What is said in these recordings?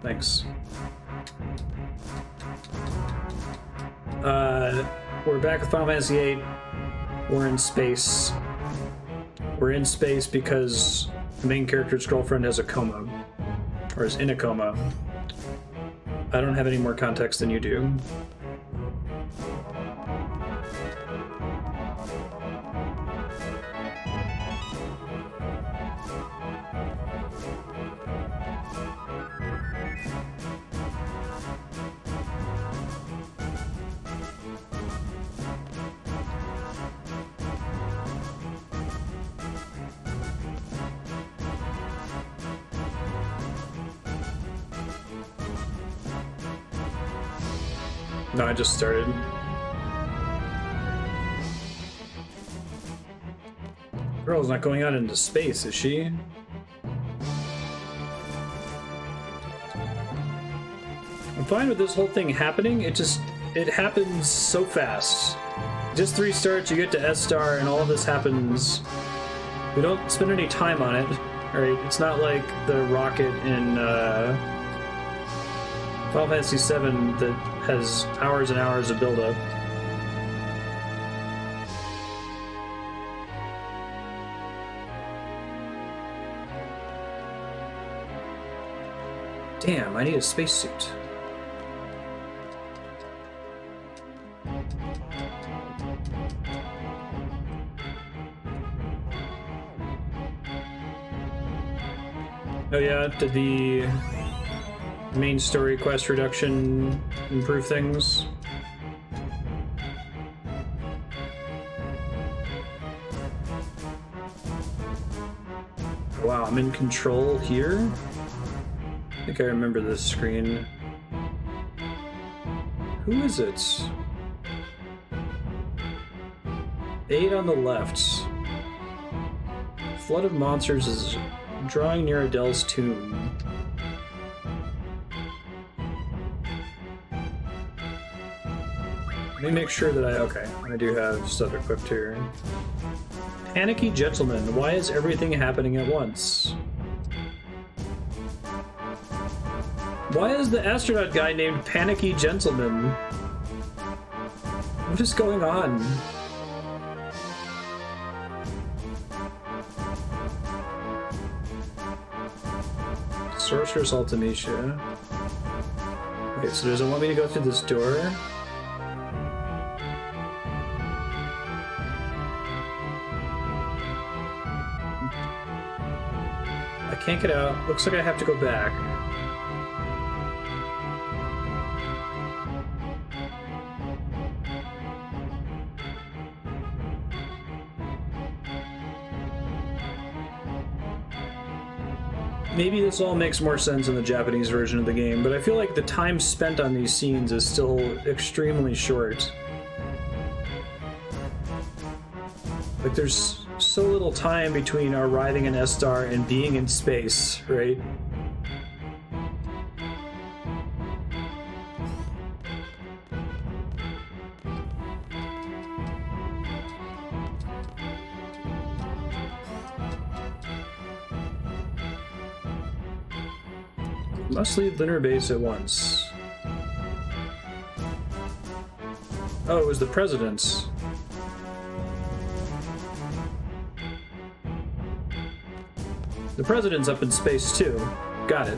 Thanks. We're back with Final Fantasy VIII. We're in space. We're in space because the main character's girlfriend has a coma. Or is in a coma. I don't have any more context than you do. No, I just started. Girl's not going out into space, is she? I'm fine with this whole thing happening. It happens so fast. Just 3 starts, you get to S-Star, and all of this happens. We don't spend any time on it, right? It's not like the rocket in Final Fantasy VII that has hours and hours of build-up. Damn, I need a spacesuit. Oh yeah, did the main story quest reduction improve things? Wow, I'm in control here? I think I remember this screen. Who is it? 8 on the left. Flood of monsters is drawing near Adel's tomb. Let me make sure that okay, I do have stuff equipped here. Panicky Gentleman, why is everything happening at once? Why is the astronaut guy named Panicky Gentleman? What is going on? Sorcerer's Ultimacia. Wait, so does it want me to go through this door? I can't get out. Looks like I have to go back. Maybe this all makes more sense in the Japanese version of the game, but I feel like the time spent on these scenes is still extremely short. Like, there's so little time between arriving in S-Star and being in space, right? Must leave Lunar Base at once. Oh, it was the President's. The President's up in space too. Got it.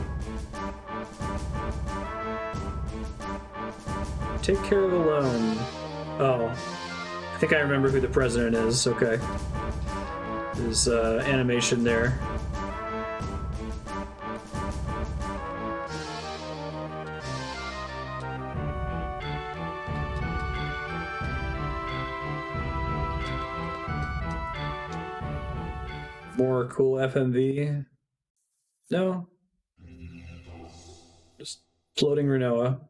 Take care of Ellone. Oh. I think I remember who the President is. Okay. There's animation there. More cool FMV? No. Just floating Rinoa.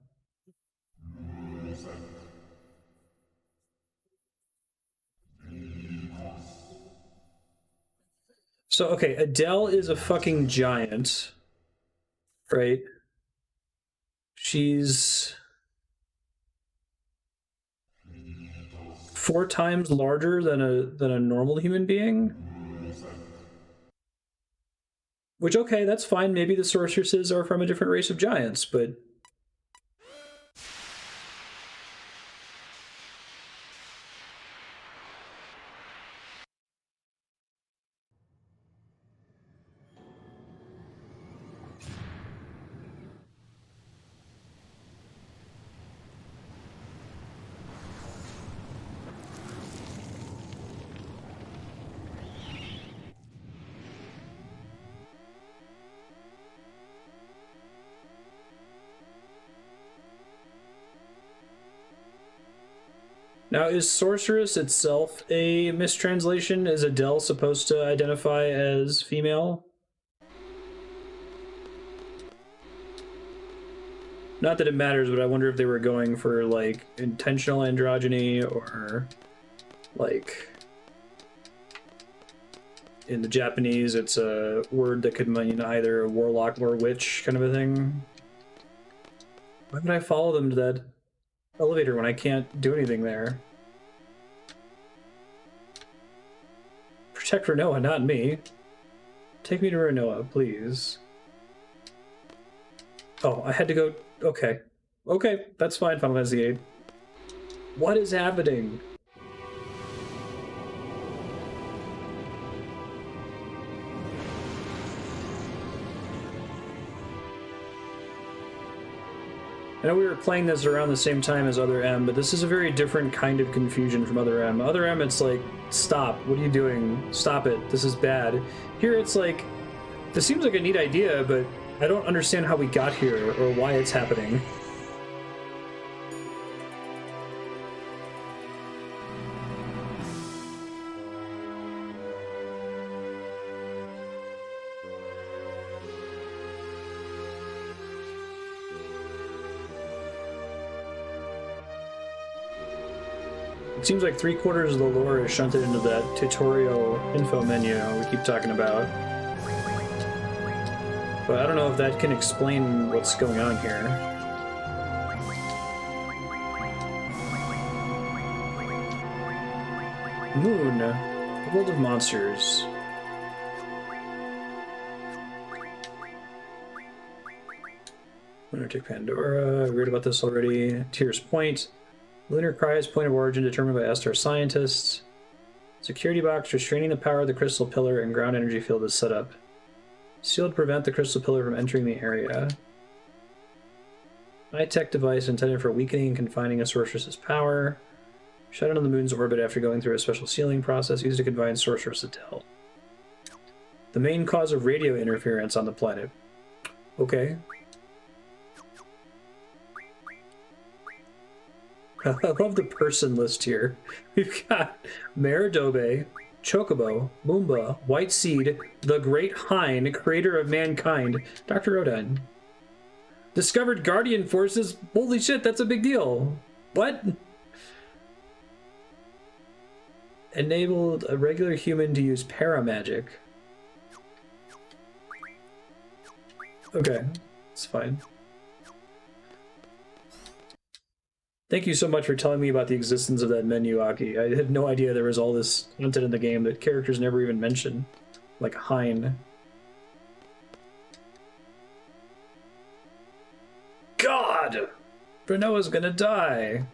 So, okay, Adel is a fucking giant, right? She's 4 times larger than a normal human being. Which, okay, that's fine. Maybe the sorceresses are from a different race of giants, but... Now, is sorceress itself a mistranslation? Is Adel supposed to identify as female? Not that it matters, but I wonder if they were going for, like, intentional androgyny or, like... In the Japanese, it's a word that could mean either a warlock or witch kind of a thing. Why would I follow them to that elevator when I can't do anything there? Protect Rinoa, not me. Take me to Rinoa, please. Oh, I had to go... Okay. Okay, that's fine, Final Fantasy VIII. What is happening? I know we were playing this around the same time as Other M, but this is a very different kind of confusion from Other M. Other M, it's like, stop, what are you doing? Stop it, this is bad. Here it's like, this seems like a neat idea, but I don't understand how we got here or why it's happening. It seems like 3/4 of the lore is shunted into that tutorial info menu we keep talking about. But I don't know if that can explain what's going on here. Moon, the world of monsters. Lunatic Pandora, I read about this already. Tears Point. Lunar Cry is point of origin determined by S-Star scientists. Security box restraining the power of the crystal pillar and ground energy field is set up. Sealed to prevent the crystal pillar from entering the area. High-tech device intended for weakening and confining a sorceress's power. Shut into the moon's orbit after going through a special sealing process used to confine Sorceress Adel. The main cause of radio interference on the planet. Okay. I love the person list here. We've got Maridobe, Chocobo, Moomba, White Seed, the Great Hind, creator of mankind, Dr. Odin. Discovered Guardian Forces. Holy shit, that's a big deal. What? Enabled a regular human to use paramagic. Okay, it's fine. Thank you so much for telling me about the existence of that menu, Aki. I had no idea there was all this content in the game that characters never even mention. Like Hein. God! Rinoa's gonna die!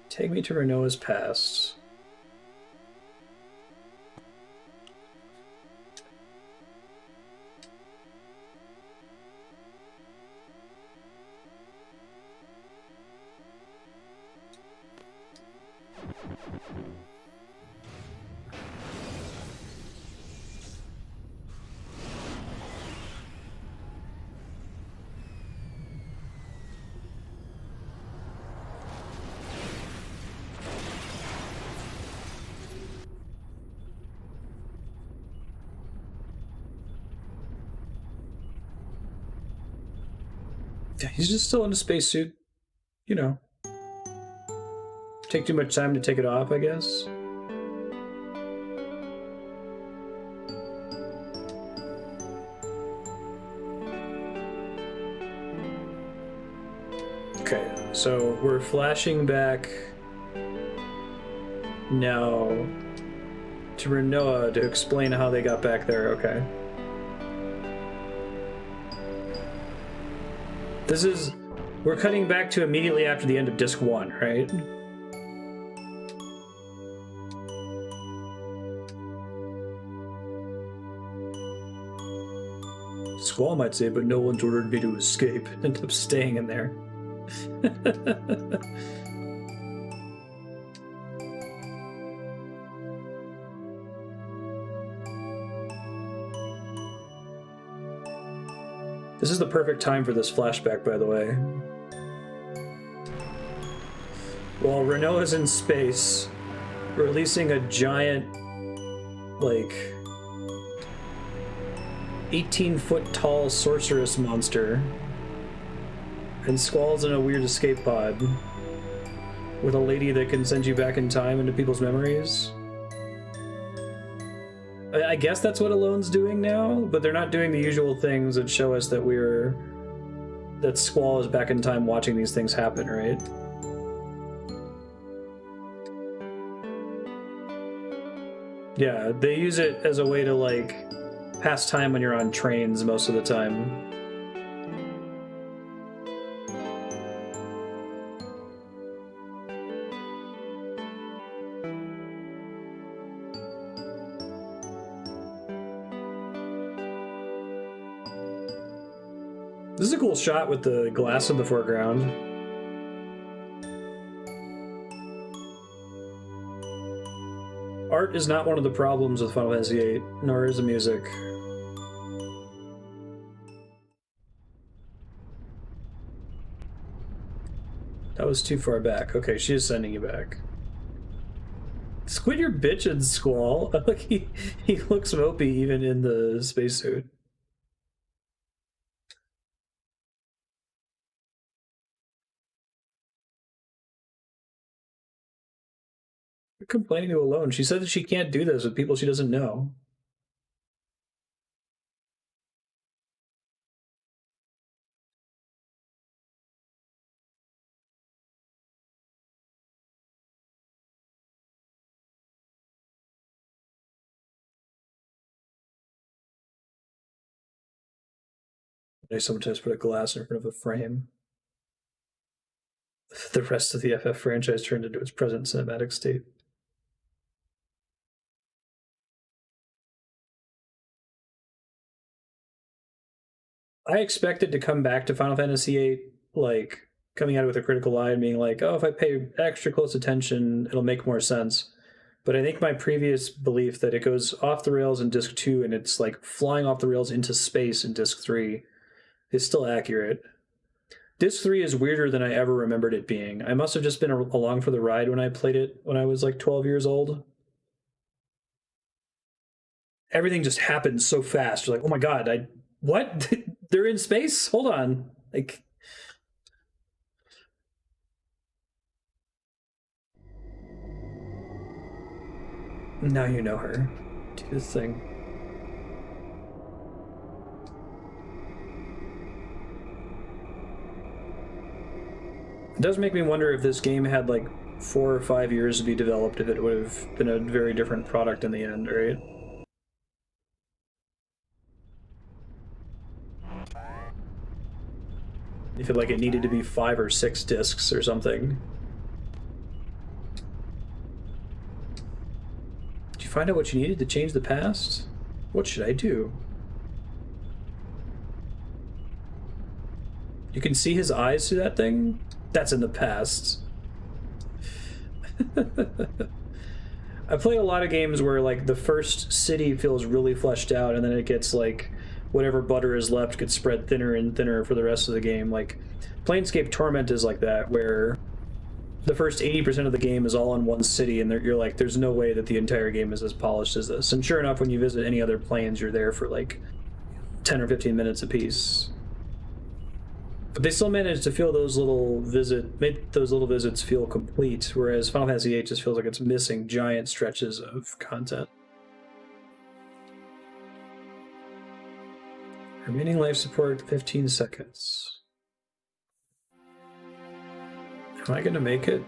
Take me to Rinoa's past. Yeah, he's just still in a spacesuit. You know. Take too much time to take it off, I guess. Okay, so we're flashing back now to to Rinoa to explain how they got back there. Okay. We're cutting back to immediately after the end of Disc 1, right? Squall might say, but no one's ordered me to escape. End up staying in there. This is the perfect time for this flashback, by the way. While Rinoa is in space, releasing a giant, like, 18-foot tall sorceress monster, and Squall's in a weird escape pod with a lady that can send you back in time into people's memories. I guess that's what Ellone's doing now, but they're not doing the usual things that show us that that Squall is back in time watching these things happen, right? Yeah, they use it as a way to, like, pass time when you're on trains most of the time. This is a cool shot with the glass in the foreground. Art is not one of the problems with Final Fantasy VIII, nor is the music. That was too far back. Okay, she is sending you back. Quit your bitching, Squall. Like he looks mopey even in the spacesuit. You're complaining to Ellone. She said that she can't do this with people she doesn't know. They sometimes put a glass in front of a frame. The rest of the FF franchise turned into its present cinematic state. I expected to come back to Final Fantasy VIII, like, coming at it with a critical eye and being like, oh, if I pay extra close attention, it'll make more sense. But I think my previous belief that it goes off the rails in Disc 2 and it's, like, flying off the rails into space in Disc 3 is still accurate. Disc 3 is weirder than I ever remembered it being. I must have just been along for the ride when I played it when I was, like, 12 years old. Everything just happens so fast. You're like, oh my god, what? They're in space? Hold on. Like, now you know her. Do this thing. It does make me wonder if this game had like 4 or 5 years to be developed, if it would have been a very different product in the end, right? If it needed to be 5 or 6 discs or something. Did you find out what you needed to change the past? What should I do? You can see his eyes through that thing? That's in the past. I play a lot of games where like the first city feels really fleshed out and then it gets like whatever butter is left gets spread thinner and thinner for the rest of the game. Like Planescape Torment is like that, where the first 80% of the game is all in one city and you're like, there's no way that the entire game is as polished as this. And sure enough, when you visit any other planes, you're there for like 10 or 15 minutes a piece. But they still managed to feel make those little visits feel complete, whereas Final Fantasy VIII just feels like it's missing giant stretches of content. Remaining life support 15 seconds. Am I gonna make it?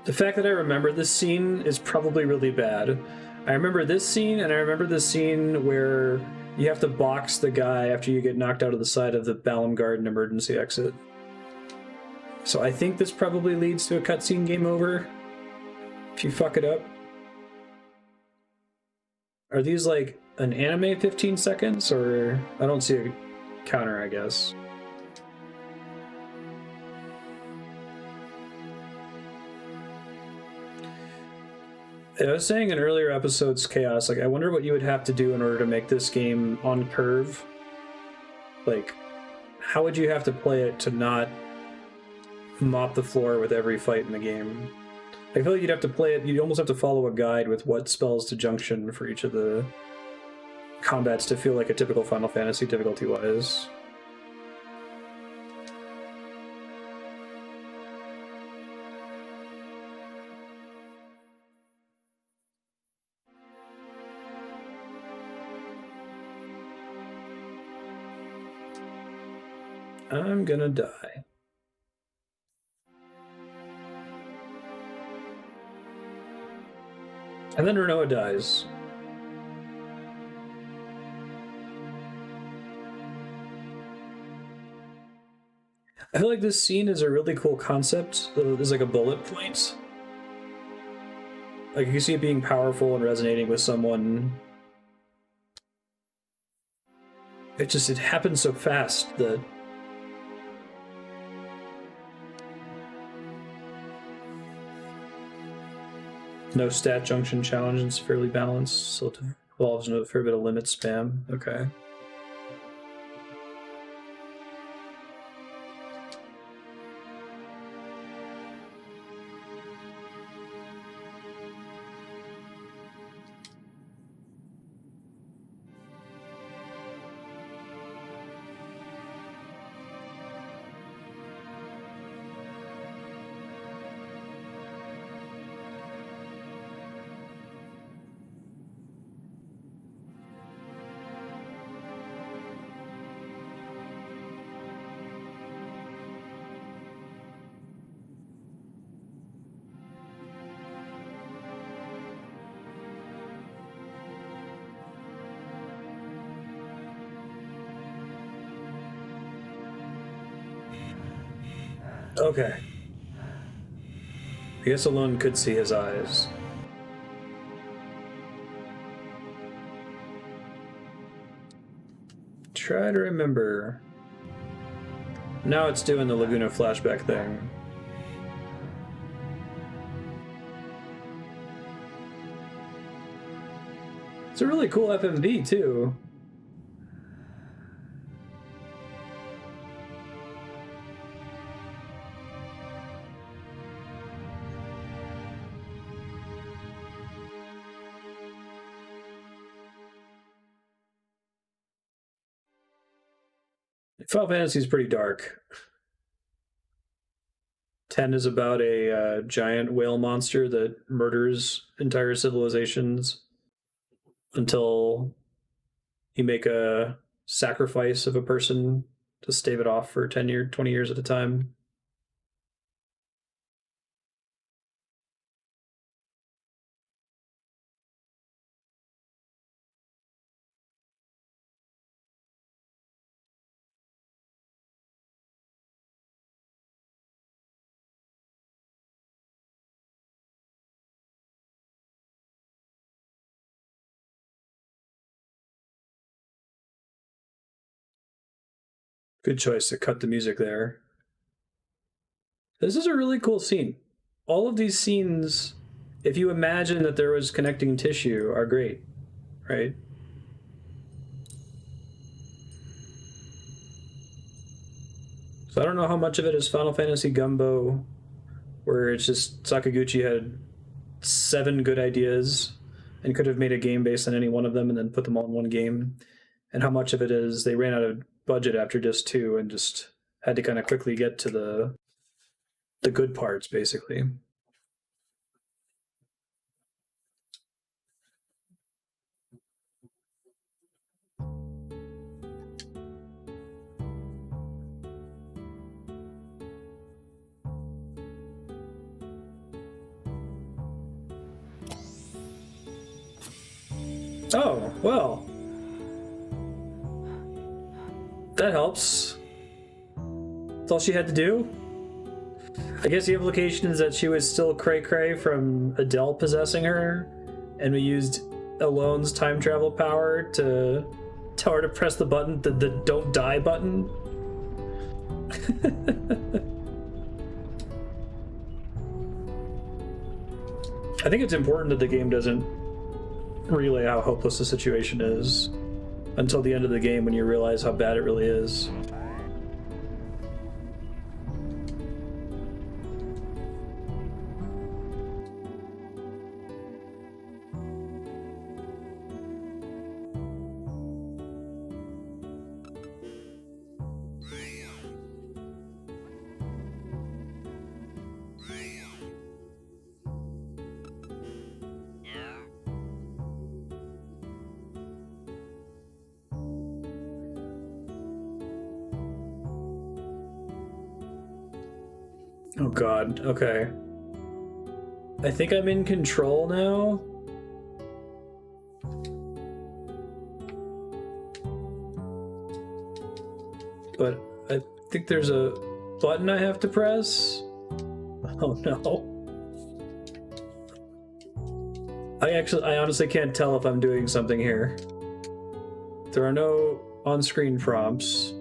The fact that I remember this scene is probably really bad. I remember this scene, and I remember the scene where you have to box the guy after you get knocked out of the side of the Balam Garden emergency exit. So I think this probably leads to a cutscene game over if you fuck it up. Are these like an anime 15 seconds, or I don't see a counter, I guess. I was saying in earlier episodes, Chaos, like, I wonder what you would have to do in order to make this game on curve. Like, how would you have to play it to not mop the floor with every fight in the game? I feel like you'd have to play it, you'd almost have to follow a guide with what spells to junction for each of the combats to feel like a typical Final Fantasy difficulty-wise. I'm gonna die. And then Rinoa dies. I feel like this scene is a really cool concept. There's like a bullet point. Like, you see it being powerful and resonating with someone. It happens so fast that no stat junction challenge, it's fairly balanced, so it involves a fair bit of limit spam. Okay. Okay. I guess Ellone could see his eyes. Try to remember. Now it's doing the Laguna flashback thing. It's a really cool FMV too. Final Fantasy is pretty dark. 10 is about a giant whale monster that murders entire civilizations until you make a sacrifice of a person to stave it off for 20 years at a time. Good choice to cut the music there. This is a really cool scene. All of these scenes, if you imagine that there was connecting tissue, are great, right? So I don't know how much of it is Final Fantasy Gumbo, where it's just Sakaguchi had 7 good ideas and could have made a game based on any one of them and then put them all in one game, and how much of it is they ran out of budget after disc 2 and just had to kind of quickly get to the good parts, basically. Oh, well. That helps. That's all she had to do? I guess the implication is that she was still cray-cray from Adel possessing her, and we used Ellone's time travel power to tell her to press the button, the don't die button. I think it's important that the game doesn't relay how hopeless the situation is until the end of the game when you realize how bad it really is. Oh god, okay. I think I'm in control now. But I think there's a button I have to press. Oh no. I honestly can't tell if I'm doing something here. There are no on-screen prompts.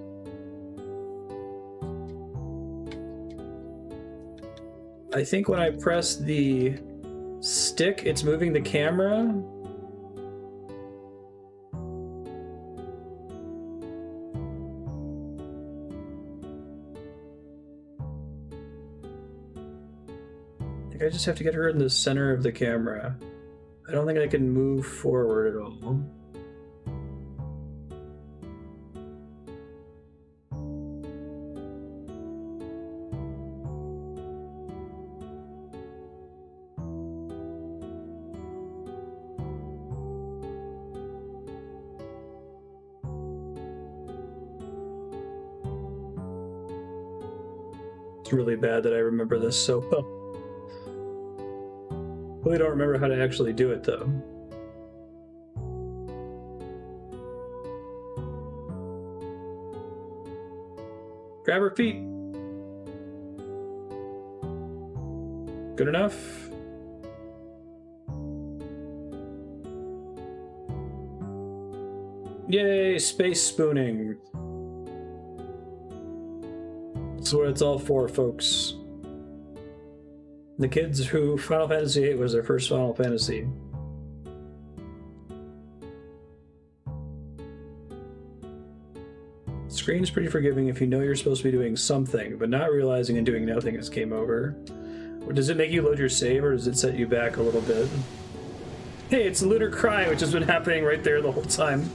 I think when I press the stick, it's moving the camera. I think I just have to get her in the center of the camera. I don't think I can move forward at all. Really bad that I remember this so well. Really don't remember how to actually do it though. Grab her feet. Good enough. Yay, space spooning. That's what it's all for, folks. The kids who Final Fantasy VIII was their first Final Fantasy. Screen's pretty forgiving if you know you're supposed to be doing something, but not realizing and doing nothing is game over. Or does it make you load your save, or does it set you back a little bit? Hey, it's Lunar Cry, which has been happening right there the whole time.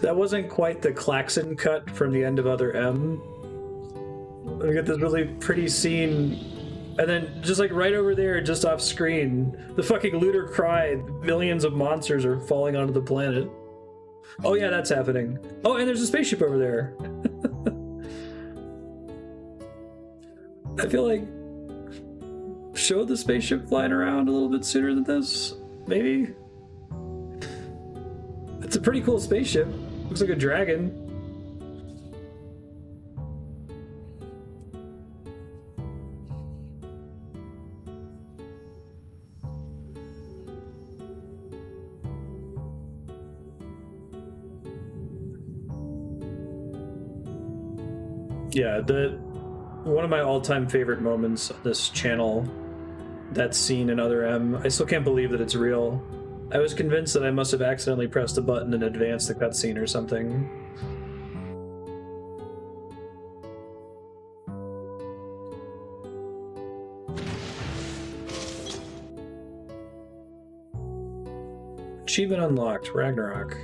That wasn't quite the klaxon cut from the end of Other M. We get this really pretty scene, and then just like right over there, just off screen, the fucking Lunar Cry, millions of monsters are falling onto the planet. Oh yeah, that's happening. Oh, and there's a spaceship over there. I feel like show the spaceship flying around a little bit sooner than this, maybe? It's a pretty cool spaceship. Looks like a dragon. Yeah, one of my all-time favorite moments on this channel, that scene in Other M. I still can't believe that it's real. I was convinced that I must have accidentally pressed a button and advanced the cutscene or something. Achievement unlocked, Ragnarök.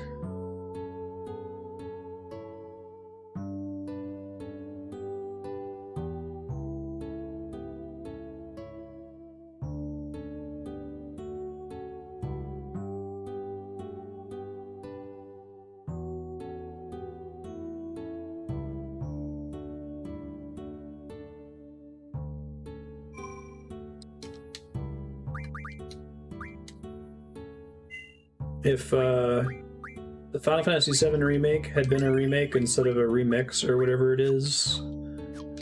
If the Final Fantasy VII remake had been a remake instead of a remix or whatever it is,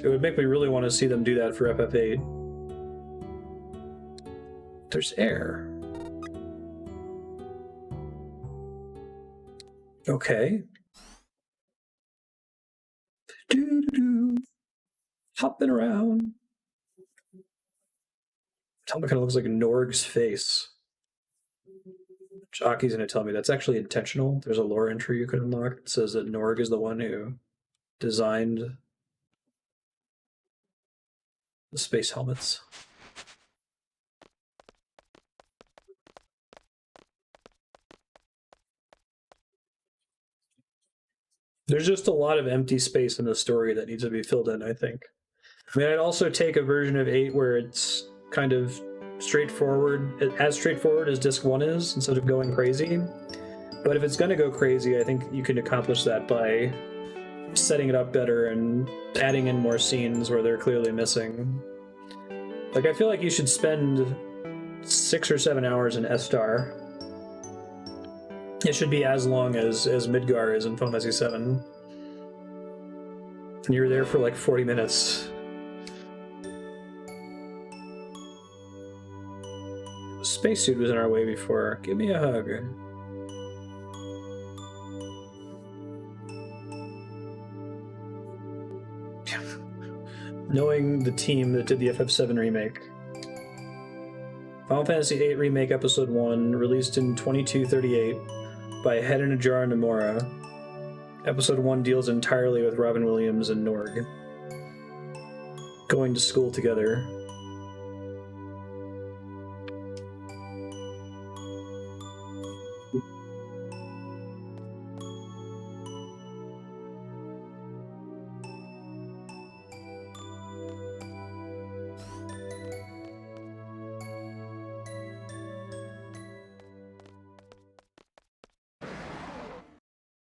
it would make me really want to see them do that for FF8. There's air. Okay. Doo-doo-doo. Hopping around. Helmet kind of looks like Norg's face. Jockey's gonna tell me that's actually intentional. There's a lore entry you can unlock that says that Norg is the one who designed the space helmets. There's just a lot of empty space in the story that needs to be filled in, I think. I mean, I'd also take a version of 8 where it's kind of straightforward, as straightforward as Disc 1 is, instead of going crazy. But if it's going to go crazy, I think you can accomplish that by setting it up better and adding in more scenes where they're clearly missing. Like, I feel like you should spend 6 or 7 hours in S-Star. It should be as long as Midgar is in Final Fantasy VII. And you're there for like 40 minutes. The spacesuit was in our way before. Give me a hug. Knowing the team that did the FF7 remake. Final Fantasy VIII Remake Episode 1, released in 2238 by Head in a Jar Nomura. Episode 1 deals entirely with Robin Williams and Norg going to school together.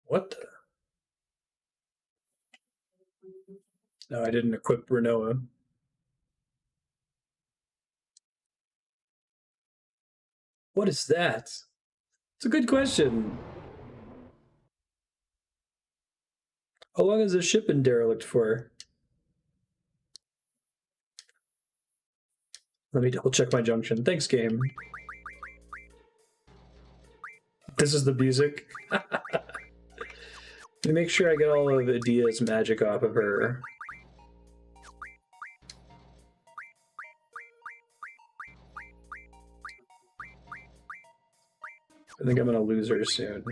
What the? No, I didn't equip Rinoa. What is that? It's a good question. How long has this ship been derelict for? Let me double check my junction. Thanks, game. This is the music. Let me make sure I get all of Edea's magic off of her. I think I'm gonna lose her soon.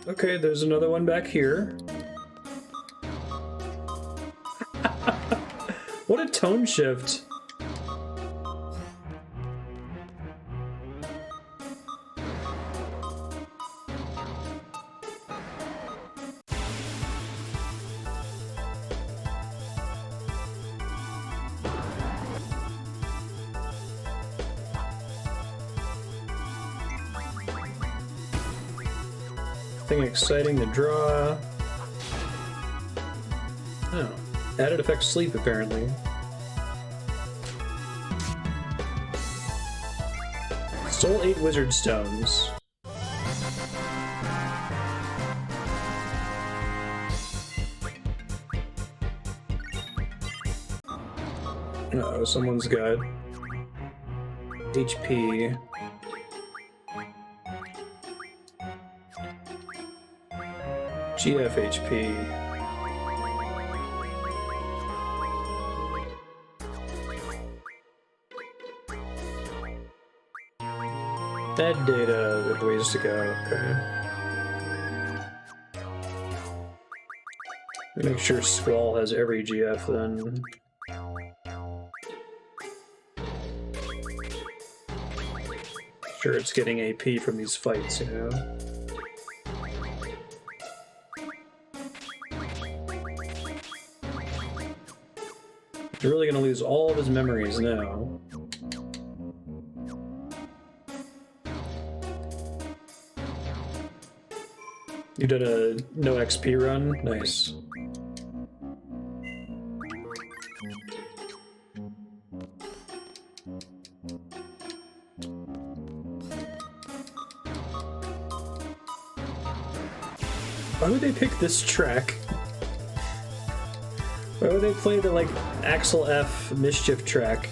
Okay, there's another one back here. What a tone shift. Nothing exciting to draw. Oh. Added effect sleep, apparently. Stole 8 wizard stones. Uh-oh, someone's got HP. GF HP. That data, there's ways to go. Okay. Make sure Squall has every GF then. Sure, it's getting AP from these fights, you know. He's really gonna lose all of his memories now. You did a no XP run? Nice. Why would they pick this track? Why would they play the, like, Axel F Mischief track?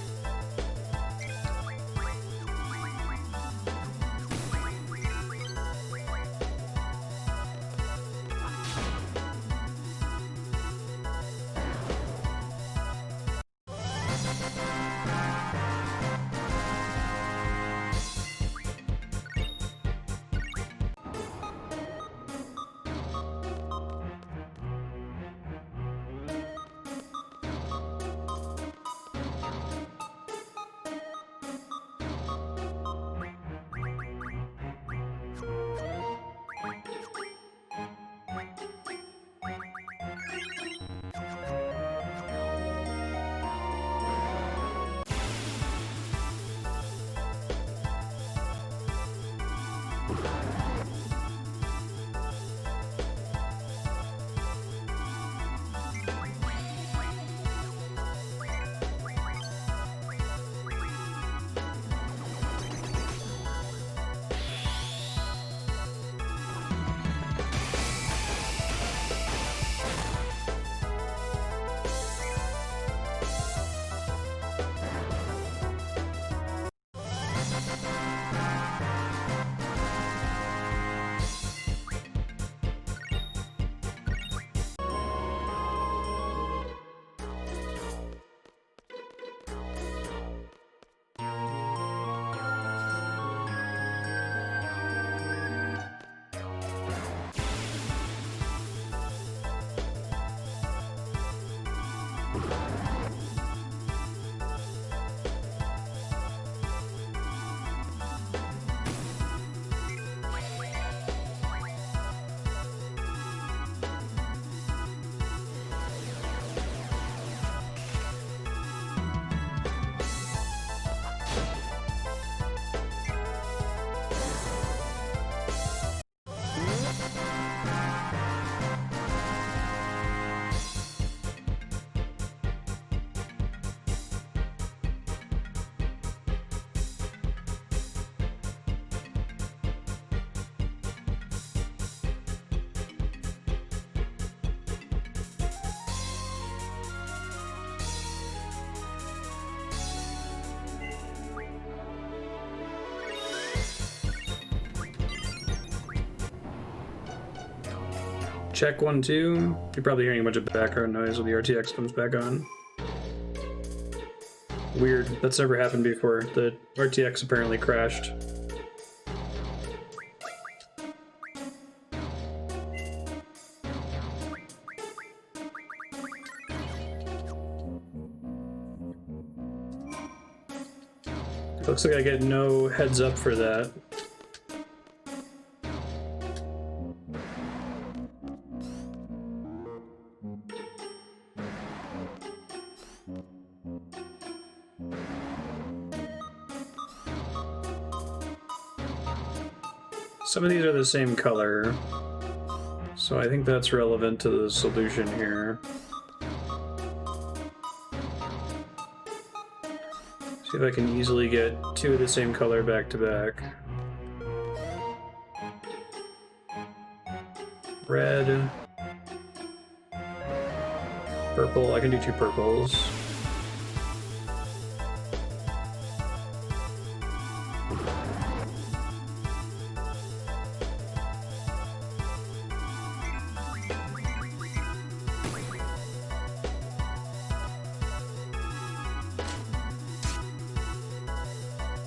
Check 1, 2. You're probably hearing a bunch of background noise when the RTX comes back on. Weird. That's never happened before. The RTX apparently crashed. Looks like I get no heads up for that. Some of these are the same color, so I think that's relevant to the solution here. See if I can easily get 2 of the same color back to back. Red. Purple. I can do 2 purples.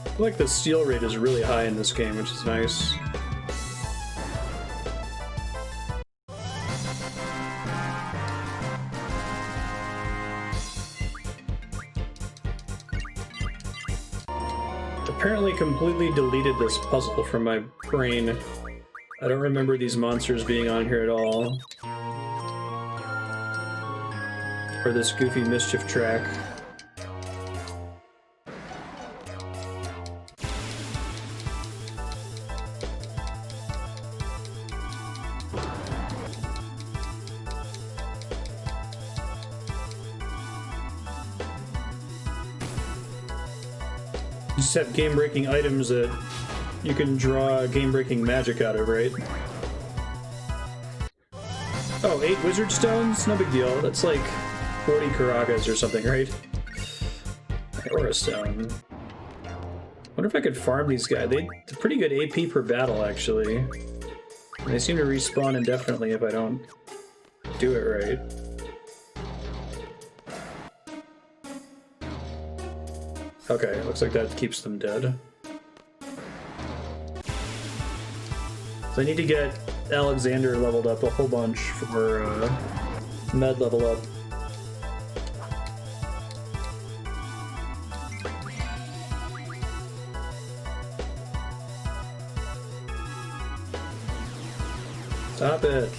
I feel like the steal rate is really high in this game, which is nice. Apparently completely deleted this puzzle from my brain. I don't remember these monsters being on here at all. Or this goofy mischief track. Just have game-breaking items that you can draw game-breaking magic out of, right? Oh, 8 wizard stones? No big deal. That's like 40 Karagas or something, right? Or a stone. Wonder if I could farm these guys. They're pretty good AP per battle, actually. They seem to respawn indefinitely if I don't do it right. Okay, looks like that keeps them dead. So I need to get Alexander leveled up a whole bunch for med level up. Stop it.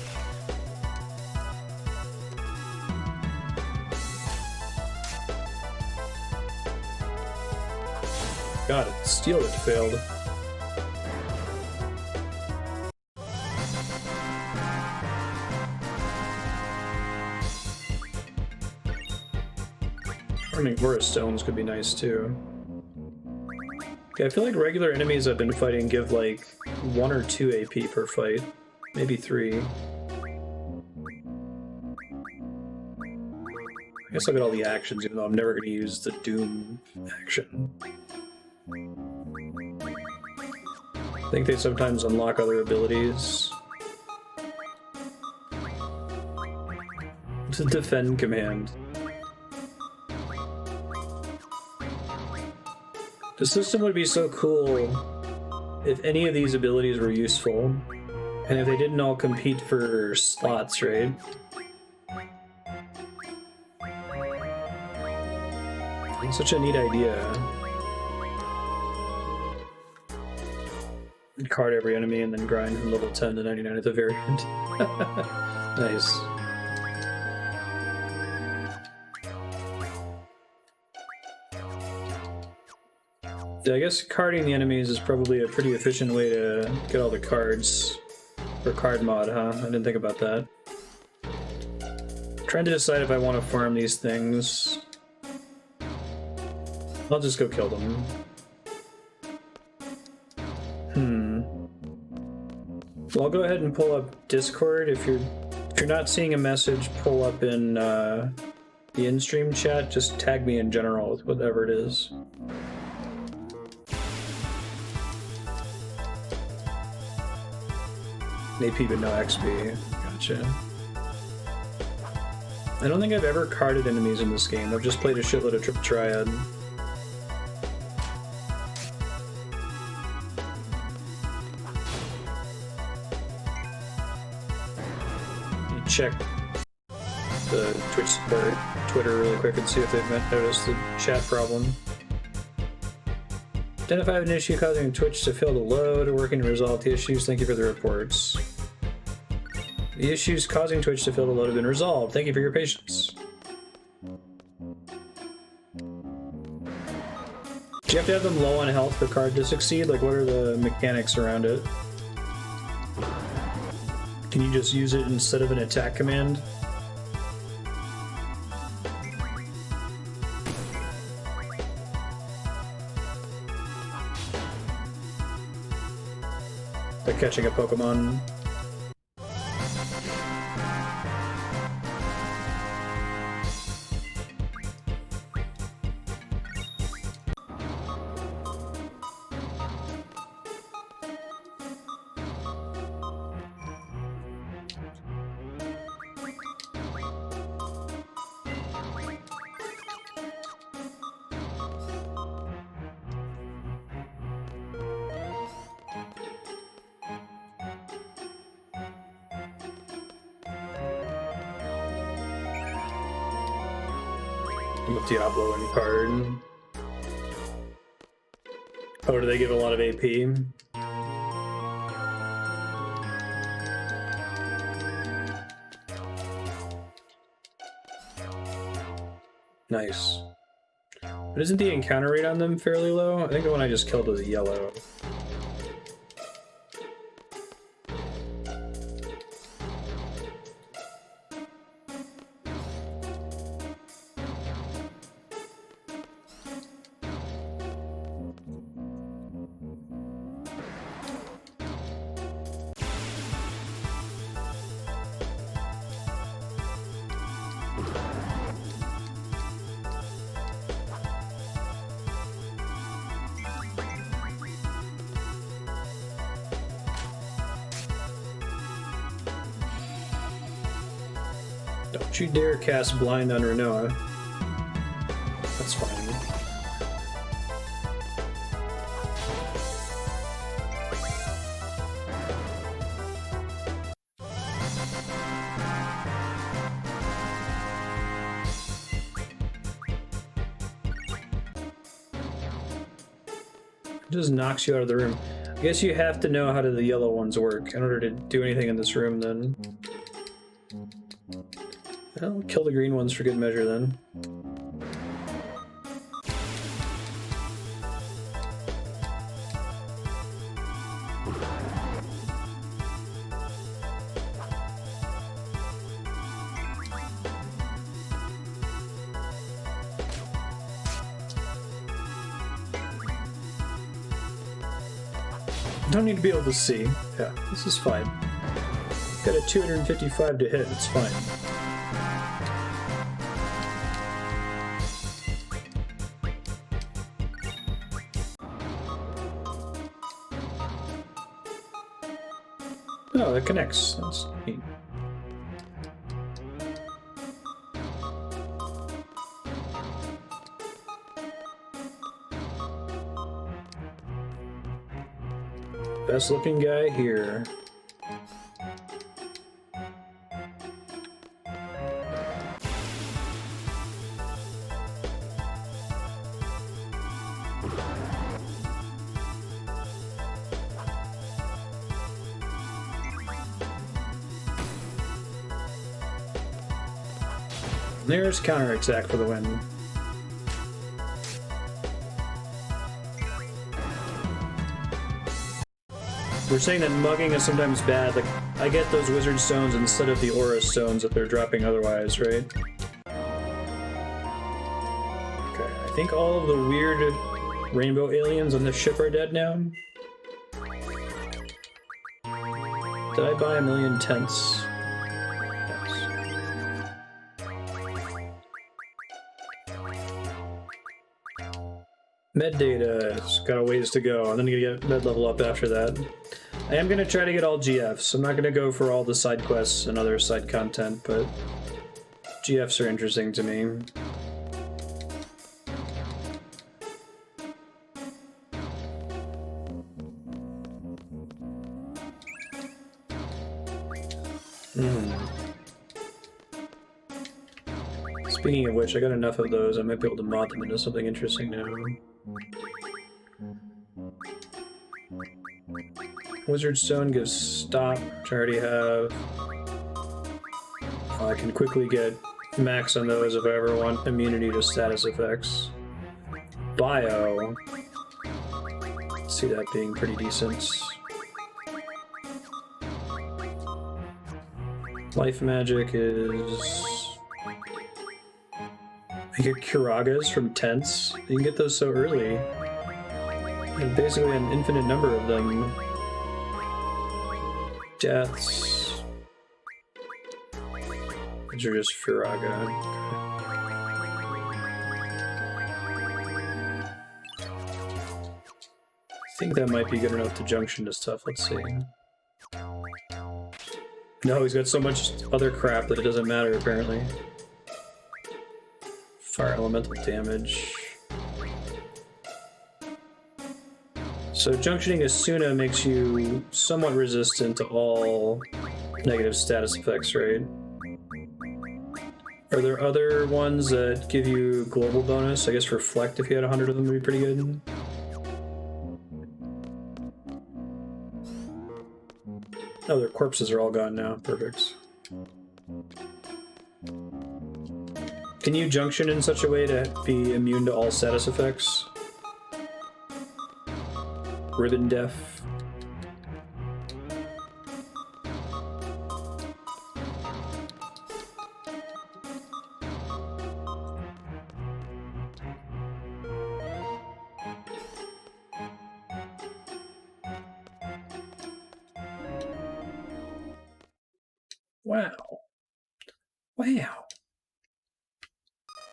God, steel it failed. Farming Aura stones could be nice too. Okay, I feel like regular enemies I've been fighting give like 1 or 2 AP per fight. Maybe 3. I guess I'll get all the actions, even though I'm never going to use the Doom action. I think they sometimes unlock other abilities. It's a defend command. The system would be so cool if any of these abilities were useful. And if they didn't all compete for slots, right? It's such a neat idea. Card every enemy and then grind from level 10 to 99 at the very end. Nice. Yeah, I guess carding the enemies is probably a pretty efficient way to get all the cards. For card mod, huh? I didn't think about that. I'm trying to decide if I want to farm these things. I'll just go kill them. Well, I'll go ahead and pull up Discord. If you're not seeing a message pull up in the in-stream chat, just tag me in general with whatever it is. AP but no XP. Gotcha. I don't think I've ever carded enemies in this game. I've just played a shitload of Triple Triad. Check the Twitch support Twitter really quick and see if they've noticed the chat problem. Identify an issue causing Twitch to fail to load. Working to resolve the issues. Thank you for the reports. The issues causing Twitch to fail to load have been resolved. Thank you for your patience. Do you have to have them low on health for card to succeed? Like, what are the mechanics around it? Can you just use it instead of an attack command? Like catching a Pokemon. Diablo and card. Oh, do they give a lot of AP? Nice. But isn't the encounter rate on them fairly low? I think the one I just killed was yellow. Don't you dare cast Blind on Rinoa. That's fine. It just knocks you out of the room. I guess you have to know how the yellow ones work in order to do anything in this room, then. Well, kill the green ones for good measure, then. Don't need to be able to see. Yeah, this is fine. Got a 255 to hit, it's fine. Oh, that connects. That's neat. Best looking guy here. There's counter exact for the win. We're saying that mugging is sometimes bad. Like, I get those wizard stones instead of the aura stones that they're dropping otherwise, right? Okay, I think all of the weird rainbow aliens on the ship are dead now. Did I buy 1,000,000 tents? Med data's got a ways to go. I'm gonna get med level up after that. I am gonna try to get all GFs. I'm not gonna go for all the side quests and other side content, but GFs are interesting to me. Speaking of which, I got enough of those. I might be able to mod them into something interesting now. Wizard Stone gives stop, which I already have. I can quickly get max on those if I ever want immunity to status effects. Bio. See that being pretty decent. Life magic is... I get Kuragas from tents. You can get those so early. And basically an infinite number of them. Deaths. These are just Furaga. I think that might be good enough to junction to stuff. Let's see. No, he's got so much other crap that it doesn't matter, apparently. Fire elemental damage. So junctioning Asuna makes you somewhat resistant to all negative status effects, right? Are there other ones that give you global bonus? I guess Reflect, if you had 100 of them, would be pretty good. Oh, their corpses are all gone now. Perfect. Can you junction in such a way to be immune to all status effects? Ribbon Def. Wow. Wow.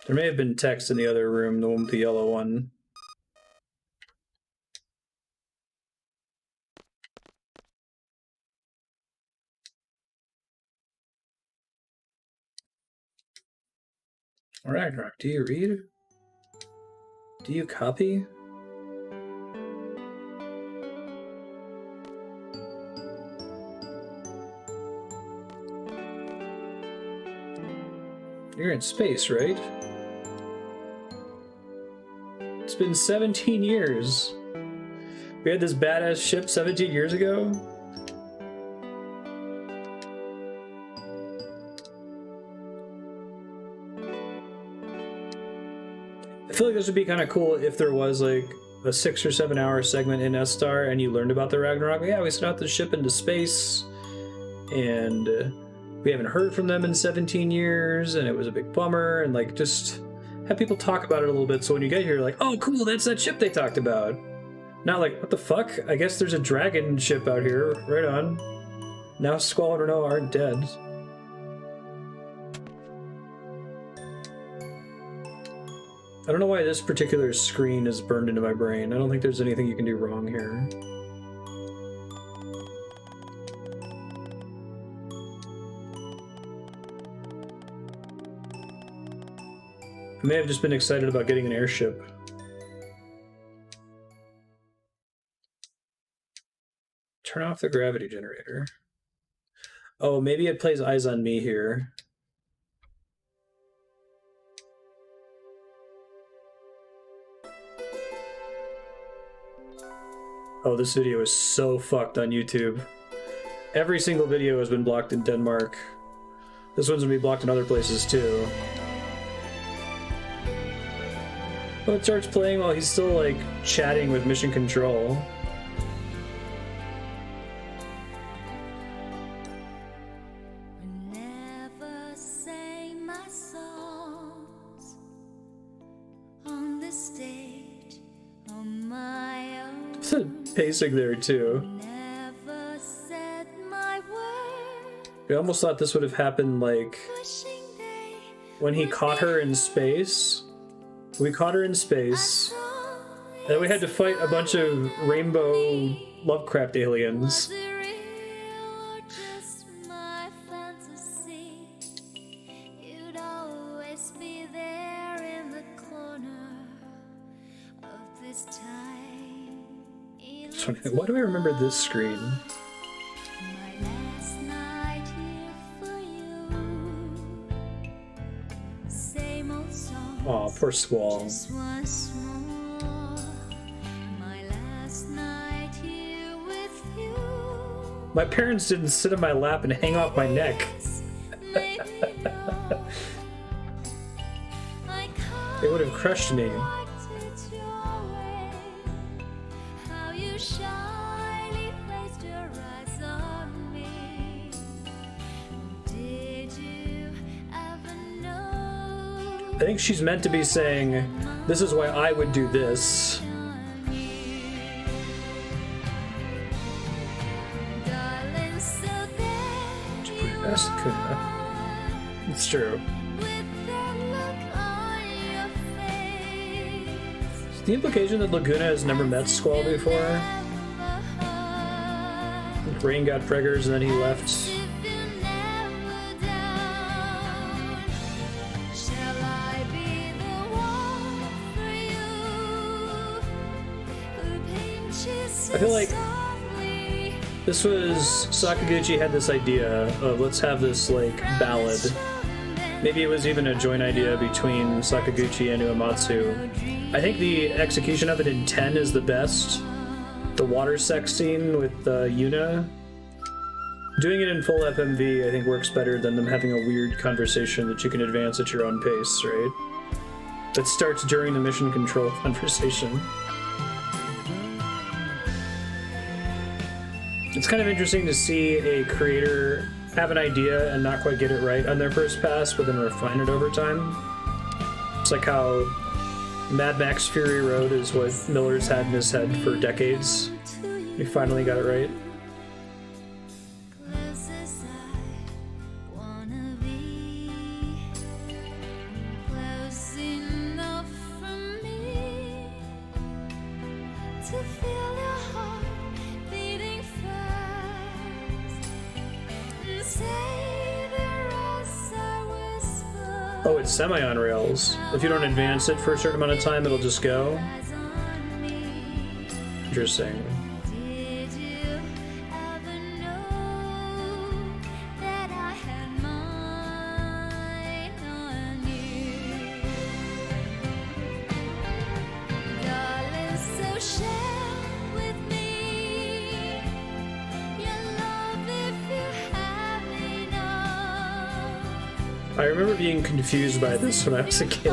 There may have been text in the other room, the one with the yellow one. Ragnarök, do you read? Do you copy? You're in space, right? It's been 17 years. We had this badass ship 17 years ago? I feel like this would be kind of cool if there was like a 6 or 7 hour segment in S-Star and you learned about the Ragnarök. Yeah, we sent out the ship into space and we haven't heard from them in 17 years and it was a big bummer, and like just have people talk about it a little bit so when you get here, like, oh cool, that's that ship they talked about. Not like, what the fuck? I guess there's a dragon ship out here. Right on. Now Squall and Rinoa aren't dead. I don't know why this particular screen is burned into my brain. I don't think there's anything you can do wrong here. I may have just been excited about getting an airship. Turn off the gravity generator. Oh, maybe it plays Eyes on Me here. Oh, this video is so fucked on YouTube. Every single video has been blocked in Denmark. This one's gonna be blocked in other places too. Oh, it starts playing while he's still like chatting with Mission Control. Pacing there too. I almost thought this would have happened like when he caught her in space. We caught her in space, and we had to fight a bunch of rainbow Lovecraft aliens. Why do I remember this screen? Aw, poor Squall. My parents didn't sit on my lap and hang off my neck. They would have crushed me. I think she's meant to be saying, this is why I would do this. It's true. Is the implication that Laguna has never met Squall before? Rain got preggers and then he left. I feel like this was Sakaguchi had this idea of let's have this like ballad. Maybe it was even a joint idea between Sakaguchi and Uematsu. I think the execution of it in 10 is the best. The water sex scene with Yuna. Doing it in full FMV I think works better than them having a weird conversation that you can advance at your own pace, right? That starts during the mission control conversation. It's kind of interesting to see a creator have an idea and not quite get it right on their first pass, but then refine it over time. It's like how Mad Max Fury Road is what Miller's had in his head for decades. He finally got it right. Oh, it's semi on rails. If you don't advance it for a certain amount of time, it'll just go. Interesting. I remember being confused by this when I was a kid.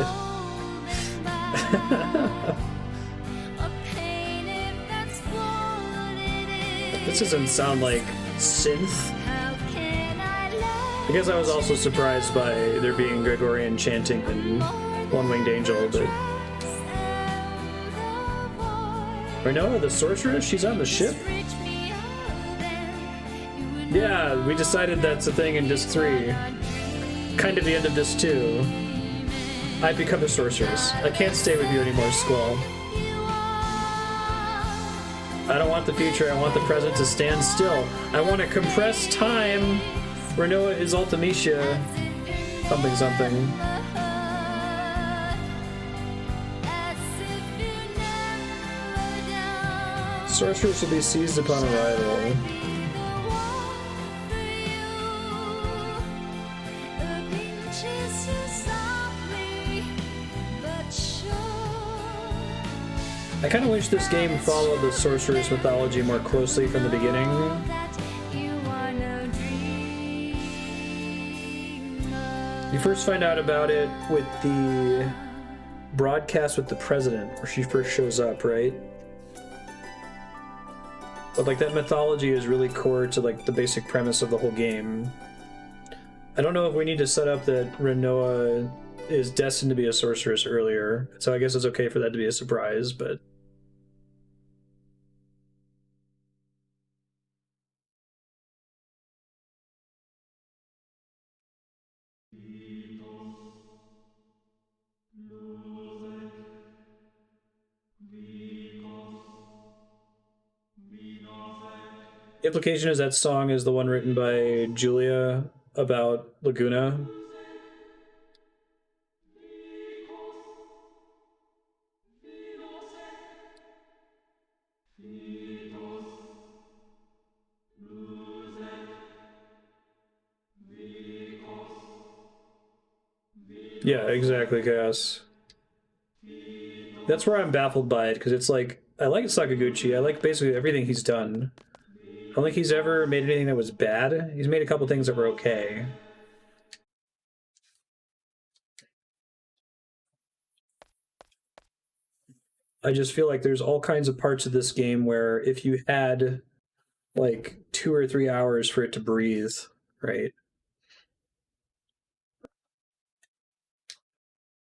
This doesn't sound like synth. I guess I was also surprised by there being Gregorian chanting and One-Winged Angel, but... Rinoa, the sorceress? She's on the ship? Yeah, we decided that's a thing in Disc 3. Kind of the end of Disc 2. I've become a sorceress. I can't stay with you anymore, Squall. I don't want the future, I want the present to stand still. I want to compress time. Rinoa is Ultimecia. Something something. Sorceress will be seized upon arrival. I kind of wish this game followed the sorceress mythology more closely from the beginning. You first find out about it with the broadcast with the president, where she first shows up, right? But like that mythology is really core to like the basic premise of the whole game. I don't know if we need to set up that Rinoa is destined to be a sorceress earlier, so I guess it's okay for that to be a surprise, but... The implication is that song is the one written by Julia about Laguna. Yeah, exactly, Chaos. That's where I'm baffled by it, because it's like, I like Sakaguchi, I like basically everything he's done. I don't think he's ever made anything that was bad. He's made a couple things that were okay. I just feel like there's all kinds of parts of this game where if you had like 2 or 3 hours for it to breathe, right?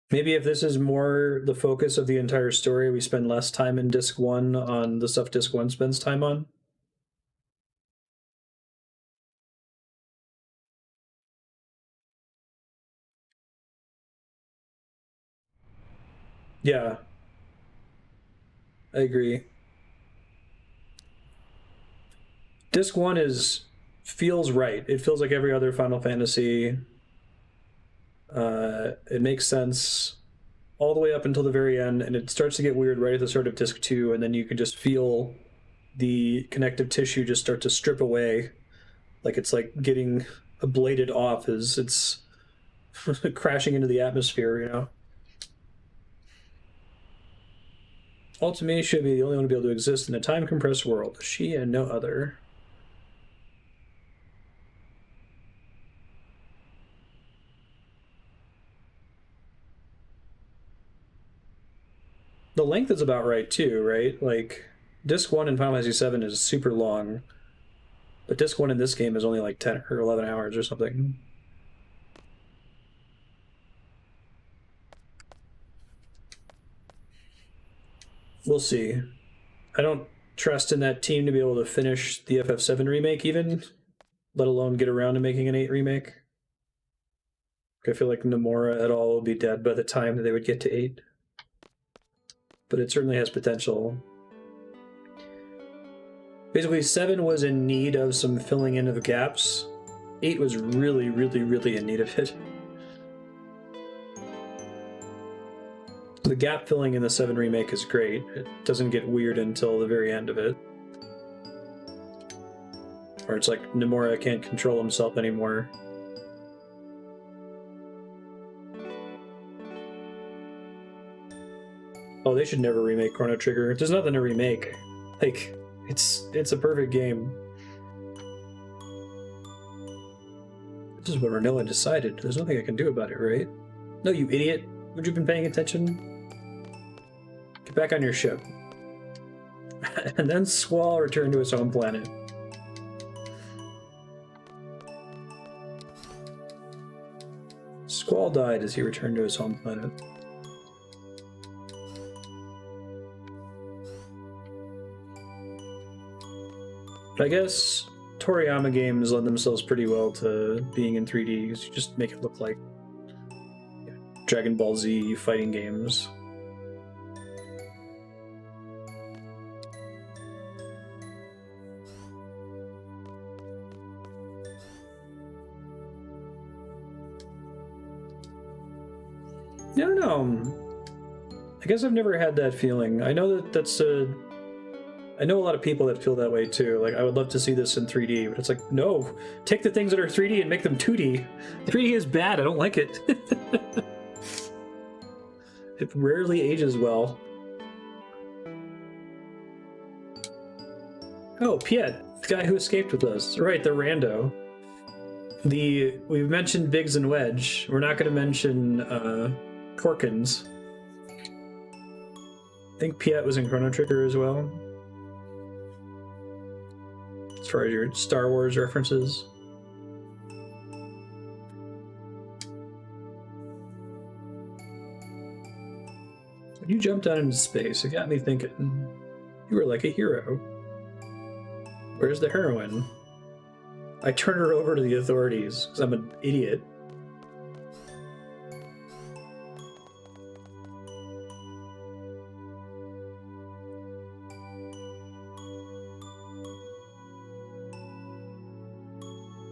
Maybe if this is more the focus of the entire story, we spend less time in Disc 1 on the stuff Disc 1 spends time on. Yeah. I agree. Disc 1 feels right. It feels like every other Final Fantasy. It makes sense all the way up until the very end, and it starts to get weird right at the start of Disc 2, and then you can just feel the connective tissue just start to strip away. Like it's like getting ablated off as it's crashing into the atmosphere, you know? Ultimately, should be the only one to be able to exist in a time-compressed world. She and no other. The length is about right, too, right? Like, Disc 1 in Final Fantasy 7 is super long, but Disc 1 in this game is only like 10 or 11 hours or something. We'll see. I don't trust in that team to be able to finish the FF7 remake even, let alone get around to making an 8 remake. I feel like Nomura et al. Will be dead by the time that they would get to 8. But it certainly has potential. Basically, 7 was in need of some filling in of gaps. 8 was really, really, really in need of it. The gap filling in the 7 remake is great. It doesn't get weird until the very end of it. Or it's like Nomura can't control himself anymore. Oh, they should never remake Chrono Trigger. There's nothing to remake. Like, it's a perfect game. This is what Rinoa decided. There's nothing I can do about it, right? No, you idiot. Would you have been paying attention? Get back on your ship. And then Squall returned to his home planet. Squall died as he returned to his home planet. But I guess Toriyama games lend themselves pretty well to being in 3D, because you just make it look like Dragon Ball Z fighting games. I don't know. I guess I've never had that feeling. I know that that's a... I know a lot of people that feel that way too. Like, I would love to see this in 3D, but it's like, no, take the things that are 3D and make them 2D. 3D is bad, I don't like it. It rarely ages well. Oh, Piet, the guy who escaped with us. Right, the rando. We've mentioned Biggs and Wedge. We're not going to mention Corkins. I think Piet was in Chrono Trigger as well. As far as your Star Wars references. When you jumped out into space, it got me thinking, you were like a hero. Where's the heroine? I turned her over to the authorities because I'm an idiot.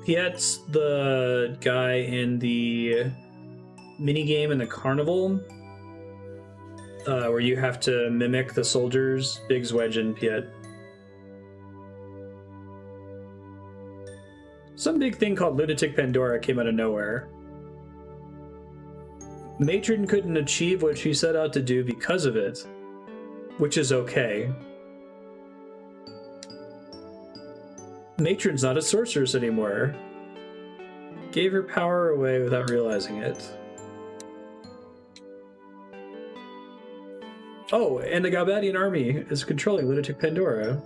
Piet's the guy in the minigame in the carnival, where you have to mimic the soldiers, Biggs, Wedge, and Piet. Some big thing called Lunatic Pandora came out of nowhere. Matron couldn't achieve what she set out to do because of it, which is okay. Matron's not a sorceress anymore. Gave her power away without realizing it. Oh, and the Galbadian army is controlling Lunatic Pandora.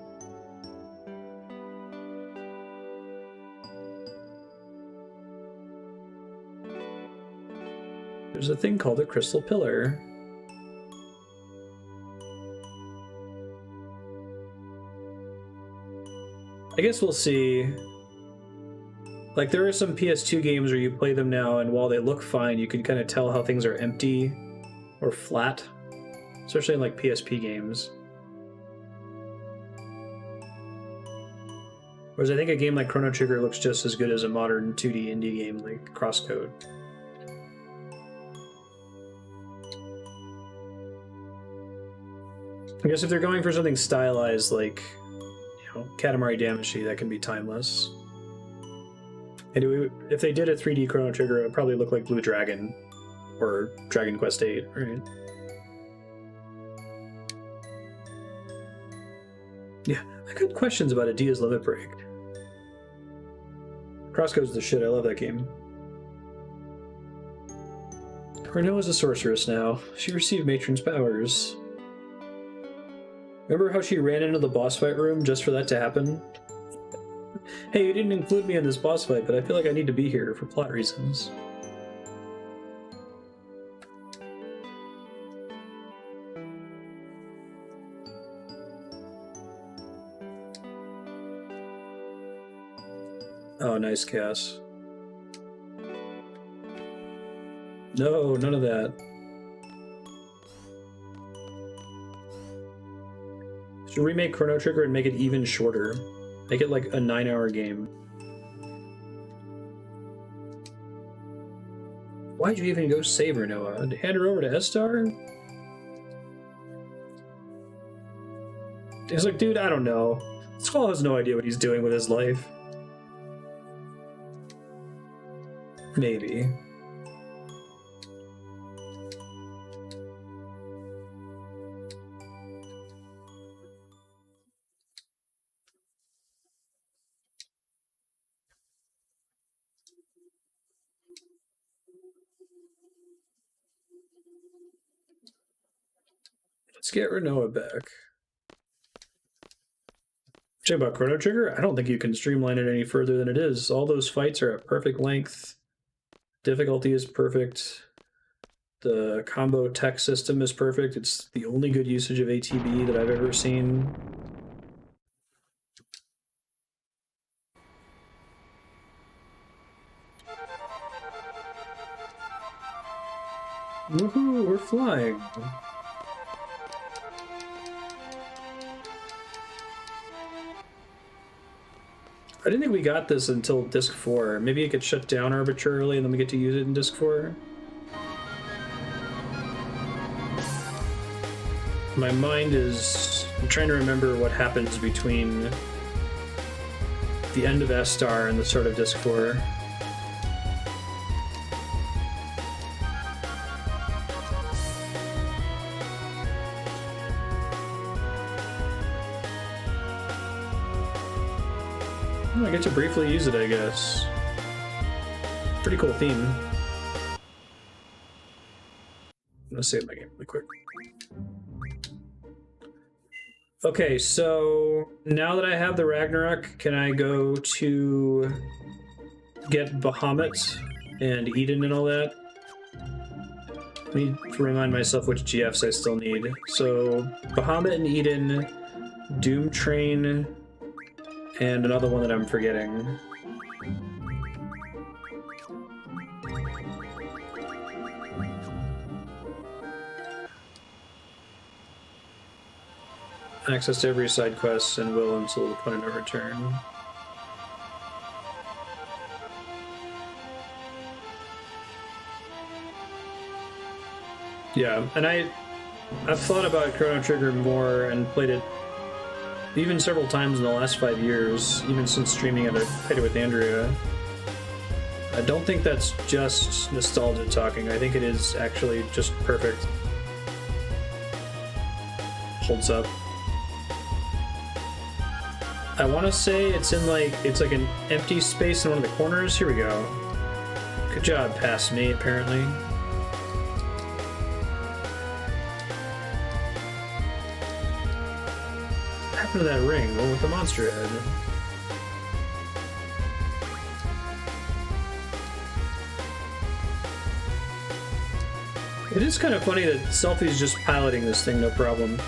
There's a thing called a crystal pillar. I guess we'll see. Like, there are some PS2 games where you play them now, and while they look fine, you can kind of tell how things are empty or flat, especially in like PSP games. Whereas I think a game like Chrono Trigger looks just as good as a modern 2D indie game like Crosscode. I guess if they're going for something stylized like, you know, Katamari Damacy, that can be timeless. And if they did a 3D Chrono Trigger, it would probably look like Blue Dragon or Dragon Quest VIII, right? Yeah, I got questions about Edea's Limit Break. Crosscode's the shit, I love that game. Rinoa's a sorceress now. She received Matron's powers. Remember how she ran into the boss fight room just for that to happen? Hey, you didn't include me in this boss fight, but I feel like I need to be here for plot reasons. Oh, nice, Cass. No, none of that. Should remake Chrono Trigger and make it even shorter. Make it like a 9-hour game. Why'd you even go save her, Noah? Hand her over to Estar? He's like, dude, I don't know. Squall has no idea what he's doing with his life. Maybe. Let's get Rinoa back. Check about Chrono Trigger. I don't think you can streamline it any further than it is. All those fights are at perfect length. Difficulty is perfect. The combo tech system is perfect. It's the only good usage of ATB that I've ever seen. Woohoo, we're flying. I didn't think we got this until Disc 4. Maybe it gets shut down arbitrarily and then we get to use it in Disc 4. My mind is... I'm trying to remember what happens between the end of S-Star and the start of Disc 4. I get to briefly use it, I guess. Pretty cool theme. I'm gonna save my game really quick. Okay, so now that I have the Ragnarök, can I go to get Bahamut and Eden and all that? I need to remind myself which GFs I still need. So Bahamut and Eden, Doomtrain, and another one that I'm forgetting. Access to every side quest and will until the point of no return. Yeah, and I've thought about Chrono Trigger more and played it even several times in the last 5 years, even since streaming it, I played it with Andrea. I don't think that's just nostalgia talking. I think it is actually just perfect. Holds up. I want to say it's in it's like an empty space in one of the corners. Here we go. Good job, past me, apparently. To that ring, the one with the monster head. It is kind of funny that Selphie's just piloting this thing, no problem.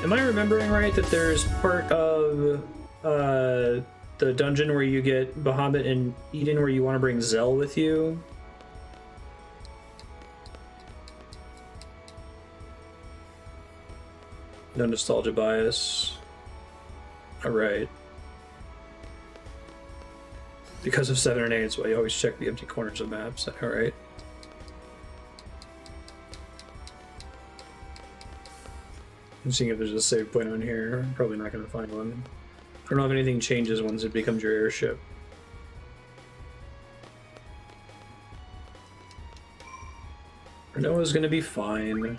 Am I remembering right that there's part of the dungeon where you get Bahamut and Eden where you want to bring Zell with you? No nostalgia bias. Alright. Because of 7 and 8, that's why you always check the empty corners of maps. Alright. I'm seeing if there's a save point on here. I'm probably not going to find one. I don't know if anything changes once it becomes your airship. Rinoa's going to be fine.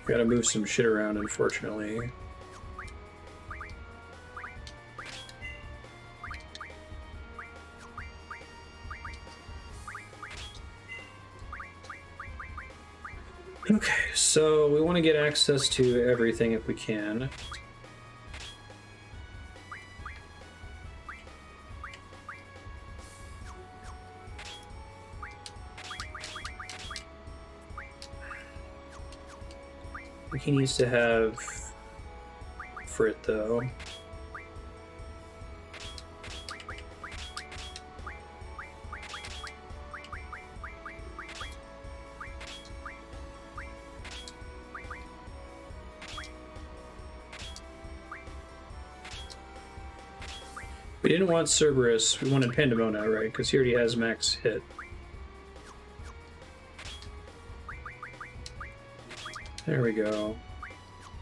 Gotta move some shit around, unfortunately. Okay, so we want to get access to everything if we can. He needs to have Frit, though. We didn't want Cerberus, we wanted Pandemona, right? Because he already has max hit. There we go.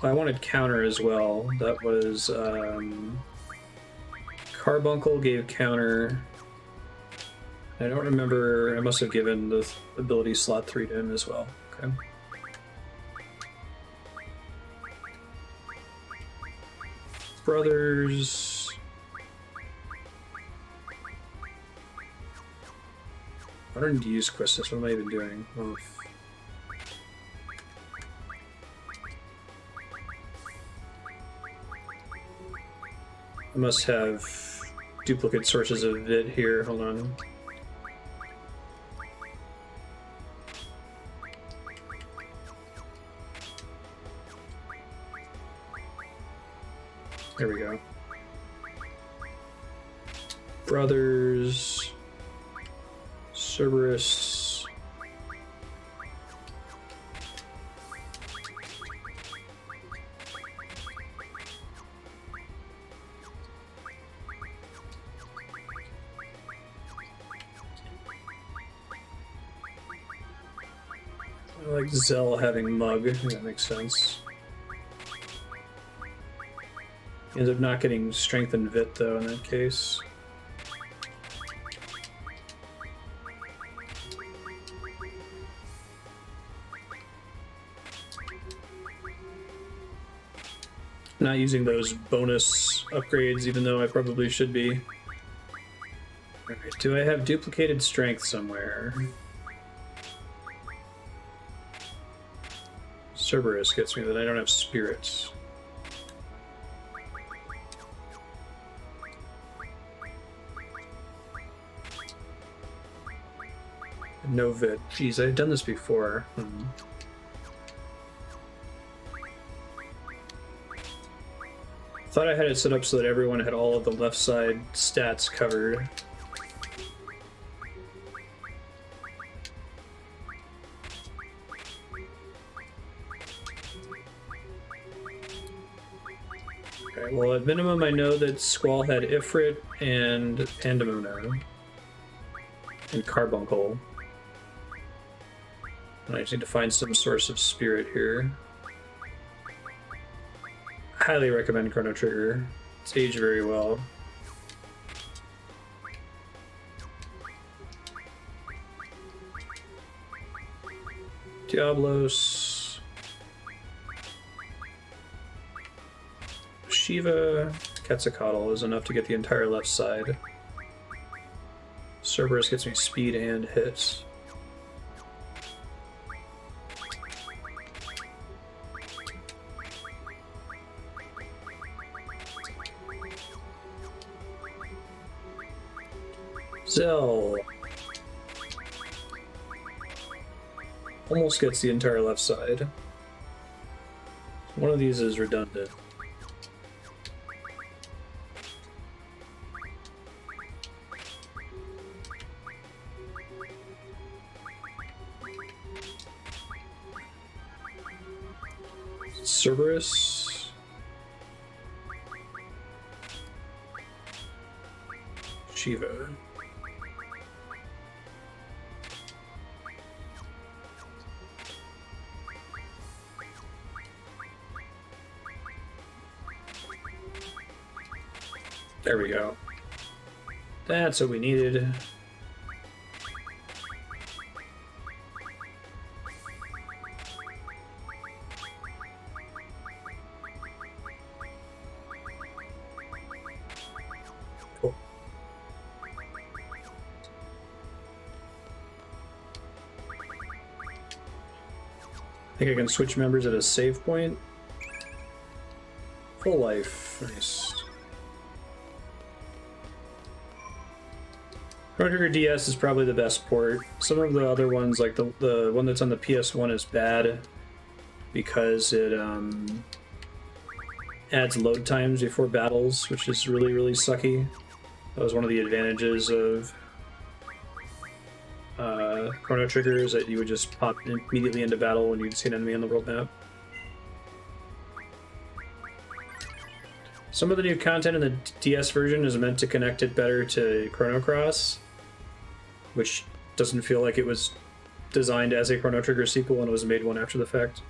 I wanted counter as well. That was Carbuncle gave counter. I don't remember. I must have given the ability slot 3 to him as well. Okay. Brothers. I don't need to use Quistis. What am I even doing? Oh. I must have duplicate sources of it here. Hold on. There we go. Brothers. Cerberus. I like Zell having Mug, that makes sense. He ends up not getting Strength and Vit though in that case. Not using those bonus upgrades, even though I probably should be. Alright, do I have duplicated strength somewhere? Cerberus gets me that I don't have spirits. No vid. Jeez, I've done this before. Thought I had it set up so that everyone had all of the left side stats covered. Okay, well at minimum I know that Squall had Ifrit and Pandemona and Carbuncle. And I just need to find some source of spirit here. Highly recommend Chrono Trigger. It's aged very well. Diablos. Shiva. Quetzalcoatl is enough to get the entire left side. Cerberus gets me speed and hits. Zell almost gets the entire left side. One of these is redundant. Cerberus. Shiva. There we go. That's what we needed. Cool. I think I can switch members at a save point. Full life. Nice. Chrono Trigger DS is probably the best port. Some of the other ones, like the one that's on the PS1, is bad because it adds load times before battles, which is really, really sucky. That was one of the advantages of Chrono Trigger, is that you would just pop immediately into battle when you'd see an enemy on the world map. Some of the new content in the DS version is meant to connect it better to Chrono Cross, which doesn't feel like it was designed as a Chrono Trigger sequel and was made one after the fact.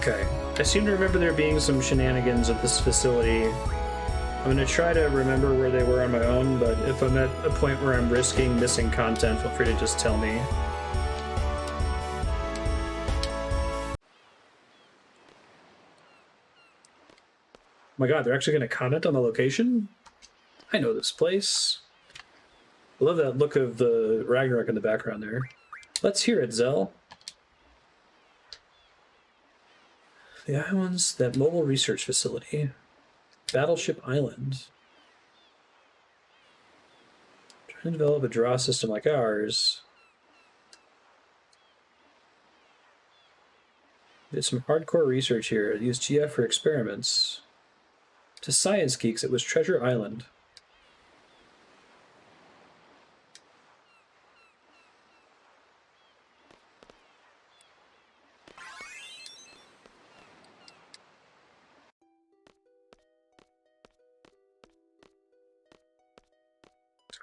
Okay. I seem to remember there being some shenanigans at this facility. I'm gonna try to remember where they were on my own, but if I'm at a point where I'm risking missing content, feel free to just tell me. Oh my god, they're actually gonna comment on the location? I know this place. I love that look of the Ragnarök in the background there. Let's hear it, Zell. The islands, that mobile research facility. Battleship Island. Trying to develop a draw system like ours. Did some hardcore research here. Used GF for experiments. To science geeks, it was Treasure Island.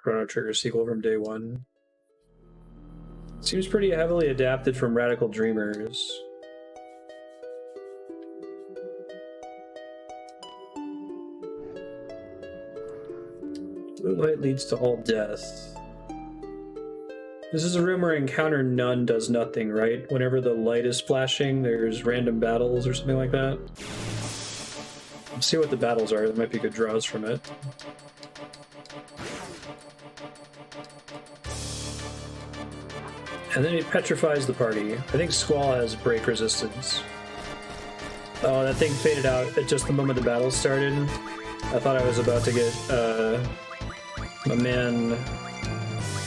Chrono Trigger sequel from day one. Seems pretty heavily adapted from Radical Dreamers. Blue light leads to all death. This is a room where encounter none does nothing, right? Whenever the light is flashing, there's random battles or something like that. Let's see what the battles are. There might be good draws from it. And then it petrifies the party. I think Squall has break resistance. Oh, that thing faded out at just the moment the battle started. I thought I was about to get my man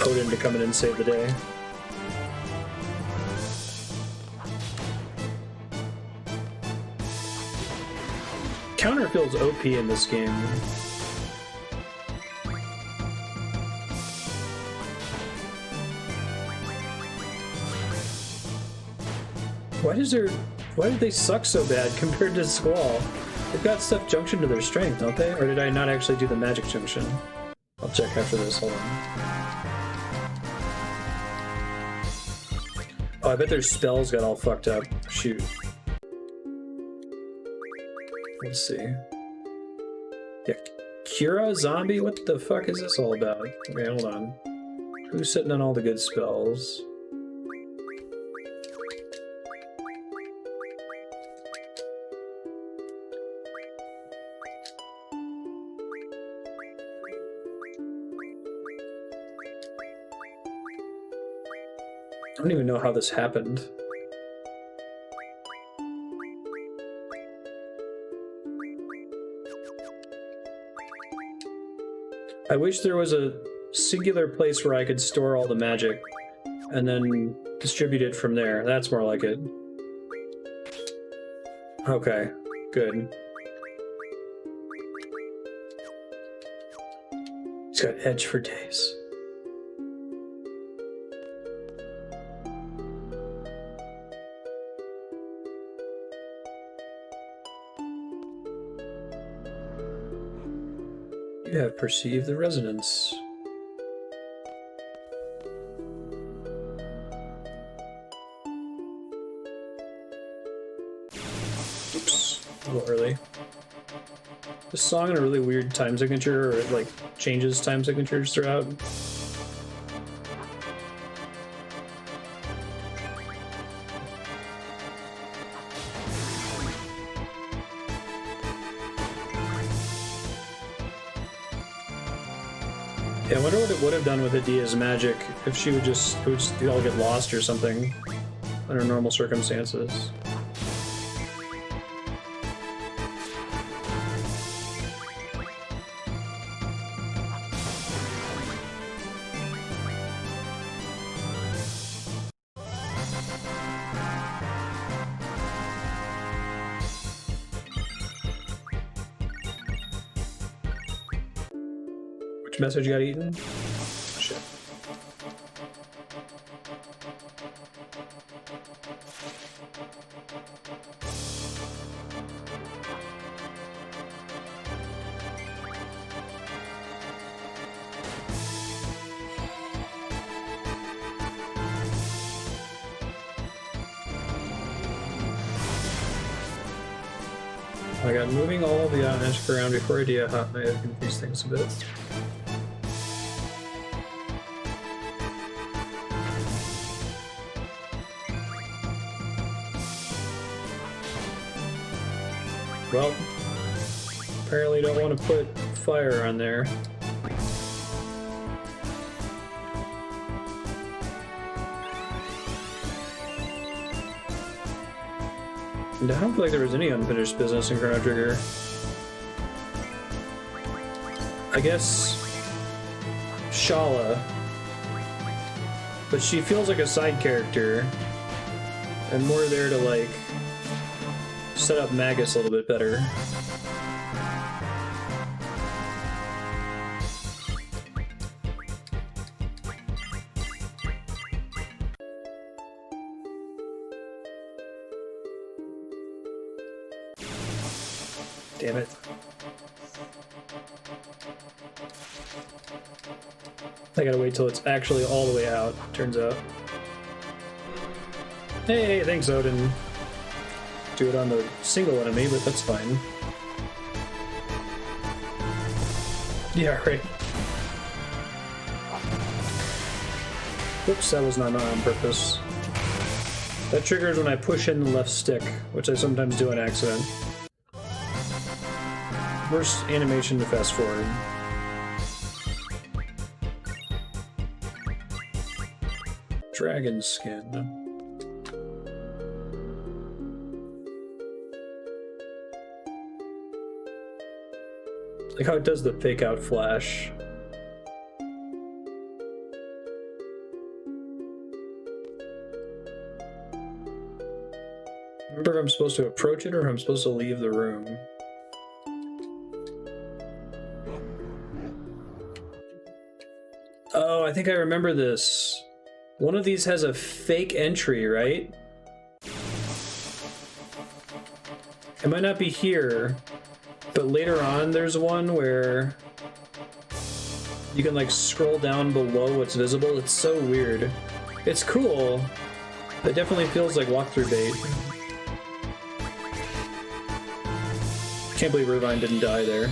Odin to come in and save the day. Counter feels OP in this game. Why did they suck so bad compared to Squall? They've got stuff junction to their strength, don't they? Or did I not actually do the magic junction? I'll check after this, hold on. Oh, I bet their spells got all fucked up. Shoot. Let's see. Yeah, Cura Zombie? What the fuck is this all about? Okay, hold on. Who's sitting on all the good spells? I don't even know how this happened. I wish there was a singular place where I could store all the magic and then distribute it from there. That's more like it. Okay, good. It's got edge for days. You have perceived the resonance. Oops, a little early. This song in a really weird time signature, or it like changes time signatures throughout. Yeah, I wonder what it would have done with Edea's magic if she would just, it would just all get lost or something under normal circumstances. Which message got eaten? Shit. Oh my god, moving all the magic around before Edea hot might have confused things a bit. Well, apparently don't want to put fire on there. And I don't feel like there was any unfinished business in Chrono Trigger. I guess Shala, but she feels like a side character and more there to like set up Magus a little bit better. Damn it. I gotta wait till it's actually all the way out, turns out. Hey, thanks, Odin. Do it on the single enemy, but that's fine. Yeah, right. Whoops, that was not on purpose. That triggers when I push in the left stick, which I sometimes do on accident. Worst animation to fast forward. Dragon skin. Like how it does the fake out flash. Remember if I'm supposed to approach it or if I'm supposed to leave the room. Oh, I think I remember this. One of these has a fake entry, right? It might not be here, but later on there's one where you can like scroll down below what's visible. It's so weird. It's cool. It definitely feels like walkthrough bait. Can't believe Irvine didn't die there.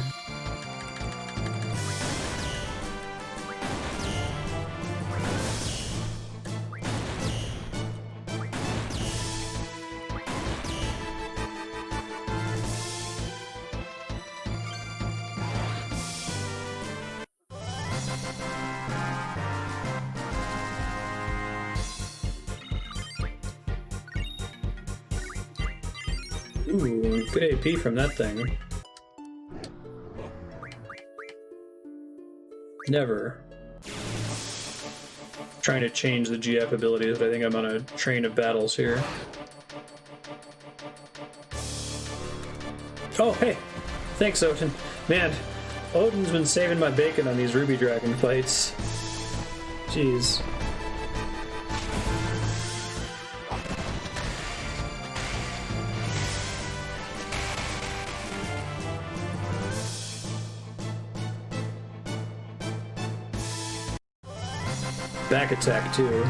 Ooh, good AP from that thing. Never. Trying to change the GF abilities, but I think I'm on a train of battles here. Oh, hey! Thanks, Odin. Man, Odin's been saving my bacon on these Ruby Dragon fights. Jeez. Back attack, too.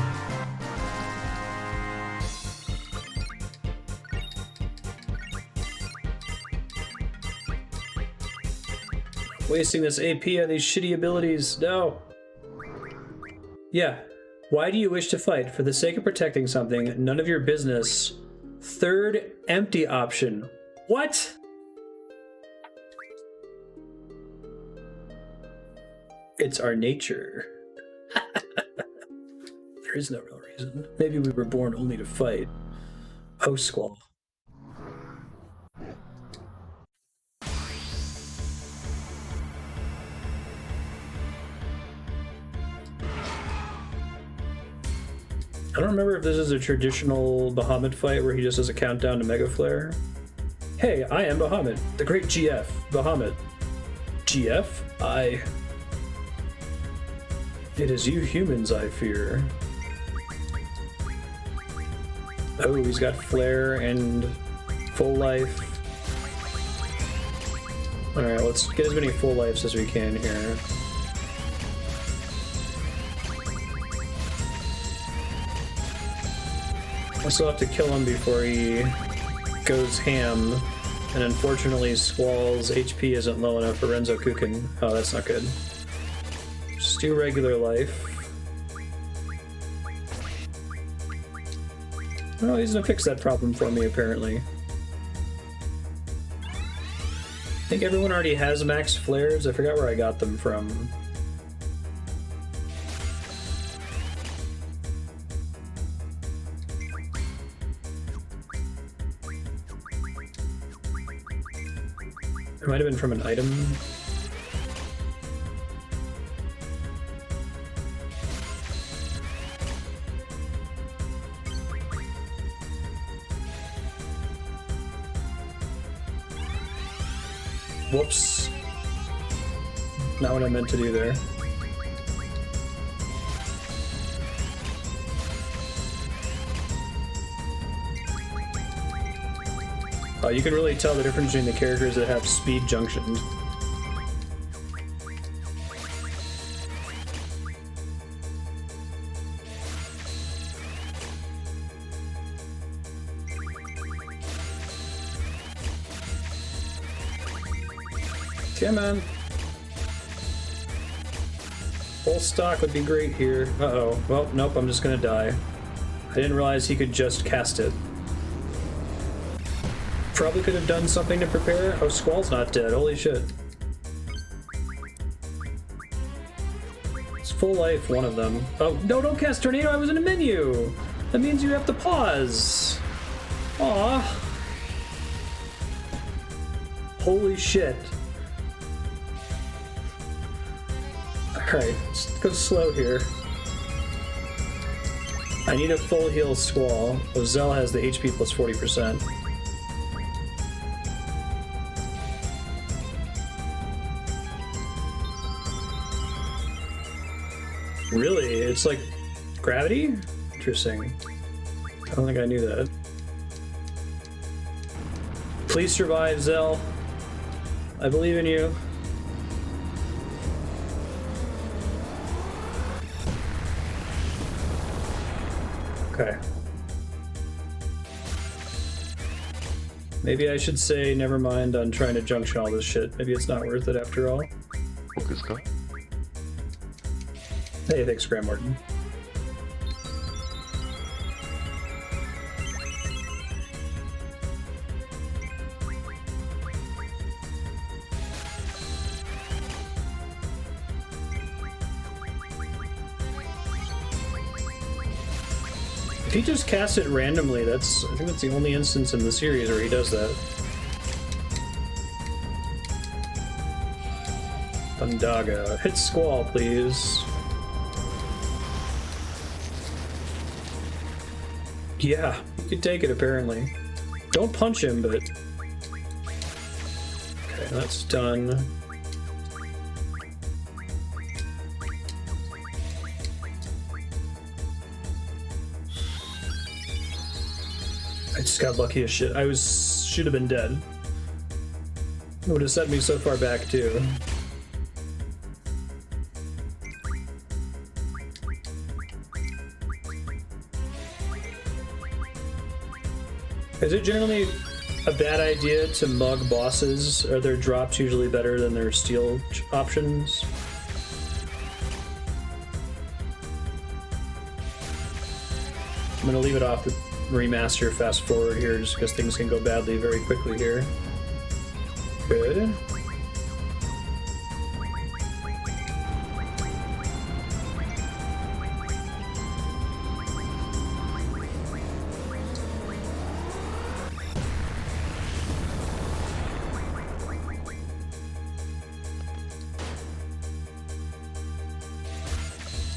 Wasting this AP on these shitty abilities. No. Yeah. Why do you wish to fight? For the sake of protecting something, none of your business. Third empty option. What? It's our nature. There is no real reason. Maybe we were born only to fight. Oh, Squall. I don't remember if this is a traditional Bahamut fight where he just does a countdown to Mega Flare. Hey, I am Bahamut, the great GF, Bahamut. GF? It is you humans I fear. Oh, he's got flare and full life. Alright, let's get as many full lives as we can here. I still have to kill him before he goes ham And unfortunately, Squall's HP isn't low enough for Renzo Kukin. Oh, that's not good. Just do regular life. Oh, he's gonna fix that problem for me, apparently. I think everyone already has max flares. I forgot where I got them from. It might have been from an item. Whoops. Not what I meant to do there. You can really tell the difference between the characters that have speed junctioned. Come on. Full stock would be great here. Uh-oh. Well, nope, I'm just gonna die. I didn't realize he could just cast it. Probably could have done something to prepare. Oh, Squall's not dead. Holy shit. It's full life, one of them. Oh, no, don't cast Tornado. I was in a menu. That means you have to pause. Aw. Holy shit. Alright, let's go slow here. I need a full heal Squall. Oh, Zell has the HP plus 40%. Really? It's like gravity? Interesting. I don't think I knew that. Please survive, Zell. I believe in you. Okay. Maybe I should say never mind on trying to junction all this shit. Maybe it's not worth it after all. Hey, thanks, Graham Morton. If he just casts it randomly, I think that's the only instance in the series where he does that. Thundaga. Hit Squall, please. Yeah, you can take it apparently. Don't punch him, but... Okay, that's done. I just got lucky as shit. Should have been dead. It would have set me so far back too. Is it generally a bad idea to mug bosses? Are their drops usually better than their steal options? I'm gonna leave it off the remaster fast forward here just because things can go badly very quickly here. Good.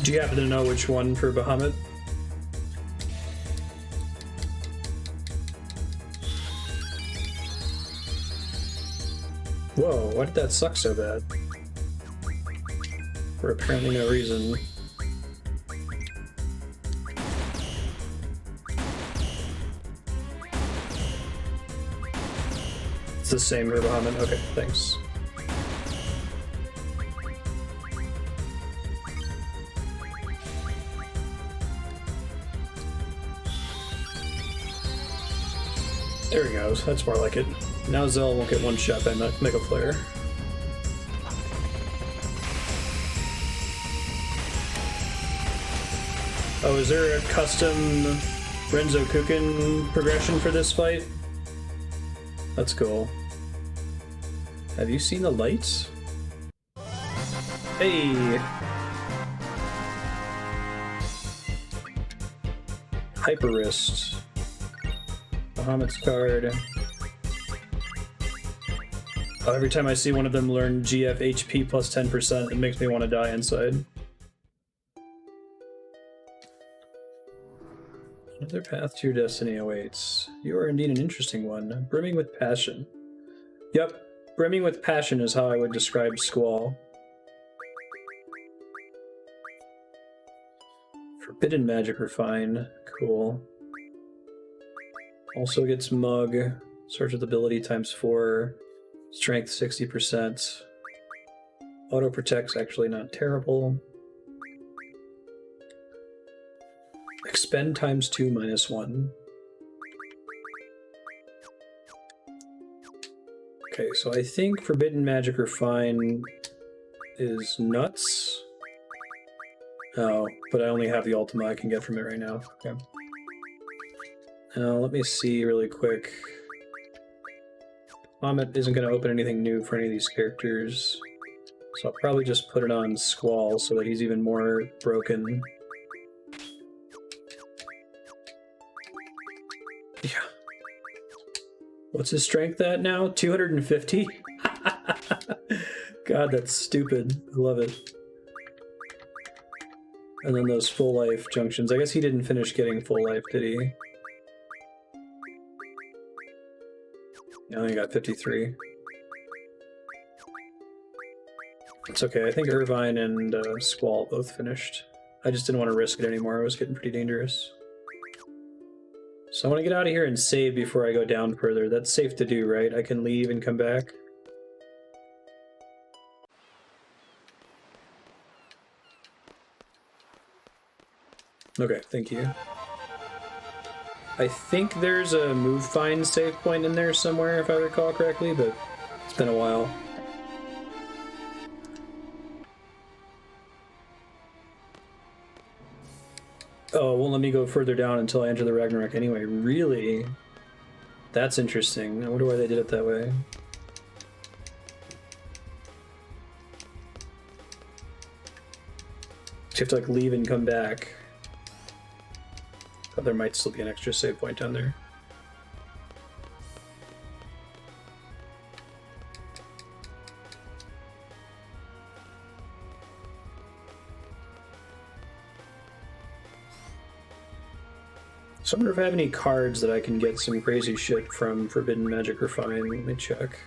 Do you happen to know which one for Bahamut? Whoa, why did that suck so bad? For apparently no reason. It's the same for Bahamut. Okay, thanks. There he goes. That's more like it. Now Zell won't get one shot by Mega Flare. Oh, is there a custom Renzo Kukin progression for this fight? That's cool. Have you seen the lights? Hey! Hyper Wrist. Bahamut's card. Oh, every time I see one of them learn GF HP plus 10%, it makes me want to die inside. Another path to your destiny awaits. You are indeed an interesting one, brimming with passion. Yep, brimming with passion is how I would describe Squall. Forbidden magic refined. Cool. Also gets Mug. Search with ability times 4. Strength 60%. Auto protect's actually not terrible. Expend times 2 minus 1. Okay, so I think Forbidden Magic Refine is nuts. Oh, but I only have the Ultima I can get from it right now. Okay. Now, let me see really quick. Bahamut isn't going to open anything new for any of these characters, so I'll probably just put it on Squall so that he's even more broken. Yeah. What's his strength at now? 250? God, that's stupid. I love it. And then those full life junctions. I guess he didn't finish getting full life, did he? I only got 53. It's okay, I think Irvine and Squall both finished. I just didn't want to risk it anymore, it was getting pretty dangerous. So I want to get out of here and save before I go down further. That's safe to do, right? I can leave and come back. Okay, thank you. I think there's a move find save point in there somewhere, if I recall correctly, but it's been a while. Oh, well, let me go further down until I enter the Ragnarök anyway. Really? That's interesting. I wonder why they did it that way. So you have to, like, leave and come back. But there might still be an extra save point down there. So I wonder if I have any cards that I can get some crazy shit from Forbidden Magic Refine. Let me check.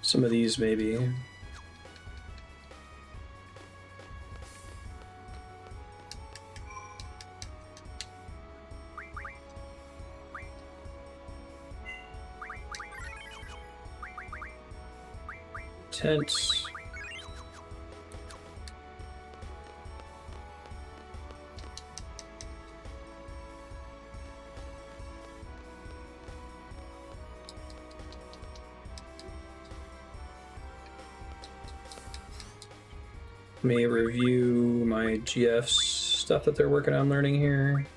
Some of these, maybe. Tents. May review my GF stuff that they're working on learning here.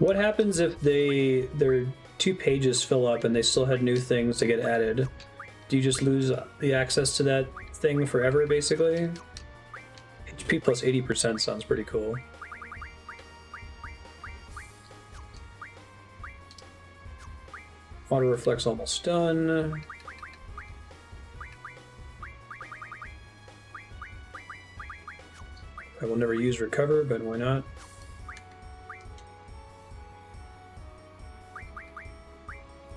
What happens if their 2 pages fill up and they still had new things to get added? Do you just lose the access to that thing forever, basically? HP plus 80% sounds pretty cool. Auto reflex almost done. I will never use recover, but why not?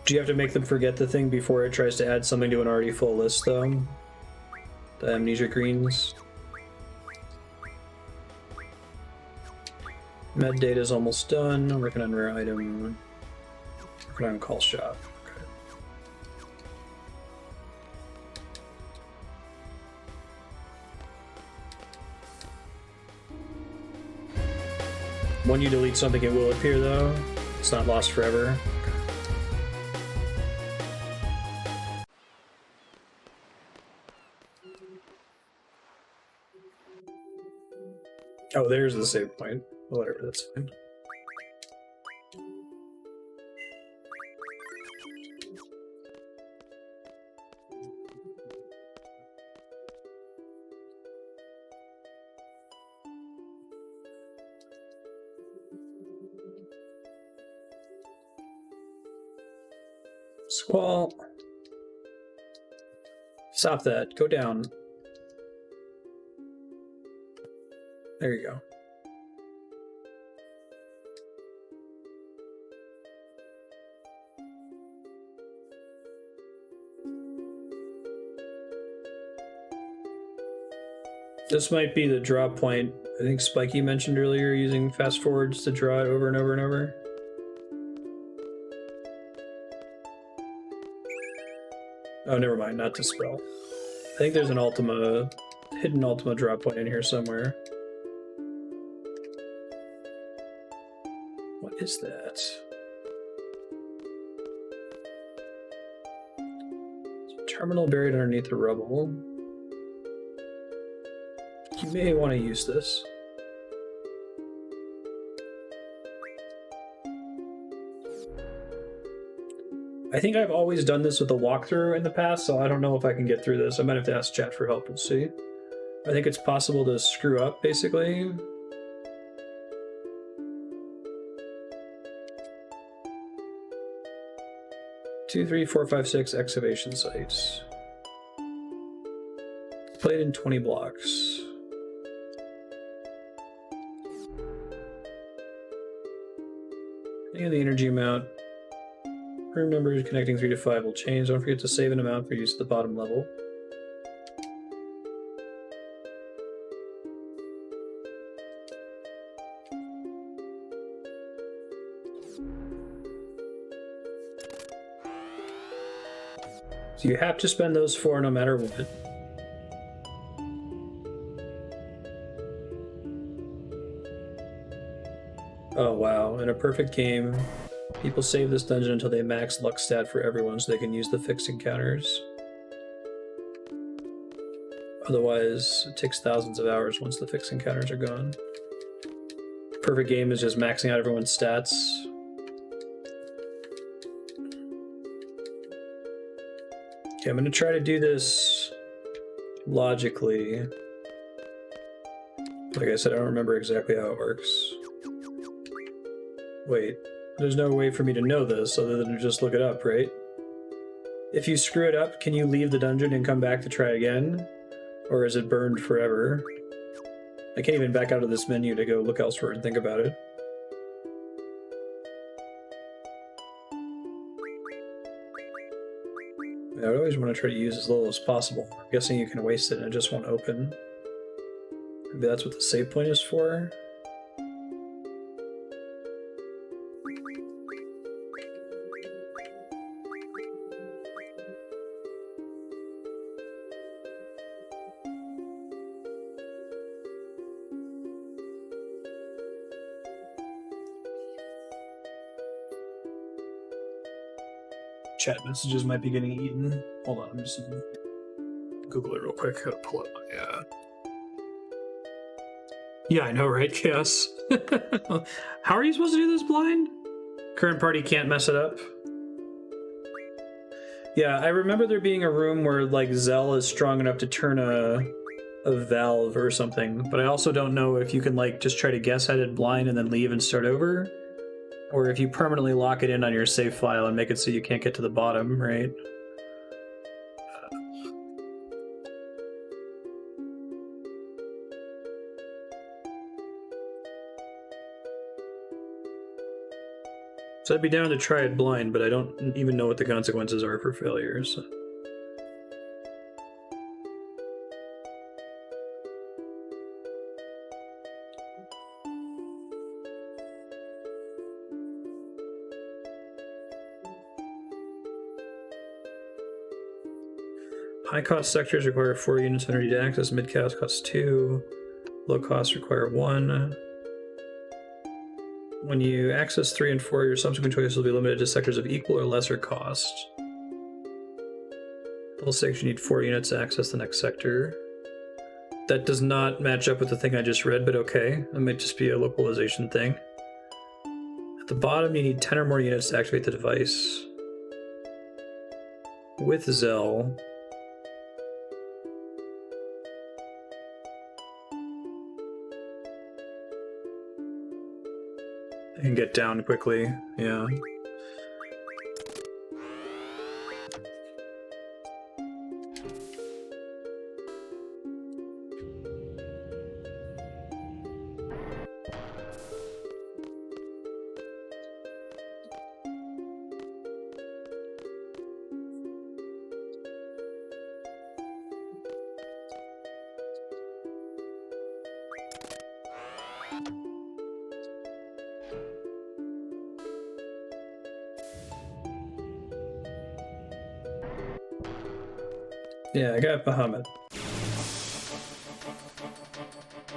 Do you have to make them forget the thing before it tries to add something to an already full list, though? The amnesia greens. Med data is almost done. I'm working on rare item. Working on call shop. Okay. When you delete something, it will appear though. It's not lost forever. Oh, there's the save point. Whatever, that's fine. Squall. Stop that. Go down. There you go. This might be the draw point. I think Spiky mentioned earlier using fast forwards to draw it over and over and over. Oh, never mind, not to spell. I think there's an Ultima, hidden Ultima drop point in here somewhere. What is that? Terminal buried underneath the rubble. You may want to use this. I think I've always done this with a walkthrough in the past, so I don't know if I can get through this. I might have to ask chat for help. We'll see. I think it's possible to screw up, basically. Two, 3, 4, 5, 6 excavation sites. Played in 20 blocks. And the energy amount. Room numbers connecting 3 to 5 will change. Don't forget to save an amount for use at the bottom level. So you have to spend those 4 no matter what. Oh wow, in a perfect game, people save this dungeon until they max luck stat for everyone so they can use the fixed encounters. Otherwise, it takes thousands of hours once the fixed encounters are gone. Perfect game is just maxing out everyone's stats. Okay, I'm gonna try to do this logically. Like I said, I don't remember exactly how it works. Wait, there's no way for me to know this other than to just look it up, right? If you screw it up, can you leave the dungeon and come back to try again? Or is it burned forever? I can't even back out of this menu to go look elsewhere and think about it. I would always want to try to use as little as possible. I'm guessing you can waste it and it just won't open. Maybe that's what the save point is for? Chat messages might be getting eaten. Hold on, I'm just gonna Google it real quick. Gotta pull up my, Yeah, I know, right? Chaos. How are you supposed to do this blind? Current party can't mess it up. Yeah, I remember there being a room where, like, Zell is strong enough to turn a valve or something, but I also don't know if you can, like, just try to guess at it blind and then leave and start over. Or if you permanently lock it in on your save file and make it so you can't get to the bottom, right? So I'd be down to try it blind, but I don't even know what the consequences are for failures. High-cost sectors require 4 units of energy to access, mid-cost costs 2, low-cost require 1. When you access 3 and 4, your subsequent choices will be limited to sectors of equal or lesser cost. Level 6, you need 4 units to access the next sector. That does not match up with the thing I just read, but okay. It might just be a localization thing. At the bottom, you need 10 or more units to activate the device. With Zell. I can get down quickly, yeah. Yeah, I got Bahamut.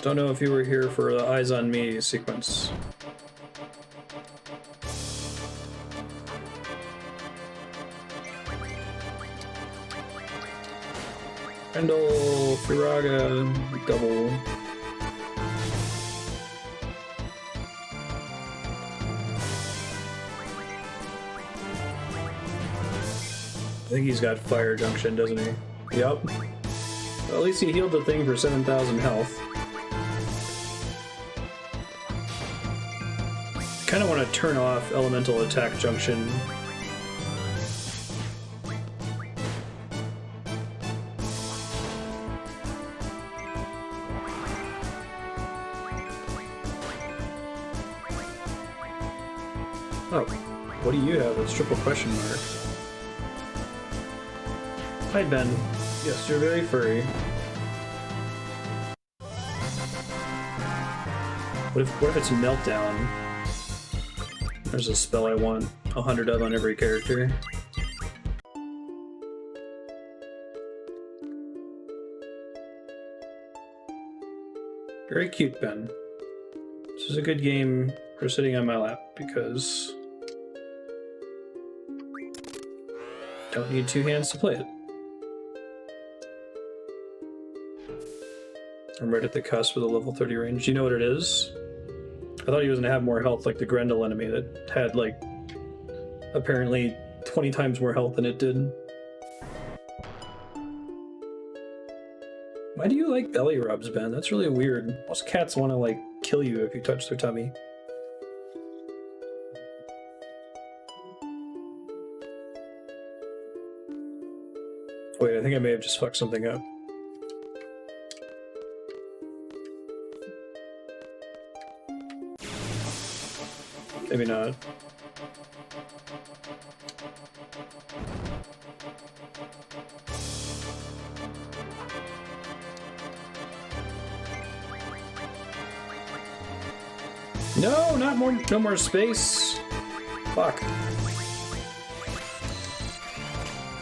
Don't know if you were here for the Eyes on Me sequence. Rendell, Firaga, double. I think he's got Fire Junction, doesn't he? Yep. Well, at least he healed the thing for 7,000 health. Kind of want to turn off Elemental Attack Junction. Oh, what do you have? It's triple question mark. Hi, Ben. Yes, you're very furry. What if it's Meltdown? There's a spell I want 100 of on every character. Very cute, Ben. This is a good game for sitting on my lap because don't need 2 hands to play it. I'm right at the cusp of the level 30 range. Do you know what it is? I thought he was gonna have more health like the Grendel enemy that had like apparently 20 times more health than it did. Why do you like belly rubs, Ben? That's really weird. Most cats want to like kill you if you touch their tummy. Wait, I think I may have just fucked something up. Maybe not. No, no more space. Fuck.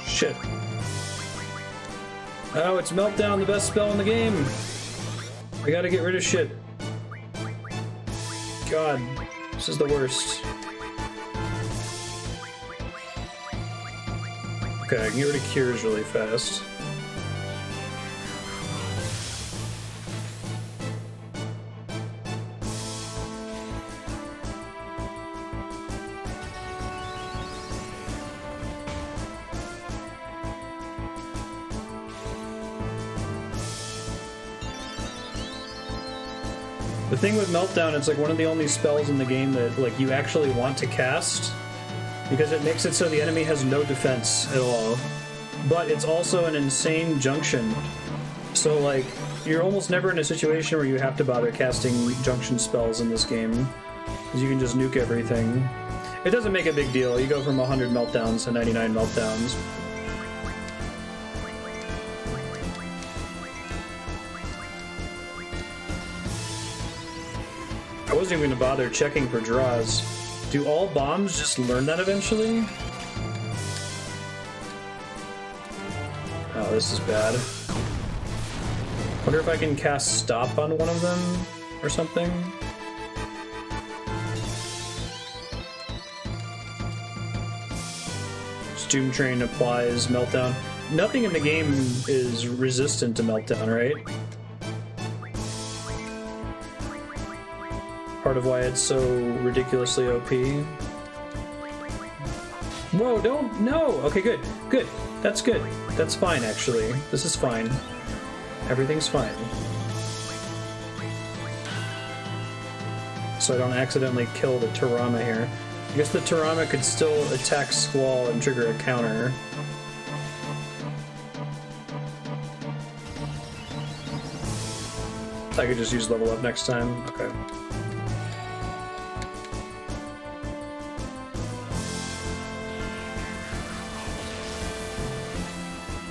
Shit. Oh, it's Meltdown, the best spell in the game. I gotta get rid of shit. God. This is the worst. Okay, I can get rid of cures really fast. The thing with Meltdown, it's like one of the only spells in the game that like you actually want to cast because it makes it so the enemy has no defense at all. But it's also an insane junction. So like you're almost never in a situation where you have to bother casting junction spells in this game because you can just nuke everything. It doesn't make a big deal. You go from 100 Meltdowns to 99 Meltdowns. I wasn't even going to bother checking for draws. Do all bombs just learn that eventually? Oh, this is bad. Wonder if I can cast Stop on one of them or something? Doomtrain applies Meltdown. Nothing in the game is resistant to Meltdown, right? Part of why it's so ridiculously OP. Whoa, don't, no! Okay, good, good. That's good. That's fine, actually. This is fine. Everything's fine. So I don't accidentally kill the Tarama here. I guess the Tarama could still attack Squall and trigger a counter. I could just use level up next time. Okay.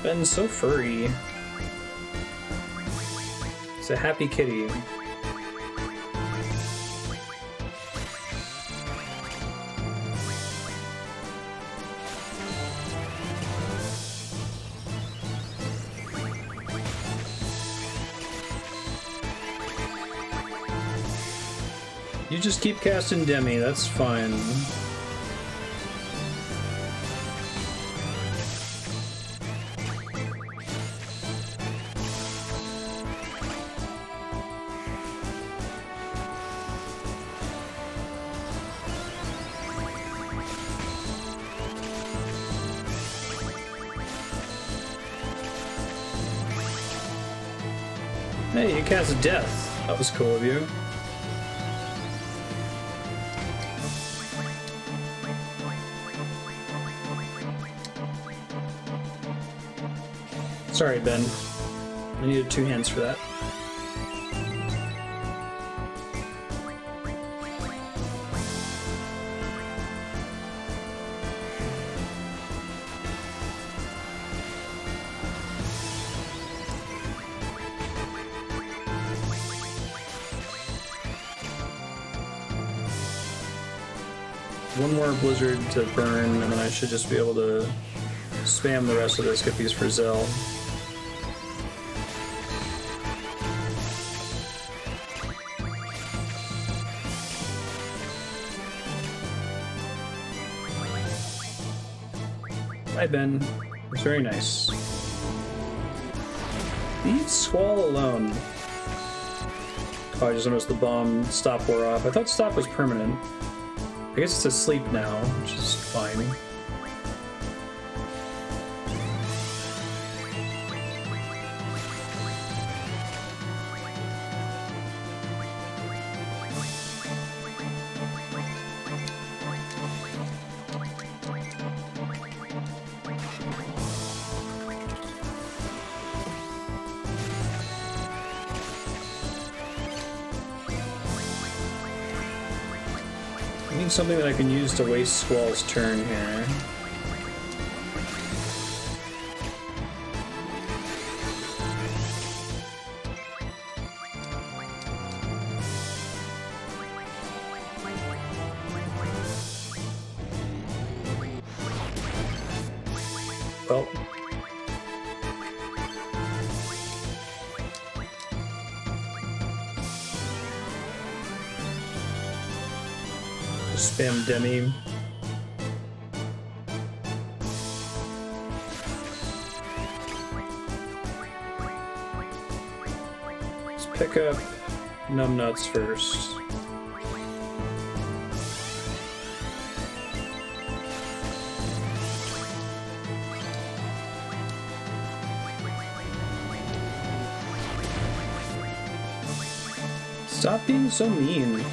Ben's so furry. It's a happy kitty. You just keep casting Demi, that's fine. Hey, you cast Death. That was cool of you. Sorry, Ben. I needed 2 hands for that. One more Blizzard to burn, and then I should just be able to spam the rest of the Skippies for Zell. Hi, Ben. It's very nice. Leave Squall alone. Oh, I just noticed the bomb stop wore off. I thought stop was permanent. I guess it's asleep now, which is fine. I need something that I can use to waste Squall's turn here. Well. Spam Demi. Let's pick up Numbnuts first. Stop being so mean.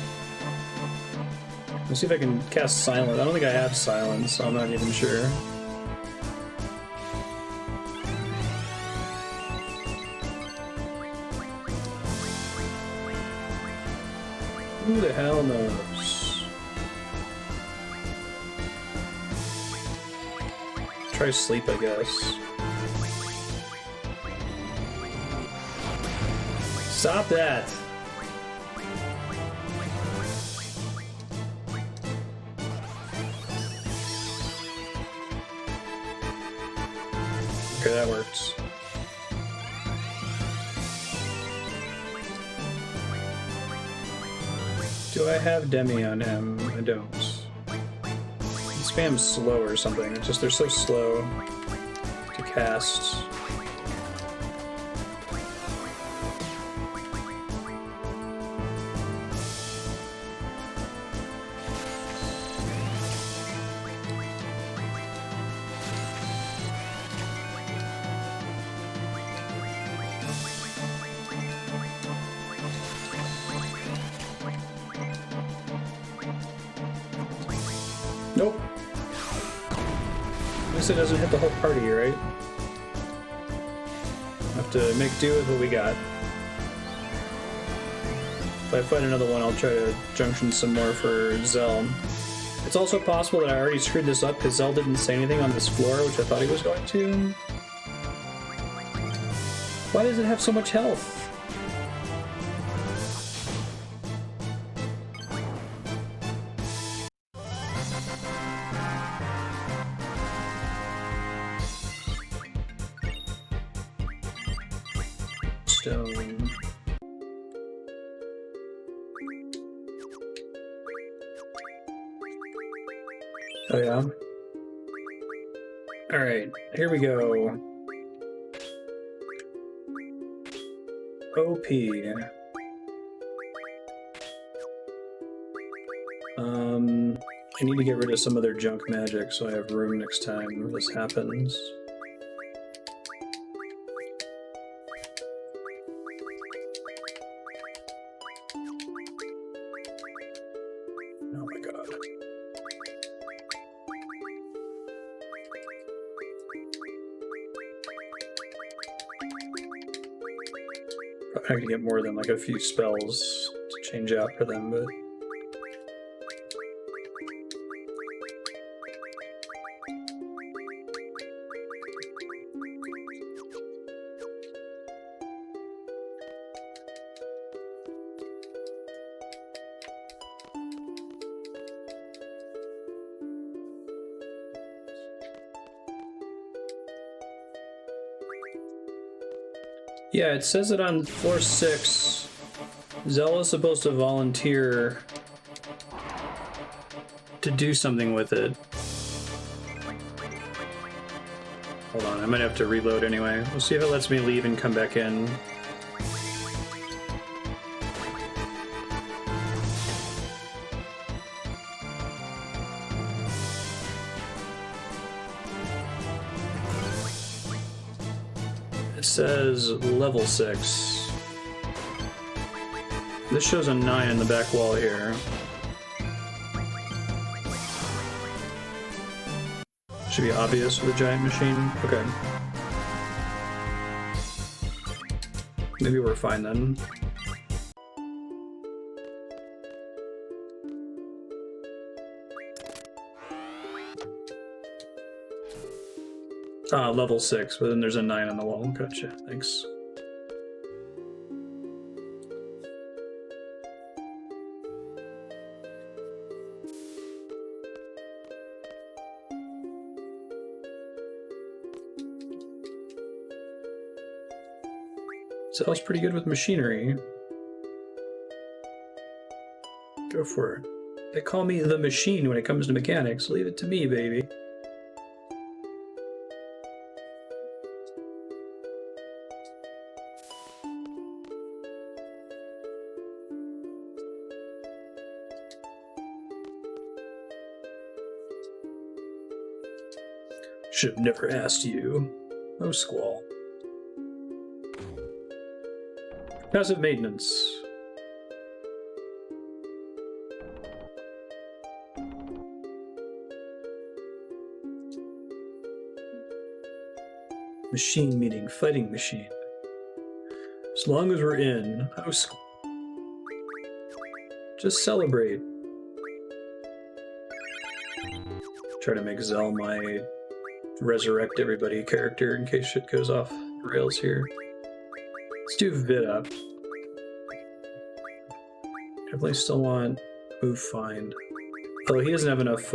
Let's see if I can cast Silence. I don't think I have Silence, so I'm not even sure. Who the hell knows? Try Sleep, I guess. Stop that! Okay, that works. Do I have Demi on him? I don't. Let's spam slow or something. It's just they're so slow to cast. Nope. At least it doesn't hit the whole party, right? Have to make do with what we got. If I find another one, I'll try to junction some more for Zell. It's also possible that I already screwed this up because Zell didn't say anything on this floor, which I thought he was going to. Why does it have so much health? Stone. Oh yeah. Alright, here we go. OP. I need to get rid of some other junk magic so I have room next time when this happens. Oh my god. Probably not gonna get more than like a few spells to change out for them, but yeah, it says it on floor 6. Zell is supposed to volunteer to do something with it. Hold on, I might have to reload anyway. We'll see if it lets me leave and come back in. It says level 6. This shows a 9 in the back wall here. Should be obvious with a giant machine. Okay. Maybe we're fine then. Ah, level 6, but then there's a 9 on the wall. Gotcha, thanks. Zell's pretty good with machinery. Go for it. They call me the machine when it comes to mechanics. Leave it to me, baby. Should have never asked you. No squall. Passive maintenance. Machine meaning fighting machine. As long as we're in, just celebrate. Try to make Zell my resurrect everybody character in case shit goes off the rails here. Let's do Vid up. Definitely still want move find. Although he doesn't have enough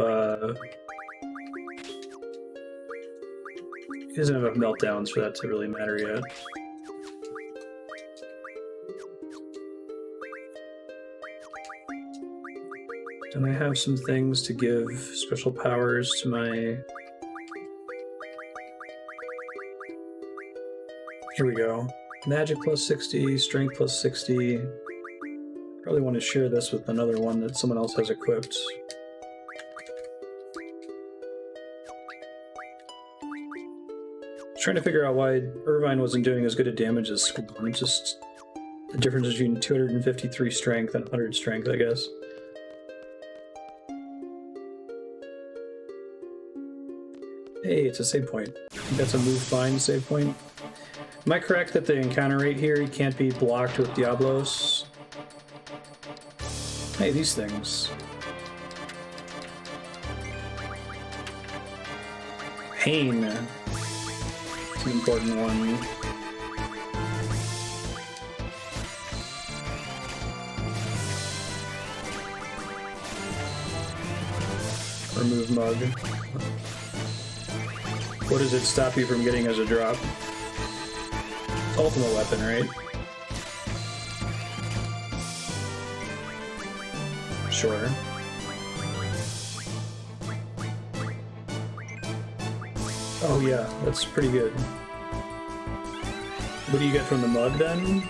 he doesn't have enough meltdowns for that to really matter yet. And I have some things to give special powers to my... Here we go. Magic plus 60, strength plus 60. Probably want to share this with another one that someone else has equipped. Trying to figure out why Irvine wasn't doing as good a damage as Squall. Just the difference between 253 strength and 100 strength, I guess. Hey, it's a save point. I think that's a move fine save point. Am I correct that the encounter rate here can't be blocked with Diablos? Hey, these things. Pain. It's an important one. Remove mug. What does it stop you from getting as a drop? Ultimate weapon, right? Sure. Oh yeah, that's pretty good. What do you get from the mug then?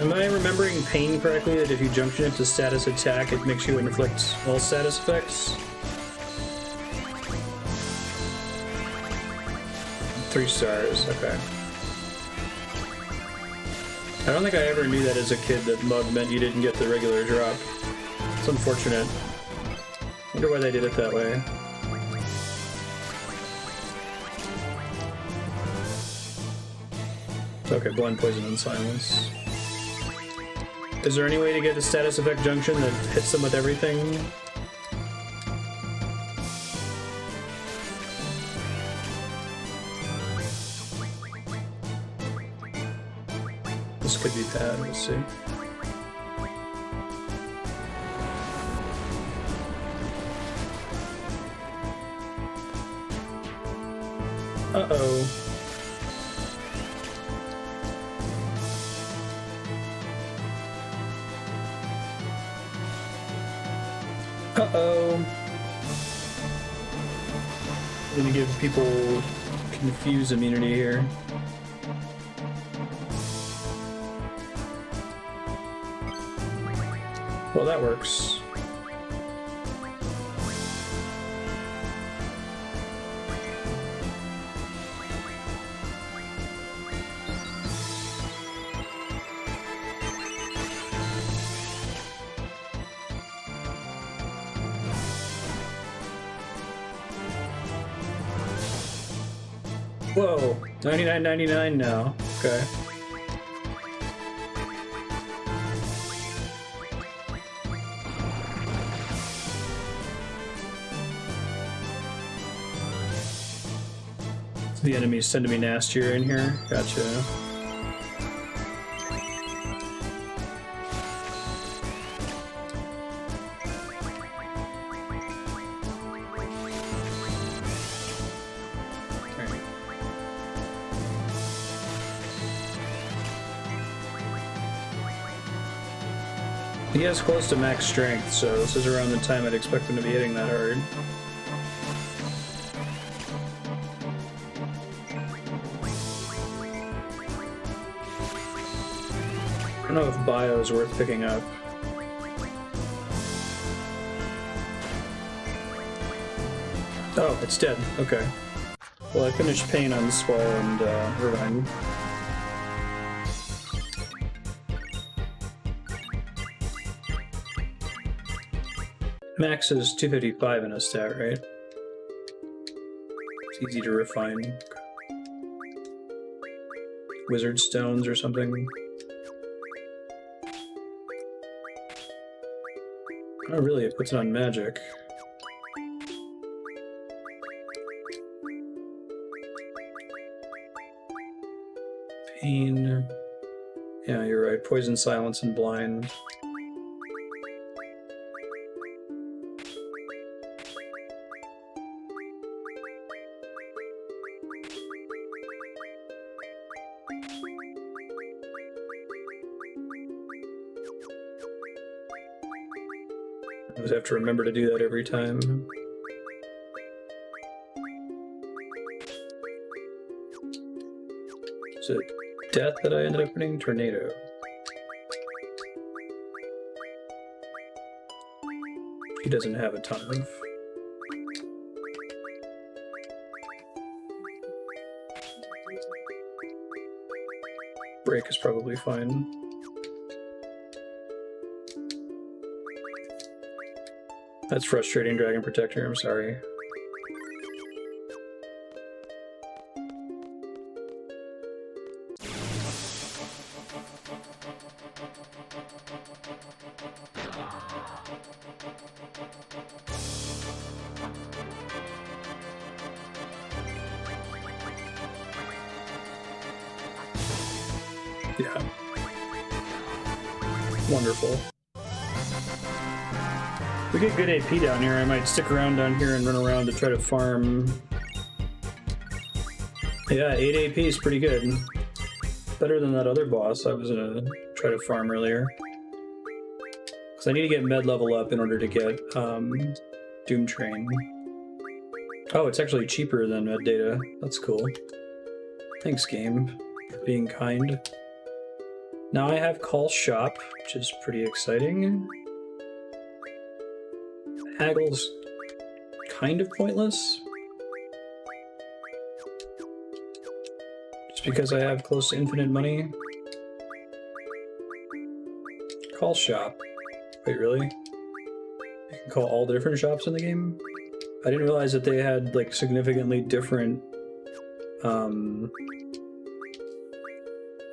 Am I remembering Pain correctly, that if you junction it to status attack, it makes you inflict all status effects? 3 stars, okay. I don't think I ever knew that as a kid, that mug meant you didn't get the regular drop. It's unfortunate. Wonder why they did it that way. Okay, blind poison and silence. Is there any way to get a status effect junction that hits them with everything? This could be bad, we'll see. Uh-oh. Uh-oh. I'm gonna give people confuse immunity here. Well, that works. Whoa, $99.99 now. Okay. The enemies tend to be nastier in here. Gotcha. He has close to max strength, so this is around the time I'd expect him to be hitting that hard. I don't know if bio is worth picking up. Oh, it's dead. Okay. Well, I finished Pain on Squall and Irvine. Max is 255 in a stat, right? It's easy to refine. Wizard stones or something. Oh, really? It puts it on magic. Pain. Yeah, you're right. Poison, Silence, and Blind. I just have to remember to do that every time. Is it Death that I ended up winning? Tornado. He doesn't have a ton of. Break is probably fine. That's frustrating, Dragon Protector, I'm sorry. Yeah. Wonderful. We get good AP down here. I might stick around down here and run around to try to farm. Yeah, 8 AP is pretty good. Better than that other boss I was gonna try to farm earlier. Because I need to get med level up in order to get Doomtrain. Oh, it's actually cheaper than med data. That's cool. Thanks, game, for being kind. Now I have Call Shop, which is pretty exciting. Haggle's kind of pointless. Just because I have close to infinite money. Call Shop. Wait, really? You can call all the different shops in the game? I didn't realize that they had, like, significantly different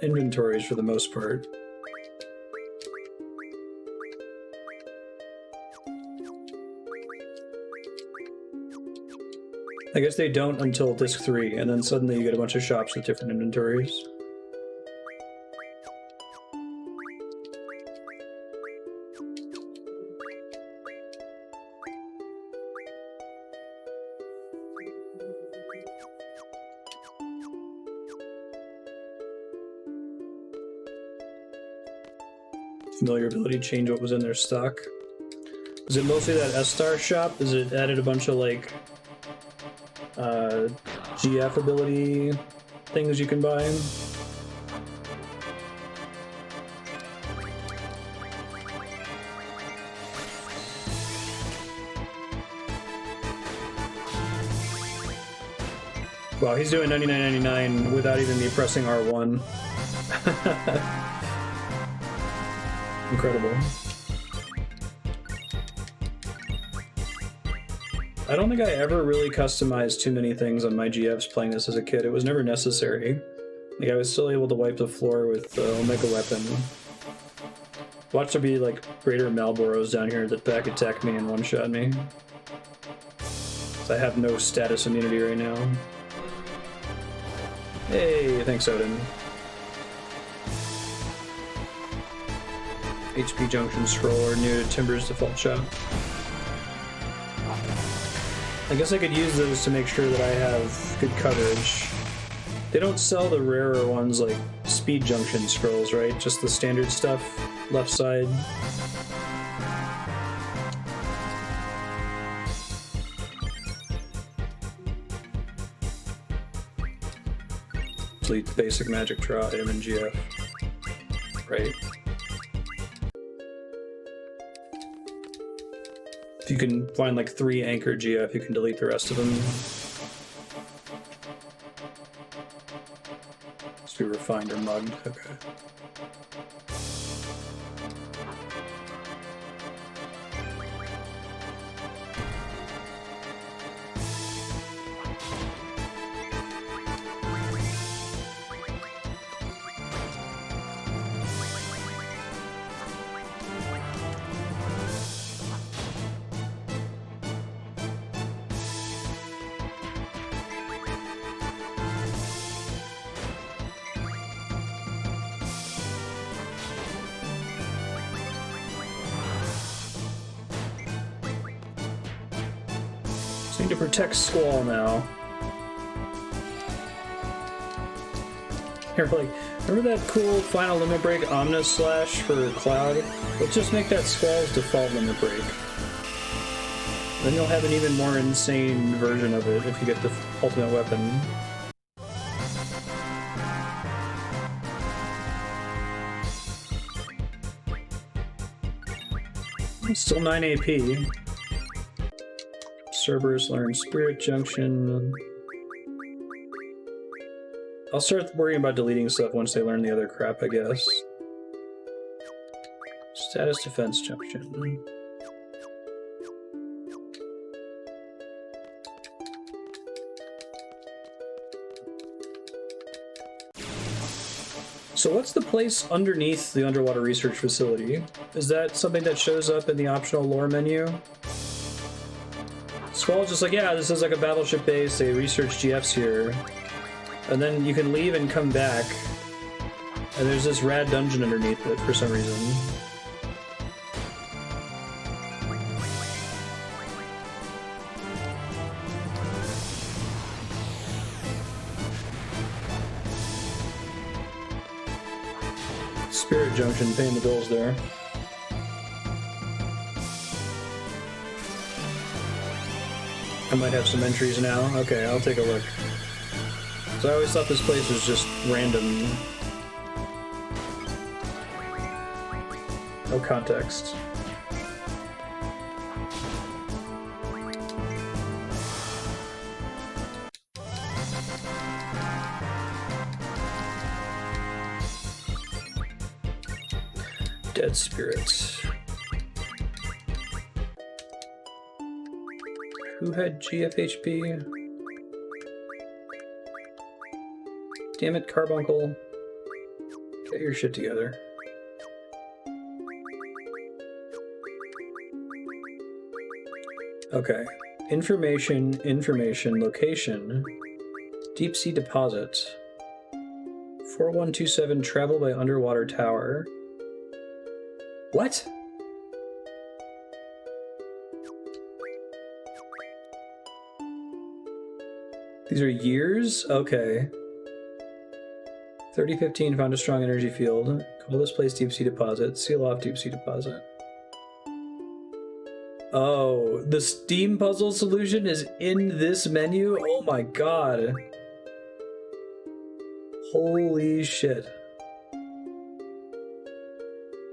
inventories for the most part. I guess they don't until disc 3, and then suddenly you get a bunch of shops with different inventories. Familiar ability, change what was in their stock. Is it mostly that S-Star shop? Is it added a bunch of, like, GF ability things you can buy? Wow, he's doing 99.99 without even me pressing R1. Incredible. I don't think I ever really customized too many things on my GFs playing this as a kid. It was never necessary. Like, I was still able to wipe the floor with the Omega Weapon. Watch there be, like, greater Malboros down here that back attack me and one-shot me. So I have no status immunity right now. Hey, thanks, Odin. HP Junction Scroller near Timber's default shop. I guess I could use those to make sure that I have good coverage. They don't sell the rarer ones like Speed Junction Scrolls, right? Just the standard stuff, left side. Complete basic magic draw item in GF. Right. If you can find like 3 anchor GF, you can delete the rest of them. Must be refined or mugged. Okay. Need to protect Squall now. Here, like, remember that cool final limit break Omnis Slash for Cloud? Let's just make that Squall's default limit break. Then you'll have an even more insane version of it if you get the ultimate weapon. Still 9 AP. Cerberus learns Spirit Junction. I'll start worrying about deleting stuff once they learn the other crap, I guess. Status Defense Junction. So what's the place underneath the underwater research facility? Is that something that shows up in the optional lore menu? Squall's just like, yeah, this is like a battleship base, they research GFs here. And then you can leave and come back. And there's this rad dungeon underneath it for some reason. Spirit Junction, paying the bills there. I might have some entries now. Okay, I'll take a look. So I always thought this place was just random. No context. Dead spirits. Who had GFHP? Damn it, Carbuncle. Get your shit together. Okay. Information, location. Deep sea deposit. 4127 travel by underwater tower. What? These are years? Okay. 3015 found a strong energy field. Call this place deep sea deposit. Seal off deep sea deposit. Oh, the Steam puzzle solution is in this menu? Oh my god. Holy shit.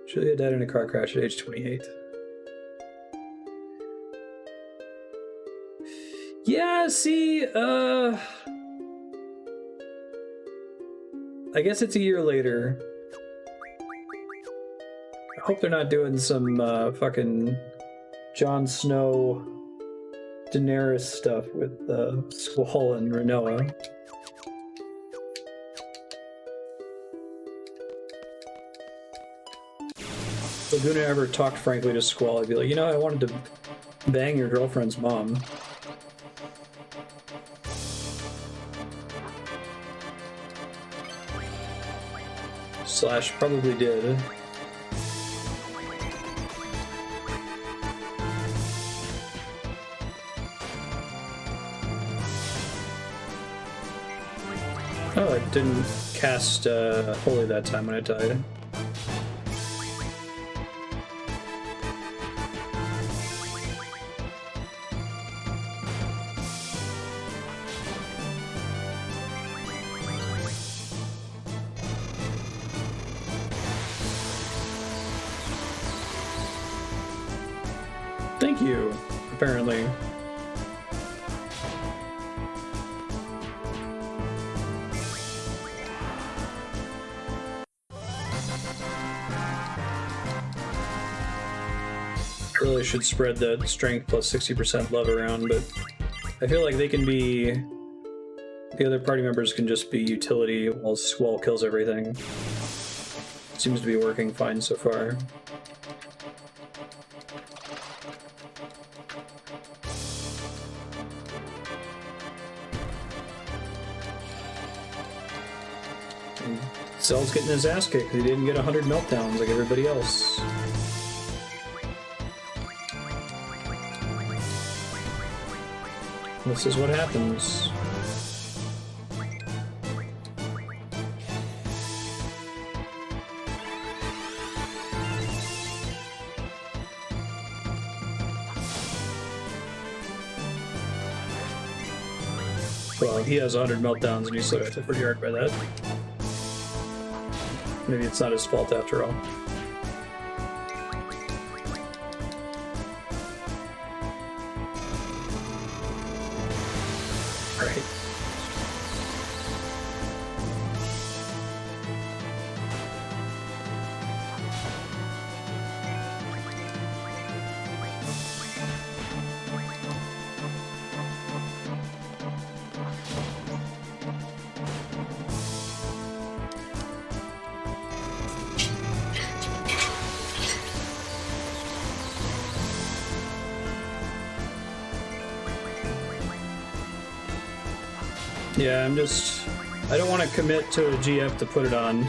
Julia died in a car crash at age 28. Yeah, see, I guess it's a year later. I hope they're not doing some fucking Jon Snow, Daenerys stuff with Squall and Rinoa. If Laguna ever talked frankly to Squall, I'd be like, you know, I wanted to bang your girlfriend's mom. Slash probably did. Oh, I didn't cast Holy that time when I died. Thank you, apparently. Really should spread that strength plus 60% love around, but I feel like they can be... The other party members can just be utility while Squall kills everything. Seems to be working fine so far. Zell's getting his ass kicked because he didn't get 100 meltdowns like everybody else. This is what happens. Well, he has 100 meltdowns and he still got hit pretty hard by that. Maybe it's not his fault after all. Right. Yeah, I don't want to commit to a GF to put it on.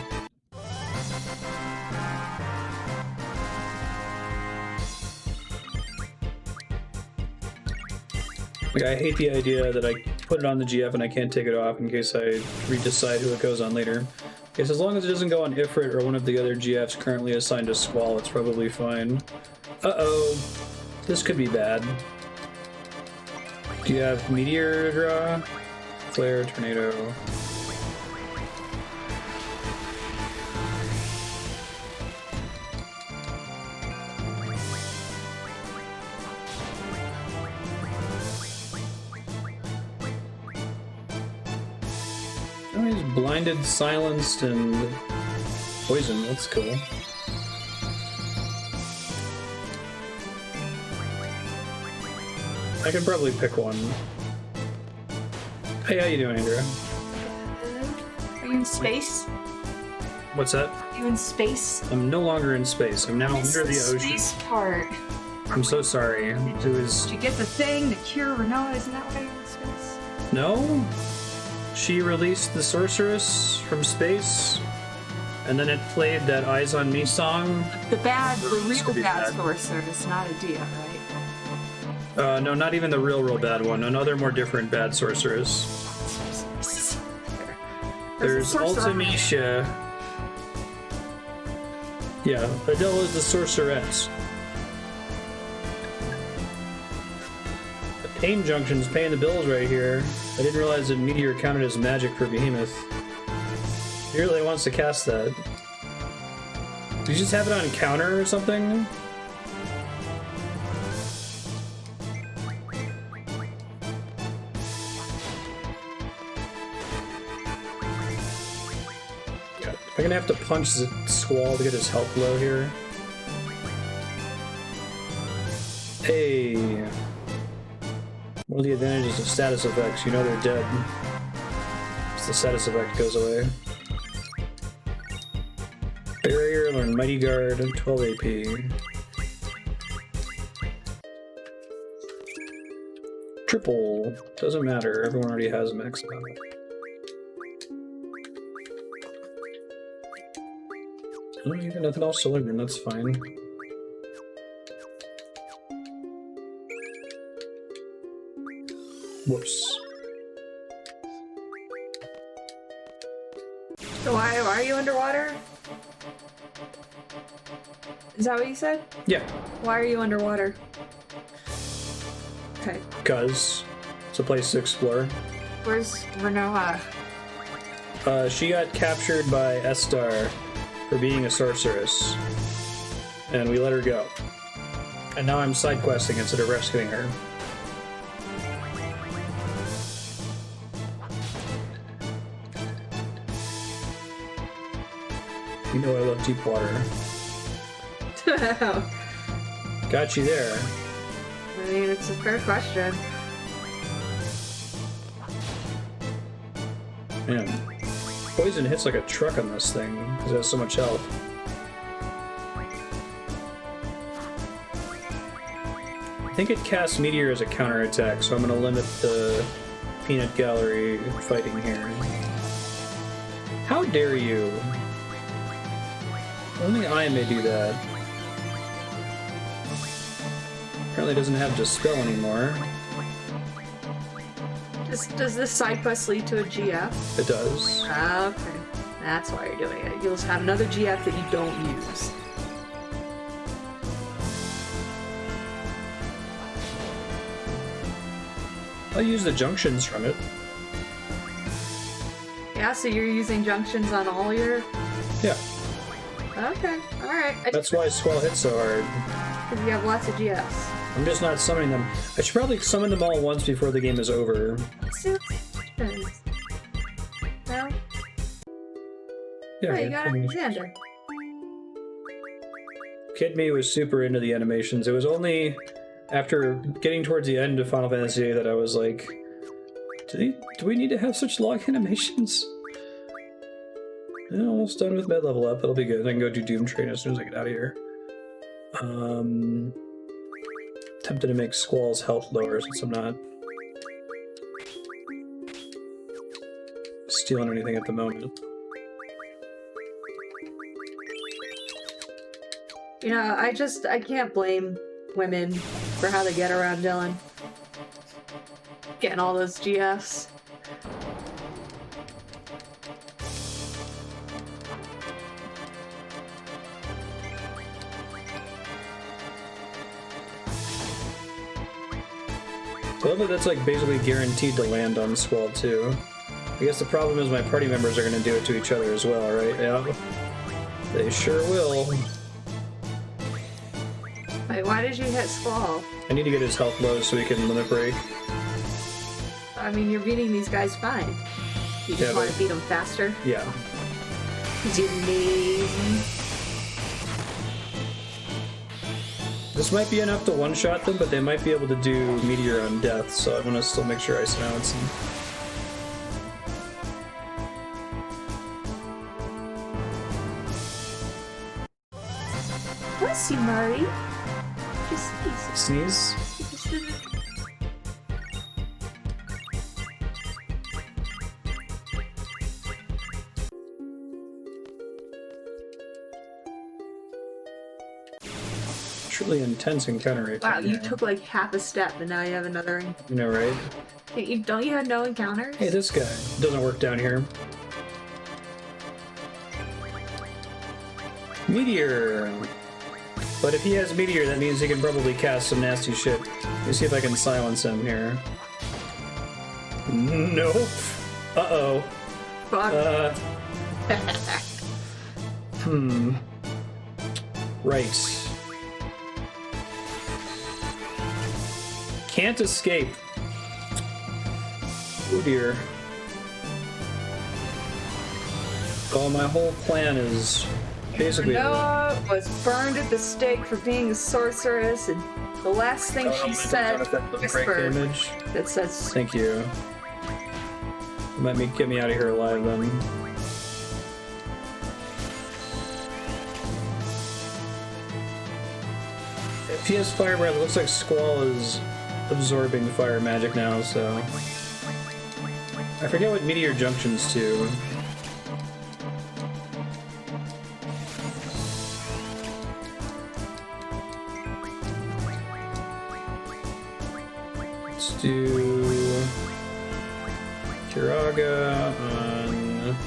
Like, I hate the idea that I put it on the GF and I can't take it off in case I re-decide who it goes on later. Okay, so as long as it doesn't go on Ifrit or one of the other GFs currently assigned to Squall, it's probably fine. Uh-oh. This could be bad. Do you have Meteor to draw? Flare, Tornado. Oh, he's blinded, silenced, and poisoned. That's cool. I could probably pick one. Hey, how you doing, Andrea? Are you in space? What's that? Are you in space? I'm no longer in space. I'm now under the ocean. Space part. I'm so sorry. Did you get the thing, the cure Rinoa? Isn't that why you're in space? No. She released the Sorceress from space, and then it played that Eyes on Me song. The real bad sorceress, not Edea, right? No, not even the real bad one. Another more different bad sorceress. There's Ultimecia. Yeah, Adel is the sorceress. The Pain Junction's paying the bills right here. I didn't realize that Meteor counted as magic for Behemoth. He really wants to cast that. Do you just have it on counter or something? I'm gonna have to punch the Squall to get his health low here. Hey! One of the advantages of status effects, you know they're dead. As the status effect goes away. Barrier, learn Mighty Guard, 12 AP. Triple, doesn't matter, everyone already has max level. I don't even nothing else to learn, that's fine. Whoops. So why are you underwater? Is that what you said? Yeah. Why are you underwater? Okay. Because it's a place to explore. Where's Rinoa? She got captured by Estar for being a sorceress, and we let her go. And now I'm side questing instead of rescuing her. You know I love deep water. Got you there. I mean, it's a fair question. Man, poison hits like a truck on this thing because it has so much health. I think it casts Meteor as a counterattack, so I'm going to limit the Peanut Gallery fighting here. How dare you? Only I may do that. Apparently doesn't have Dispel anymore. Does this side quest lead to a GF? It does. Okay. That's why you're doing it. You'll just have another GF that you don't use. I'll use the junctions from it. Yeah, so you're using junctions on all your... Yeah. Okay, alright. That's why Squall hits so hard. Because you have lots of GFs. I'm just not summoning them. I should probably summon them all once before the game is over. Let's see what happens. No? Yeah, Oh, you got Alexander. Kid Me was super into the animations. It was only after getting towards the end of Final Fantasy VIII that I was like, do we need to have such long animations? Yeah, almost done with med level up. That'll be good. I can go do Doomtrain as soon as I get out of here. Tempted to make Squall's health lower since I'm not stealing anything at the moment. You know, I can't blame women for how they get around Dylan. Getting all those GFs. I love that that's like basically guaranteed to land on Squall too. I guess the problem is my party members are going to do it to each other as well, right? Yeah. They sure will. Wait, why did you hit Squall? I need to get his health low so he can limit break. I mean, you're beating these guys fine. You just want to beat them faster? Yeah. Because you're amazing. This might be enough to one-shot them, but they might be able to do Meteor on death, so I want to still make sure I silence them. Bless you, Murray. Just Sneeze? Truly intense encounter right wow, there. you took like half a step and now you have another. You know, right? Don't you have no encounters? Hey, this guy doesn't work down here. Meteor! But if he has Meteor, that means he can probably cast some nasty shit. Let me see if I can silence him here. Nope. Uh-oh. Fuck. Right. Can't escape. Oh dear. Oh, my whole plan is basically... Rinoa was burned at the stake for being a sorceress, and the last thing she said, whispered, that says... Thank you. Let me get me out of here alive then. If he has fire breath, it looks like Squall is absorbing fire magic now, so... I forget what Meteor junctions to. Let's do... Kiraga on...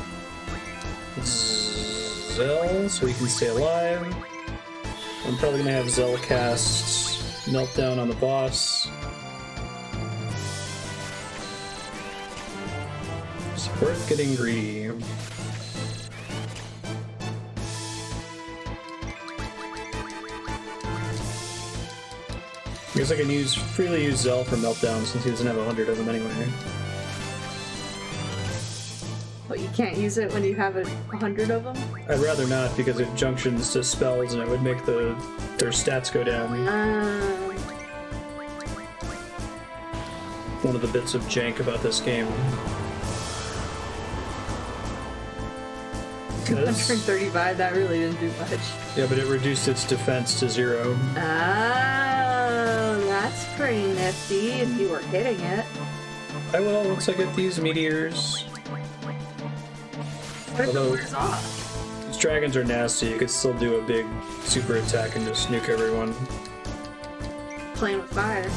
Zell, so he can stay alive. I'm probably gonna have Zell cast Meltdown on the boss. It's worth getting greedy. I guess I can freely use Zell for Meltdown since he doesn't have 100 of them anyway. But you can't use it when you have 100 of them? I'd rather not because it junctions to spells and it would make their stats go down. One of the bits of jank about this game. 135, that really didn't do much. Yeah, but it reduced its defense to 0. Oh, that's pretty nifty if you were hitting it. I will once I get these meteors. What if it Although wears off? these dragons are nasty, you could still do a big super attack and just nuke everyone. Playing with fire.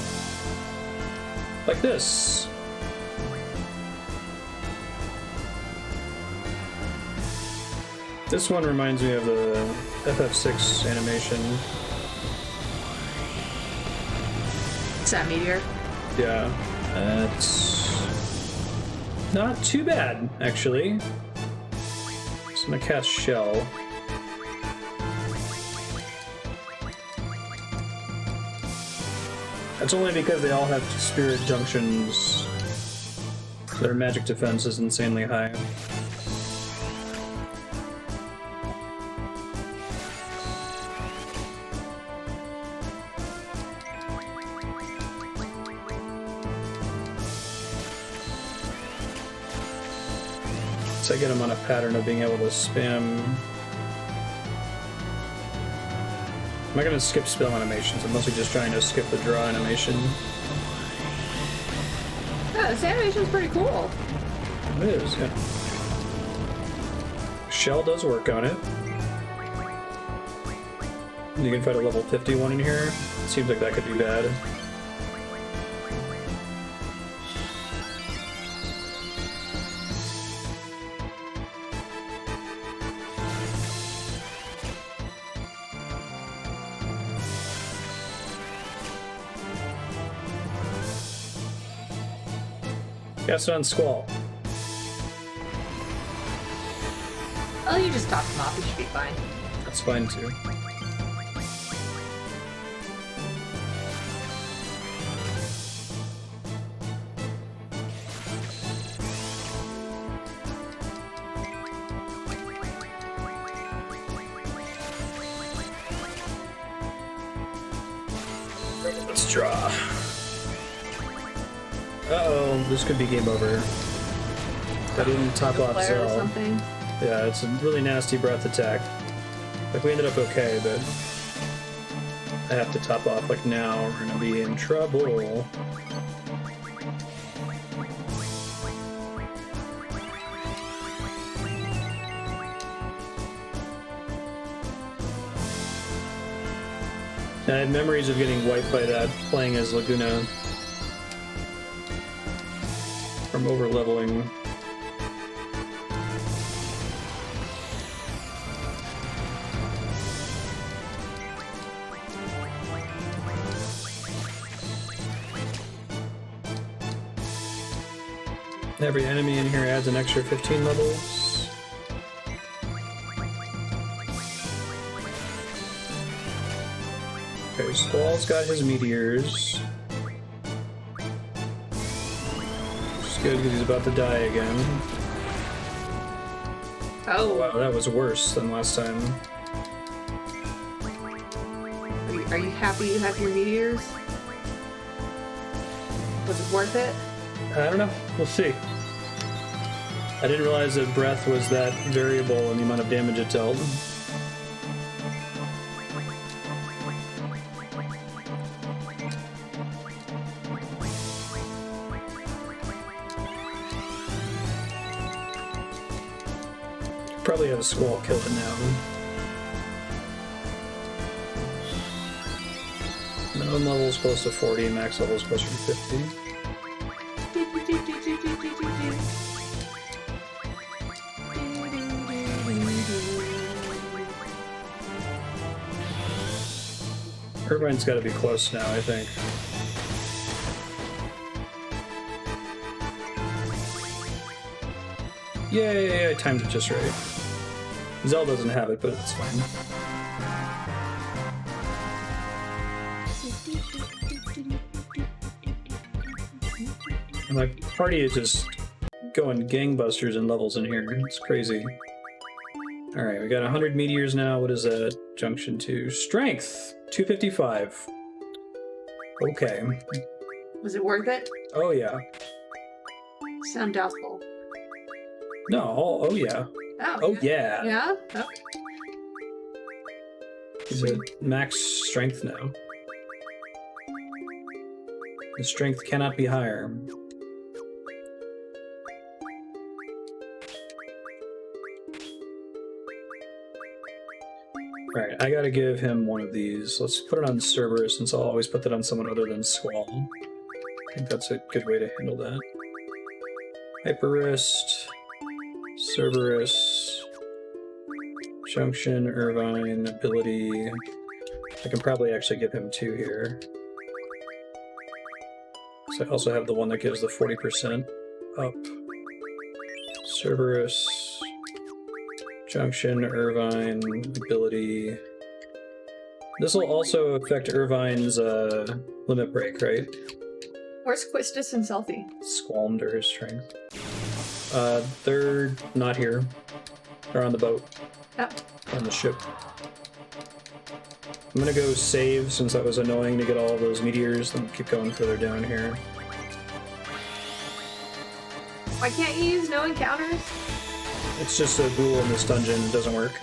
Like this. This one reminds me of the FF6 animation. Is that Meteor? Yeah, that's not too bad, actually. So I'm gonna cast Shell. That's only because they all have spirit junctions. Their magic defense is insanely high. So I get him on a pattern of being able to spam. I'm not going to skip spell animations. I'm mostly just trying to skip the draw animation. Yeah, this animation's pretty cool. It is, yeah. Shell does work on it. You can fight a level 51 in here. Seems like that could be bad. Cast it on Squall. Oh, you just top him off. He should be fine. That's fine too. Let's draw. Uh-oh, this could be game over. I didn't top off Flare or Zell. something. Yeah, it's a really nasty breath attack. Like, we ended up okay, but I have to top off, like, now. We're gonna be in trouble. And I have memories of getting wiped by that playing as Laguna from over-leveling. Every enemy in here adds an extra 15 levels. Okay, Squall's got his meteors. Which is good because he's about to die again. Oh. Wow, that was worse than last time. Are you happy you have your meteors? Was it worth it? I don't know. We'll see. I didn't realize that breath was that variable in the amount of damage it dealt. Probably have a Squall kill it now. Minimum level is close to 40, max level is closer to 50. Irvine's got to be close now, I think. Yay, I timed it just right. Zell doesn't have it, but it's fine. And my party is just going gangbusters in levels in here. It's crazy. Alright, we got 100 meteors now. What is that? Junction 2. Strength! 255. Okay. Was it worth it? Oh, yeah. Sound doubtful. No, oh yeah. Oh, yeah. Yeah? Okay. He's at max strength now. His strength cannot be higher. Alright, I gotta give him one of these. Let's put it on Cerberus, since I'll always put that on someone other than Squall. I think that's a good way to handle that. Hyper Wrist, Cerberus, Junction, Irvine, ability. I can probably actually give him 2 here. So I also have the one that gives the 40% up. Cerberus, Junction, Irvine, ability. This will also affect Irvine's limit break, right? Where's Quistis and Selfie? Squalmed or his strength. They're not here. They're on the boat. Oh. On the ship. I'm gonna go save since that was annoying to get all of those meteors, then keep going further down here. Why can't you use no encounters? It's just a rule in this dungeon, it doesn't work.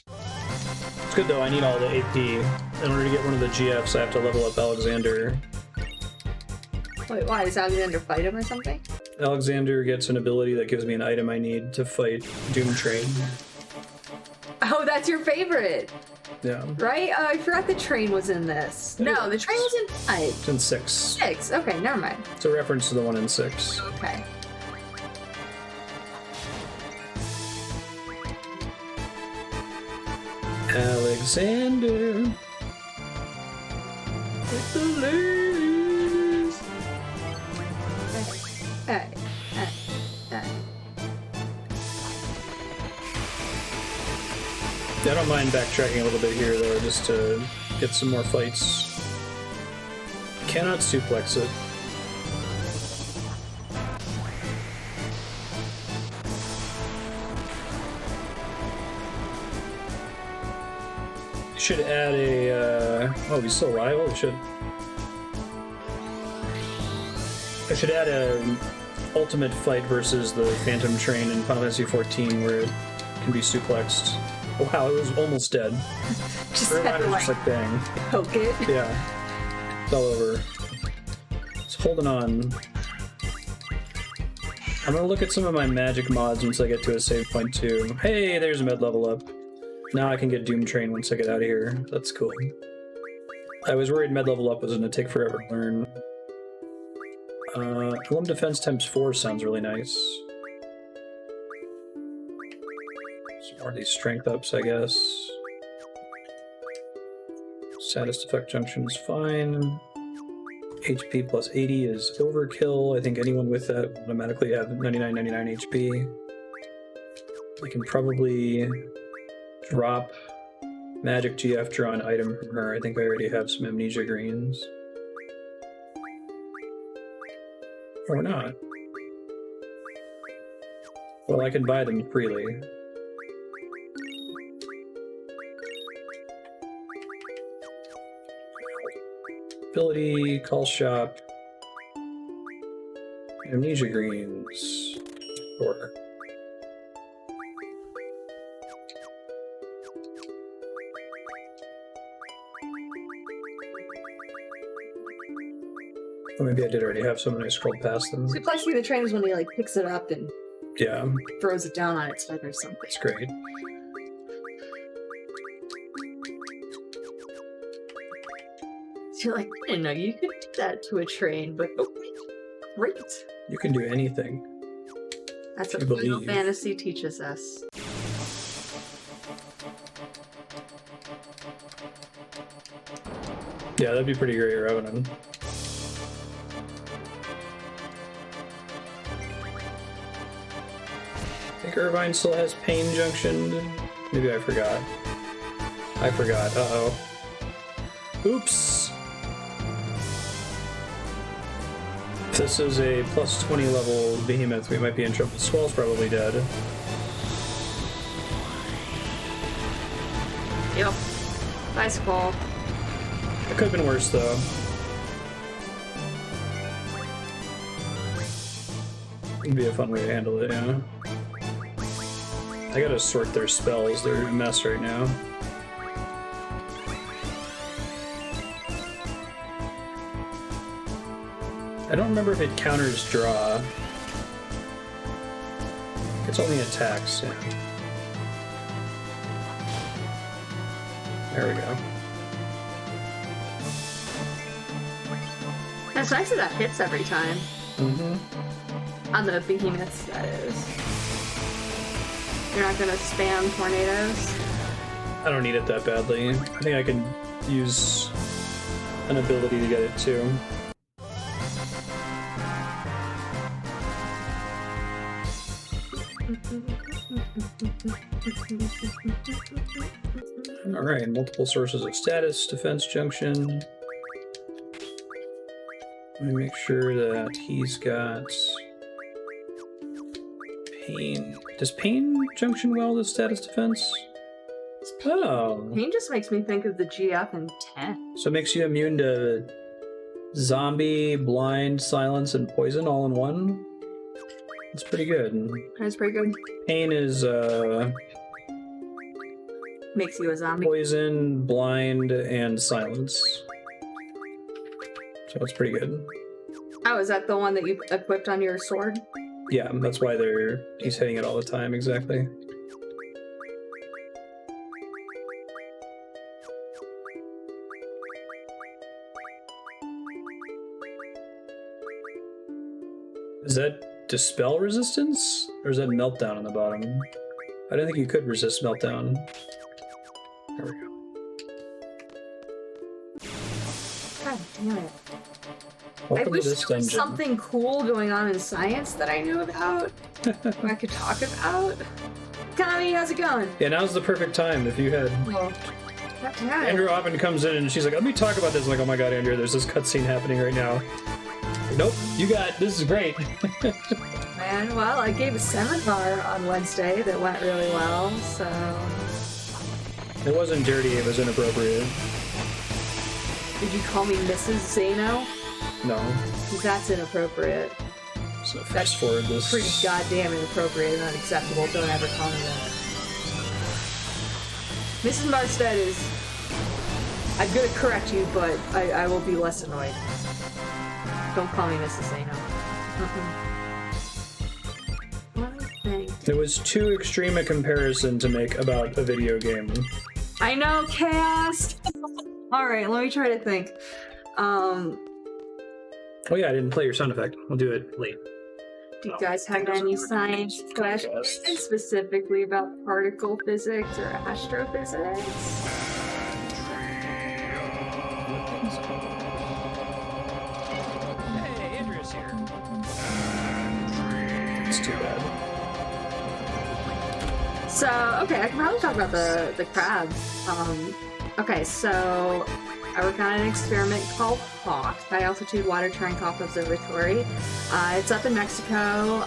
It's good though, I need all the AP. In order to get one of the GFs, I have to level up Alexander. Wait, why? Does Alexander fight him or something? Alexander gets an ability that gives me an item I need to fight Doomtrain. Oh, that's your favorite! Yeah. Right? Oh, I forgot the train was in this. No, the train was in 5. It's in 6. 6. Okay, never mind. It's a reference to the one in 6. Okay. Alexander with the ladies. Hey. I don't mind backtracking a little bit here though, just to get some more fights. Cannot suplex it. Should add a, oh, he's still rival? I should add a ultimate fight versus the Phantom Train in Final Fantasy XIV where it can be suplexed. Oh, wow, it was almost dead. Just had to, just like bang. Poke it. Yeah. It's all over. It's holding on. I'm gonna look at some of my magic mods once I get to a save point too. Hey, there's a med level up. Now I can get Doomtrain once I get out of here. That's cool. I was worried med level up was gonna take forever to learn. Golem defense times 4 sounds really nice. Some more of these strength ups, I guess. Saddest effect junction is fine. HP plus 80 is overkill. I think anyone with that will automatically have 99 HP. I can probably drop magic GF draw an item from her. I think I already have some amnesia greens. Or not. Well, I can buy them freely. Ability, call shop, amnesia greens, or or maybe I did already have some and I scrolled past them. Suplexing the train is when he like picks it up and yeah, throws it down on its head or something. it's great. You're like, I didn't know you could do that to a train, but oh, great. You can do anything. That's what Final Fantasy teaches us. Yeah, that'd be pretty great, Revenant. I think Irvine still has Pain Junction. Maybe I forgot. Uh-oh. Oops! If this is a plus 20 level Behemoth, we might be in trouble. Squall's probably dead. Yep. Bye, Squall. It could have been worse, though. It'd be a fun way to handle it, yeah. I gotta sort their spells. They're a mess right now. I don't remember if it counters draw. It's only attacks, yeah. There we go. That's nice that that hits every time. Mm-hmm. On the behemoths, that is. You're not gonna spam tornadoes? I don't need it that badly. I think I can use an ability to get it too. Alright, multiple sources of status, defense junction. Let me make sure that he's got pain. Does pain junction well to status defense? Oh. Pain just makes me think of the GF in 10. So it makes you immune to zombie, blind, silence, and poison all in one? That's pretty good. That's pretty good. Pain is Makes you a zombie. poison, blind, and silence. So it's pretty good. Oh, is that the one that you equipped on your sword? Yeah, that's why he's hitting it all the time, exactly. Is that Dispel resistance? Or is that Meltdown on the bottom? I didn't think you could resist Meltdown. There we go. God damn it. Welcome I wish to this there was dungeon. something cool going on in science that I knew about. I could talk about. Connie, how's it going? Yeah, now's the perfect time if you had... Well, yeah. Andrea often comes in and she's like, let me talk about this. I'm like, oh my god, Andrea, there's this cutscene happening right now. Nope, this is great. Man, well, I gave a seminar on Wednesday that went really well, so... It wasn't dirty, it was inappropriate. Did you call me Mrs. Zano? No. Because that's inappropriate. So fast forward this. Pretty goddamn inappropriate and unacceptable. Don't ever call me that. Mrs. Marstead is... I'm gonna correct you, but I will be less annoyed. Don't call me Mrs. Zano. It was too extreme a comparison to make about a video game. I know, Chaos! Alright, let me try to think. Oh yeah, I didn't play your sound effect. We'll do it late. Do you guys have any science questions specifically about particle physics or astrophysics? Hey, Andrea's here. It's too bad. So, okay, I can probably talk about the crab. Okay, so I work on an experiment called HAWK, High Altitude Water Trencop Observatory. It's up in Mexico,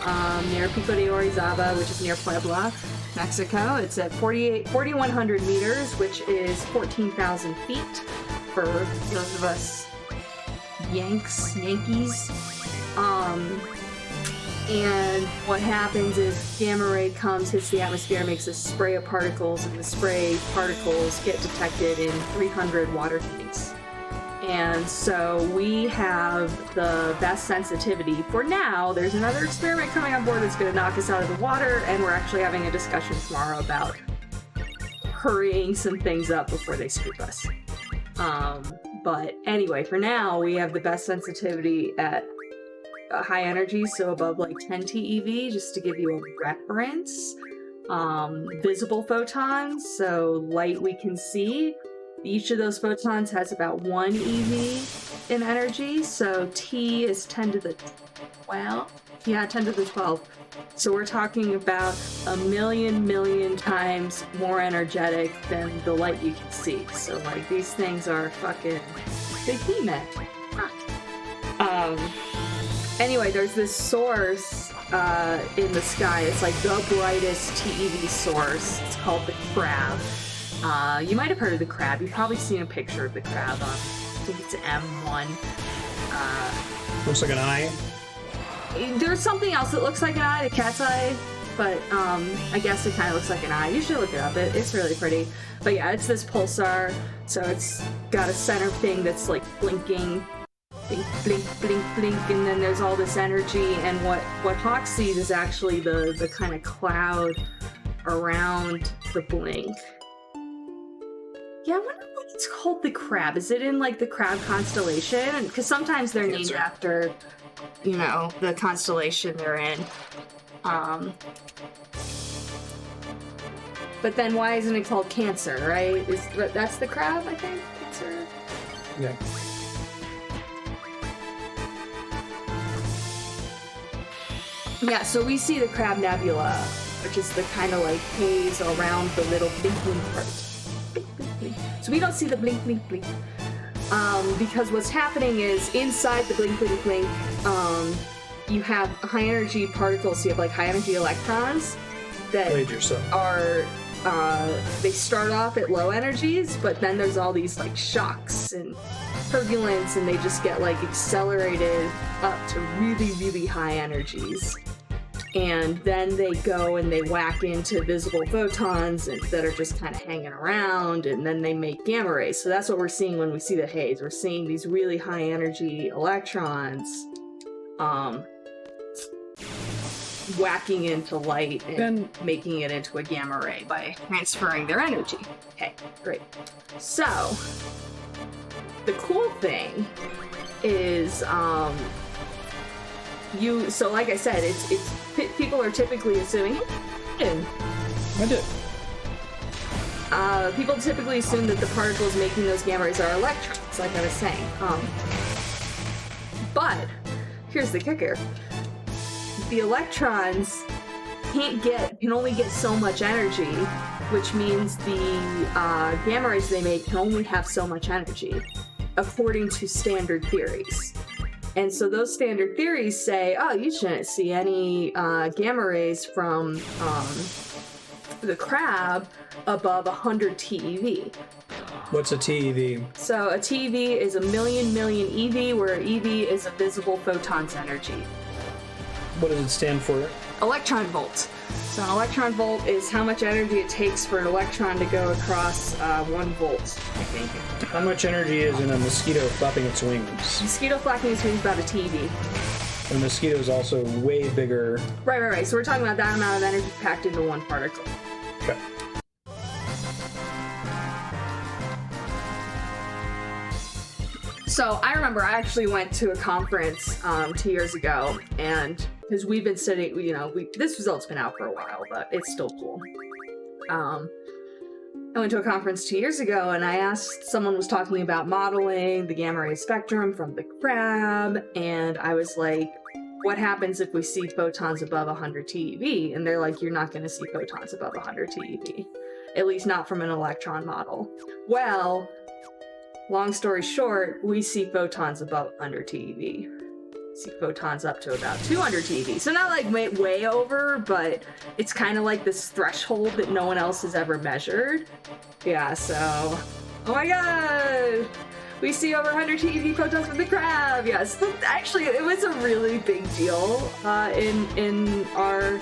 near Pico de Orizaba, which is near Puebla, Mexico. It's at 4,100 meters, which is 14,000 feet for those of us Yankees. And what happens is gamma ray comes, hits the atmosphere, makes a spray of particles, and the spray particles get detected in 300 water tanks. And so we have the best sensitivity for now. There's another experiment coming on board that's going to knock us out of the water, and we're actually having a discussion tomorrow about hurrying some things up before they scoop us. But anyway, for now, we have the best sensitivity at high energy, so above like 10 TeV, just to give you a reference. Visible photons, so light we can see. Each of those photons has about 1 EV in energy, so T is 10 to the 12. Yeah, 10 to the 12. So we're talking about a million times more energetic than the light you can see. So like these things are fucking behemoth. Anyway, there's this source in the sky. It's like the brightest TeV source. It's called the crab. You might have heard of the crab. You've probably seen a picture of the crab. I think it's M1. Looks like an eye. There's something else that looks like an eye, the cat's eye, but I guess it kind of looks like an eye. You should look it up. It's really pretty. But yeah, it's this pulsar. So it's got a center thing that's like blinking. Blink, blink, blink, blink, and then there's all this energy, and what HAWK sees is actually the kind of cloud around the blink. Yeah, I wonder what it's called the crab. Is it in like the crab constellation? Because sometimes they're named after you know, the constellation they're in. But then why isn't it called Cancer, right? That's the crab, I think? Cancer? Yeah. Yeah, so we see the Crab Nebula, which is the kind of like haze around the little blink blink part. Blink, blink, blink. So we don't see the blink blink blink. Because what's happening is inside the blink blink blink, you have high energy particles, so you have like high energy electrons that are, they start off at low energies, but then there's all these like shocks and turbulence, and they just get like accelerated up to really, really high energies. And then they go and they whack into visible photons that are just kind of hanging around, and then they make gamma rays. So that's what we're seeing when we see the haze. We're seeing these really high energy electrons whacking into light and making it into a gamma ray by transferring their energy. Okay, great. So the cool thing is, so like I said, it's people are typically assuming, I did. People typically assume that the particles making those gamma rays are electrons, like I was saying. But here's the kicker: the electrons can only get so much energy, which means the gamma rays they make can only have so much energy, according to standard theories. And so those standard theories say, oh, you shouldn't see any gamma rays from the crab above 100 TeV. What's a TeV? So a TeV is a million EV, where EV is a visible photon's energy. What does it stand for? Electron volt. So an electron volt is how much energy it takes for an electron to go across 1 volt, I think. How much energy is in a mosquito flapping its wings? Mosquito flapping its wings is about a TeV. A mosquito is also way bigger. Right. So we're talking about that amount of energy packed into one particle. Okay. So I remember I actually went to a conference 2 years ago, and because we've been studying, this result's been out for a while, but it's still cool. I went to a conference 2 years ago, and I asked, someone was talking about modeling the gamma ray spectrum from the crab, and I was like, what happens if we see photons above 100 TeV? And they're like, you're not going to see photons above 100 TeV, at least not from an electron model. Well, long story short, we see photons above 100 TeV. See photons up to about 200 TeV. So not like way over, but it's kind of like this threshold that no one else has ever measured. Yeah, so, oh my god! We see over 100 TeV photons with the crab! Yes, actually, it was a really big deal in our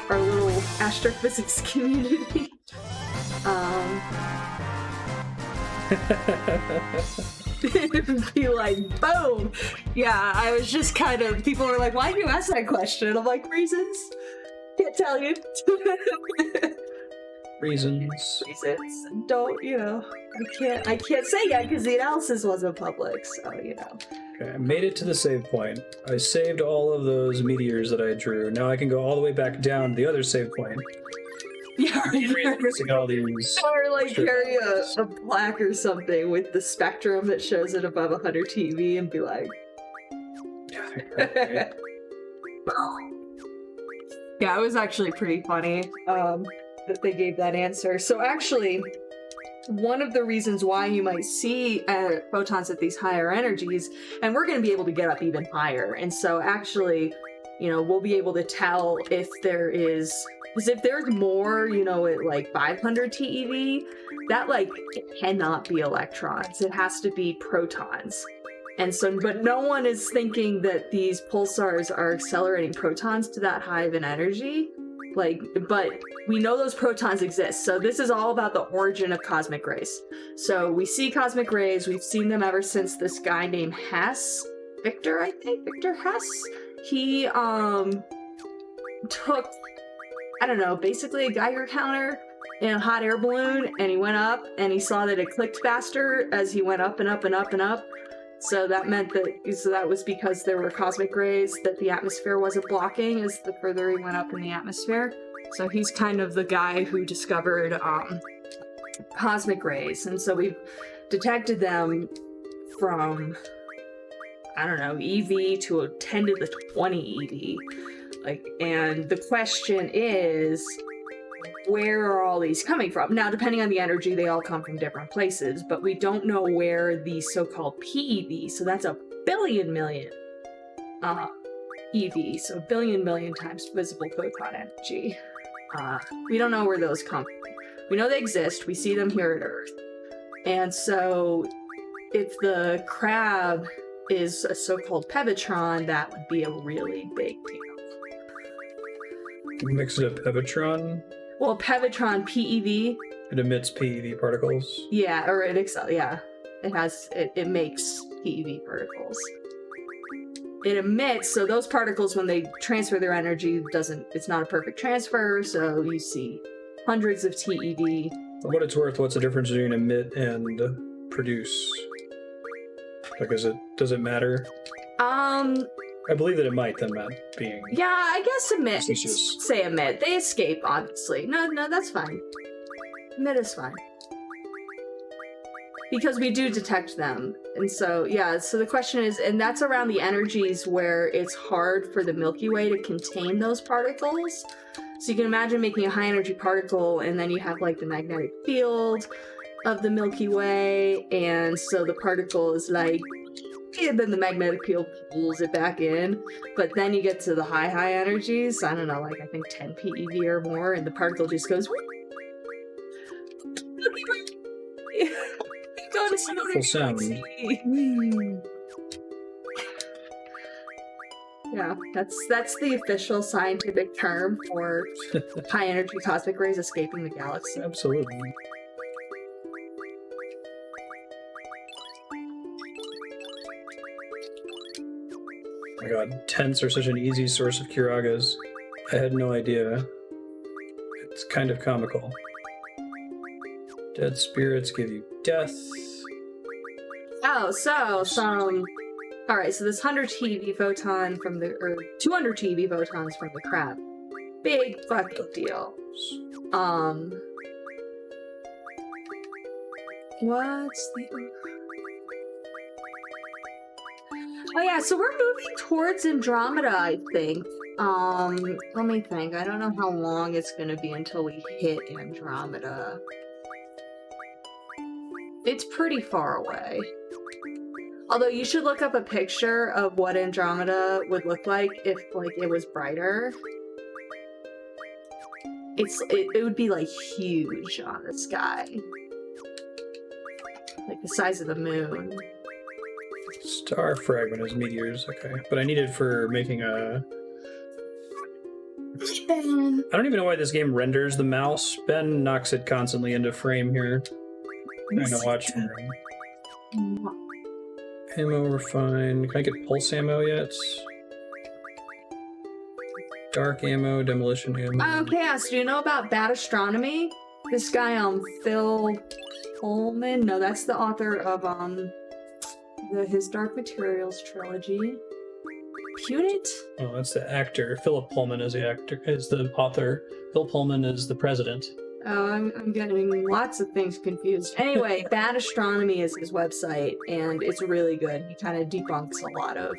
little astrophysics community. Be like, boom! Yeah, I was just kind of, people were like, why did you ask that question? I'm like, reasons? Can't tell you. Reasons. Don't, I can't say yet because the analysis wasn't public, so, Okay, I made it to the save point. I saved all of those meteors that I drew. Now I can go all the way back down to the other save point. Yeah, right. All these or like carry a plaque or something with the spectrum that shows it above 100 TeV and be like, yeah, it was actually pretty funny that they gave that answer. So actually, one of the reasons why you might see photons at these higher energies, and we're going to be able to get up even higher, and so actually, we'll be able to tell if there is. Because if there's more, at like 500 TeV, that cannot be electrons. It has to be protons. And so, but no one is thinking that these pulsars are accelerating protons to that high of an energy. But we know those protons exist. So this is all about the origin of cosmic rays. So we see cosmic rays. We've seen them ever since this guy named Hess, Victor Hess. He took, basically a Geiger counter in a hot air balloon, and he went up and he saw that it clicked faster as he went up and up and up and up. So that meant that was because there were cosmic rays that the atmosphere wasn't blocking as the further he went up in the atmosphere. So he's kind of the guy who discovered cosmic rays, and so we've detected them from, I don't know, EV to a 10 to the 20 EV. And the question is, where are all these coming from? Now, depending on the energy, they all come from different places, but we don't know where the so-called PEV, so that's a billion million EV, so billion million times visible photon energy. We don't know where those come from. We know they exist, we see them here at Earth. And so, if the crab is a so-called Pevatron, that would be a really big deal. Mix it up, Pevatron. Well, Pevatron PEV. It emits PEV particles. Yeah, or it makes PEV particles. It emits, so those particles, when they transfer their energy, it's not a perfect transfer, so you see hundreds of TeV. For what it's worth, what's the difference between emit and produce? Does it matter? I believe that it might, then that being... Yeah, I guess emit. Facetious. Say emit. They escape, obviously. No, that's fine. Emit is fine. Because we do detect them. And so, yeah, so the question is, and that's around the energies where it's hard for the Milky Way to contain those particles. So you can imagine making a high energy particle, and then you have like the magnetic field of the Milky Way, and so the particle is like, and then the magnetic field pulls it back in, but then you get to the high energies, I don't know, like I think 10 PeV or more, and the particle just goes go to some full sound. Yeah, that's the official scientific term for high energy cosmic rays escaping the galaxy. Absolutely. Oh my god, tents are such an easy source of Kiragas. I had no idea. It's kind of comical. Dead spirits give you death. Oh, so alright, so this 100 TeV photon from or 200 TeV photons from the crab. Big fucking deal. What's the... Oh yeah, so we're moving towards Andromeda, I think. Let me think. I don't know how long it's gonna be until we hit Andromeda. It's pretty far away. Although you should look up a picture of what Andromeda would look like if like it was brighter. It would be like huge on the sky. Like the size of the moon. Star fragment is meteors, okay. But I need it for making a... I don't even know why this game renders the mouse. Ben knocks it constantly into frame here. I'm trying to watch her. Ammo refine. Can I get pulse ammo yet? Dark ammo, demolition ammo. Okay, so do you know about Bad Astronomy? This guy, Phil Pullman? No, that's the author of, his Dark Materials trilogy. Punit? Oh, that's the actor. Philip Pullman is the author. Phil Pullman is the president. Oh, I'm getting lots of things confused. Anyway, Bad Astronomy is his website, and it's really good. He kind of debunks a lot of,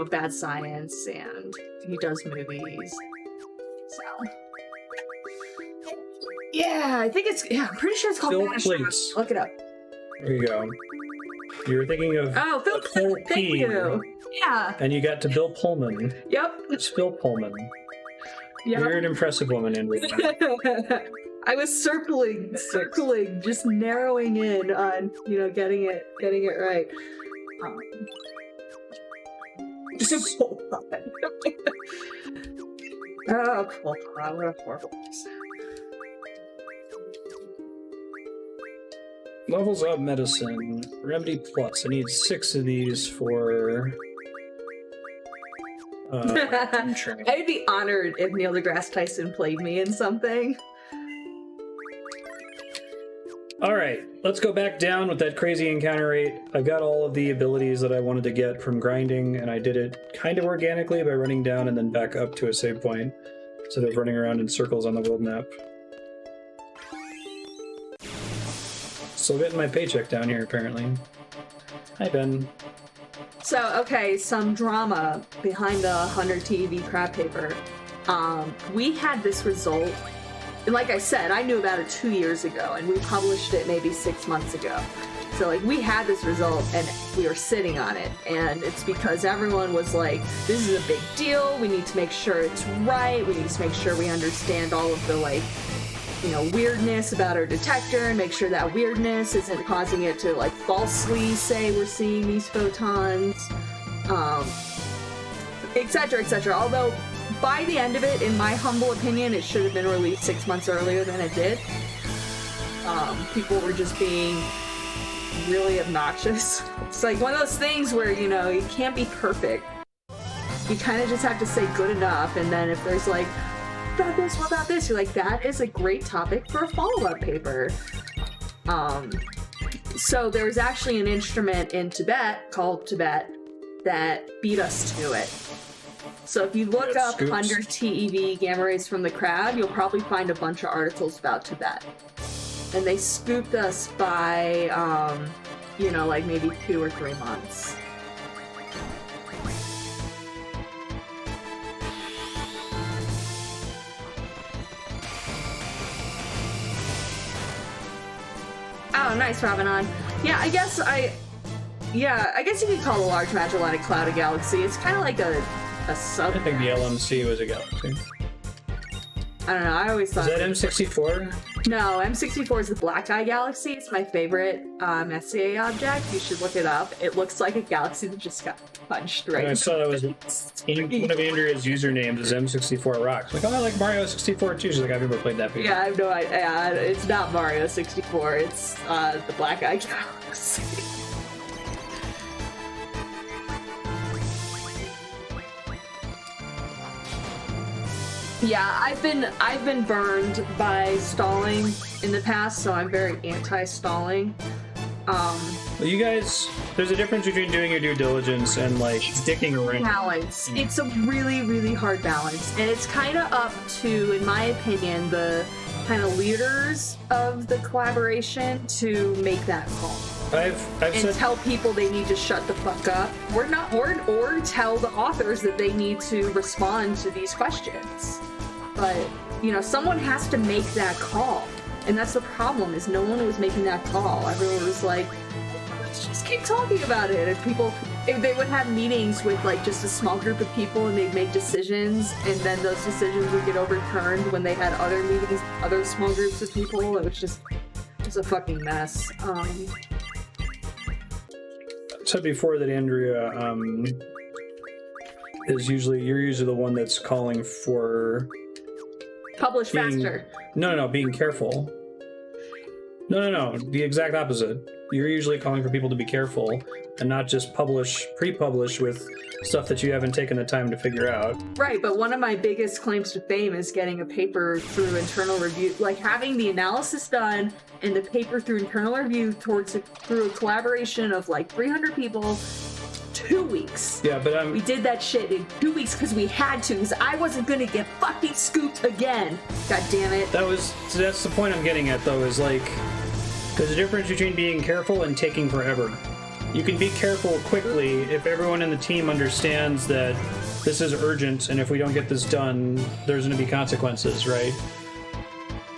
bad science, and he does movies. So, yeah, I think I'm pretty sure it's called Phil Bad Astronomy. Plates. Look it up. There you go. You were thinking of Phil Pullman. Thank you. Yeah. And you got to Bill Pullman. Yep. It's Phil Pullman. Yep. You're an impressive woman, Andrea. I was circling, just narrowing in on, getting it right. Oh, cool. What a horrible place. Levels up medicine. Remedy plus. I need 6 of these for... Doomtrain. I'd be honored if Neil deGrasse Tyson played me in something. Alright, let's go back down with that crazy encounter rate. I got all of the abilities that I wanted to get from grinding, and I did it kind of organically by running down and then back up to a save point, instead of running around in circles on the world map. Still getting my paycheck down here, apparently. Hi, Ben. So, okay, some drama behind the 100 TeV crab paper. We had this result, and like I said, I knew about it 2 years ago, and we published it maybe 6 months ago. So, like, we had this result, and we were sitting on it, and it's because everyone was like, this is a big deal, we need to make sure it's right, we need to make sure we understand all of the, like, you know, weirdness about our detector and make sure that weirdness isn't causing it to, like, falsely say we're seeing these photons, etc., etc. Although, by the end of it, in my humble opinion, it should have been released 6 months earlier than it did. People were just being really obnoxious. It's like one of those things where, you know, you can't be perfect. You kind of just have to say good enough, and then if there's like, what about this? You're like, that is a great topic for a follow-up paper. So there's actually an instrument in Tibet called Tibet that beat us to it. So if you look up scoops. 100 TeV gamma rays from the crab, you'll probably find a bunch of articles about Tibet. And they scooped us by, you know, like maybe 2 or 3 months. Oh, nice, Ravenon. Yeah, I guess you could call the Large Magellanic Cloud a galaxy. It's kind of like a sub. I think the LMC was a galaxy. I don't know, I always thought... Is that M64? No, M64 is the Black Eye Galaxy. It's my favorite SCA object. You should look it up. It looks like a galaxy that just got punched right. I saw that was one of Andrea's usernames is M64 Rocks. Like, oh, I like Mario 64 too. She's like, I've never played that before. Yeah, I have no idea. It's not Mario 64. It's the Black Eye Galaxy. Yeah, I've been burned by stalling in the past, so I'm very anti-stalling. Well, you guys, there's a difference between doing your due diligence and like sticking around. Balance. It's a really, really hard balance, and it's kind of up to, in my opinion, the kind of leaders of the collaboration to make that call. I've And said tell people they need to shut the fuck up, or tell the authors that they need to respond to these questions. But, you know, someone has to make that call. And that's the problem, is no one was making that call. Everyone was like, let's just keep talking about it. And people, they would have meetings with, like, just a small group of people, and they'd make decisions, and then those decisions would get overturned when they had other meetings, other small groups of people. It was just, it's a fucking mess. I said before that Andrea you're usually the one that's calling for Publish faster. No, being careful. No, the exact opposite. You're usually calling for people to be careful and not just pre-publish with stuff that you haven't taken the time to figure out. Right, but one of my biggest claims to fame is getting a paper through internal review, like having the analysis done and the paper through internal review through a collaboration of like 300 people, 2 weeks. Yeah, but we did that shit in 2 weeks because we had to, because I wasn't gonna get fucking scooped again. God damn it. That's the point I'm getting at, though, is like, there's a difference between being careful and taking forever. You can be careful quickly if everyone in the team understands that this is urgent, and if we don't get this done, there's going to be consequences, right?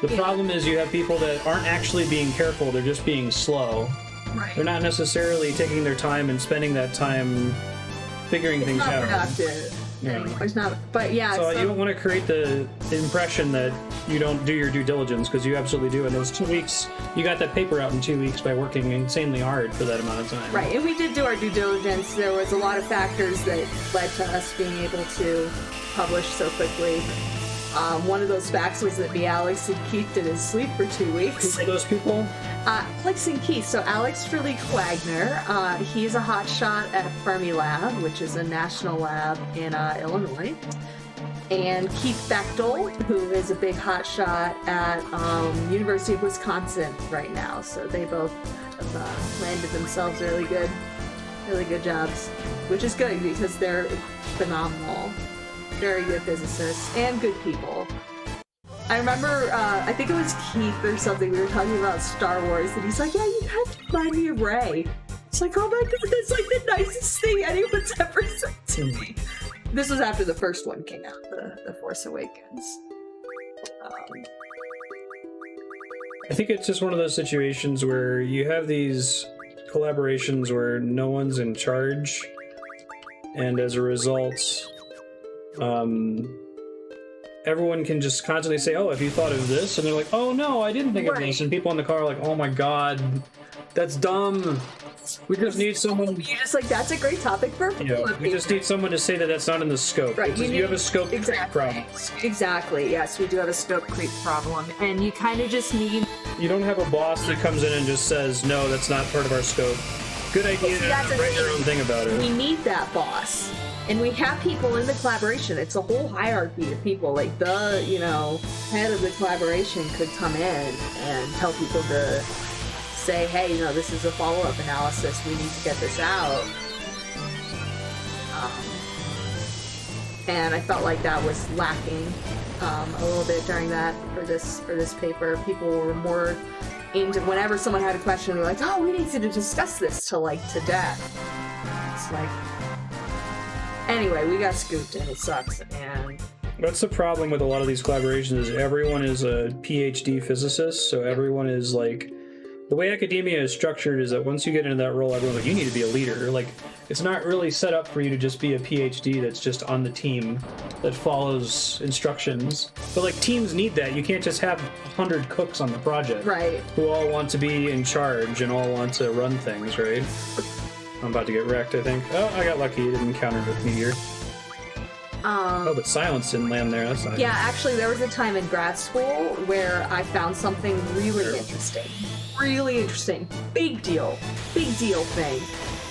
The problem is you have people that aren't actually being careful, they're just being slow. Right. They're not necessarily taking their time and spending that time figuring things out. It's not productive. Yeah. It's not, but yeah. So you don't want to create the impression that you don't do your due diligence, because you absolutely do. In those 2 weeks, you got that paper out in 2 weeks by working insanely hard for that amount of time. Right, and we did do our due diligence. There was a lot of factors that led to us being able to publish so quickly. One of those facts was that Alex and Keith didn't sleep for 2 weeks. Who are those people? Alex and Keith. So Alex Frillich Wagner, he's a hotshot at Fermilab, which is a national lab in Illinois. and Keith Bechtel, who is a big hotshot at University of Wisconsin right now. So they both have landed themselves really good jobs, which is good because they're phenomenal, very good physicists and good people. I remember, I think it was Keith or something, we were talking about Star Wars, and he's like, yeah, you kind of remind me of Rey. It's like, oh my god, that's like the nicest thing anyone's ever said to me. This was after the first one came out, the Force Awakens. I think it's just one of those situations where you have these collaborations where no one's in charge, and as a result, everyone can just constantly say, oh, have you thought of this? And they're like, oh no, I didn't think of this. And people in the car are like, oh my god, that's dumb. We just need someone. You just like, that's a great topic for we just need someone to say that that's not in the scope. Right. You have a scope creep problem. Exactly. Yes, we do have a scope creep problem, and you kind of just need. You don't have a boss that comes in and just says, no, that's not part of our scope. Good idea to write your own thing about it. We need that boss. And we have people in the collaboration. It's a whole hierarchy of people. Like the, head of the collaboration could come in and tell people to say, hey, this is a follow-up analysis. We need to get this out. And I felt like that was lacking a little bit during that for this paper. People were more into whenever someone had a question, they were like, oh, we need to discuss this to death. It's like, anyway, we got scooped and it sucks. And that's the problem with a lot of these collaborations is everyone is a PhD physicist, so everyone is like, the way academia is structured is that once you get into that role, everyone's like, you need to be a leader. Like, it's not really set up for you to just be a PhD that's just on the team that follows instructions. But like, teams need that. You can't just have 100 cooks on the project, right? Who all want to be in charge and all want to run things, right? I'm about to get wrecked, I think. Oh, I got lucky. It didn't encounter with Meteor. Oh, but Silence didn't land there. That's not Yeah, actually, there was a time in grad school where I found something really interesting. Really interesting. Big deal thing.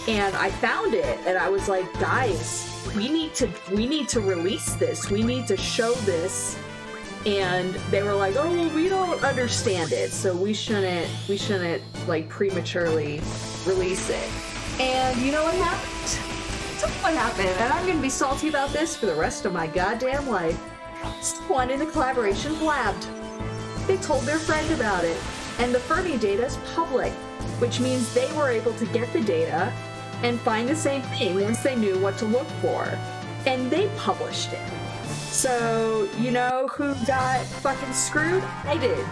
And I found it, and I was like, guys, we need to release this. We need to show this. And they were like, oh, well, we don't understand it, so we shouldn't like prematurely release it. And you know what happened? What happened? And I'm gonna be salty about this for the rest of my goddamn life. Someone in the collaboration blabbed. They told their friend about it. And the Fermi data is public, which means they were able to get the data and find the same thing once they knew what to look for. And they published it. So, you know who got fucking screwed? I did.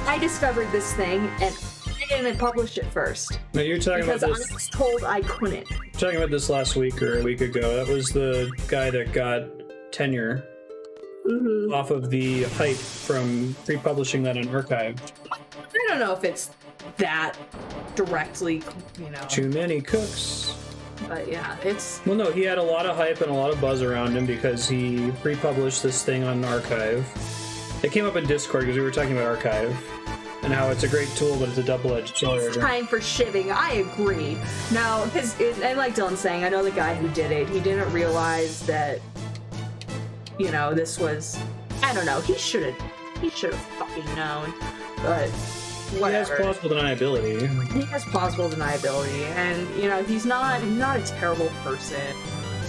I discovered this thing and I didn't publish it first. No, you're talking about this. Because I was told I couldn't. Talking about this last week or a week ago. That was the guy that got tenure off of the hype from pre-publishing that on Archive. I don't know if it's that directly, Too many cooks. But yeah, it's... Well, no, he had a lot of hype and a lot of buzz around him because he pre-published this thing on Archive. It came up in Discord because we were talking about Archive and how it's a great tool, but it's a double-edged sword. It's time for shivving. I agree. Now, and like Dylan's saying, I know the guy who did it. He didn't realize that, this was... I don't know. He should have fucking known. But... whatever. He has plausible deniability. He has plausible deniability, and he's not a terrible person,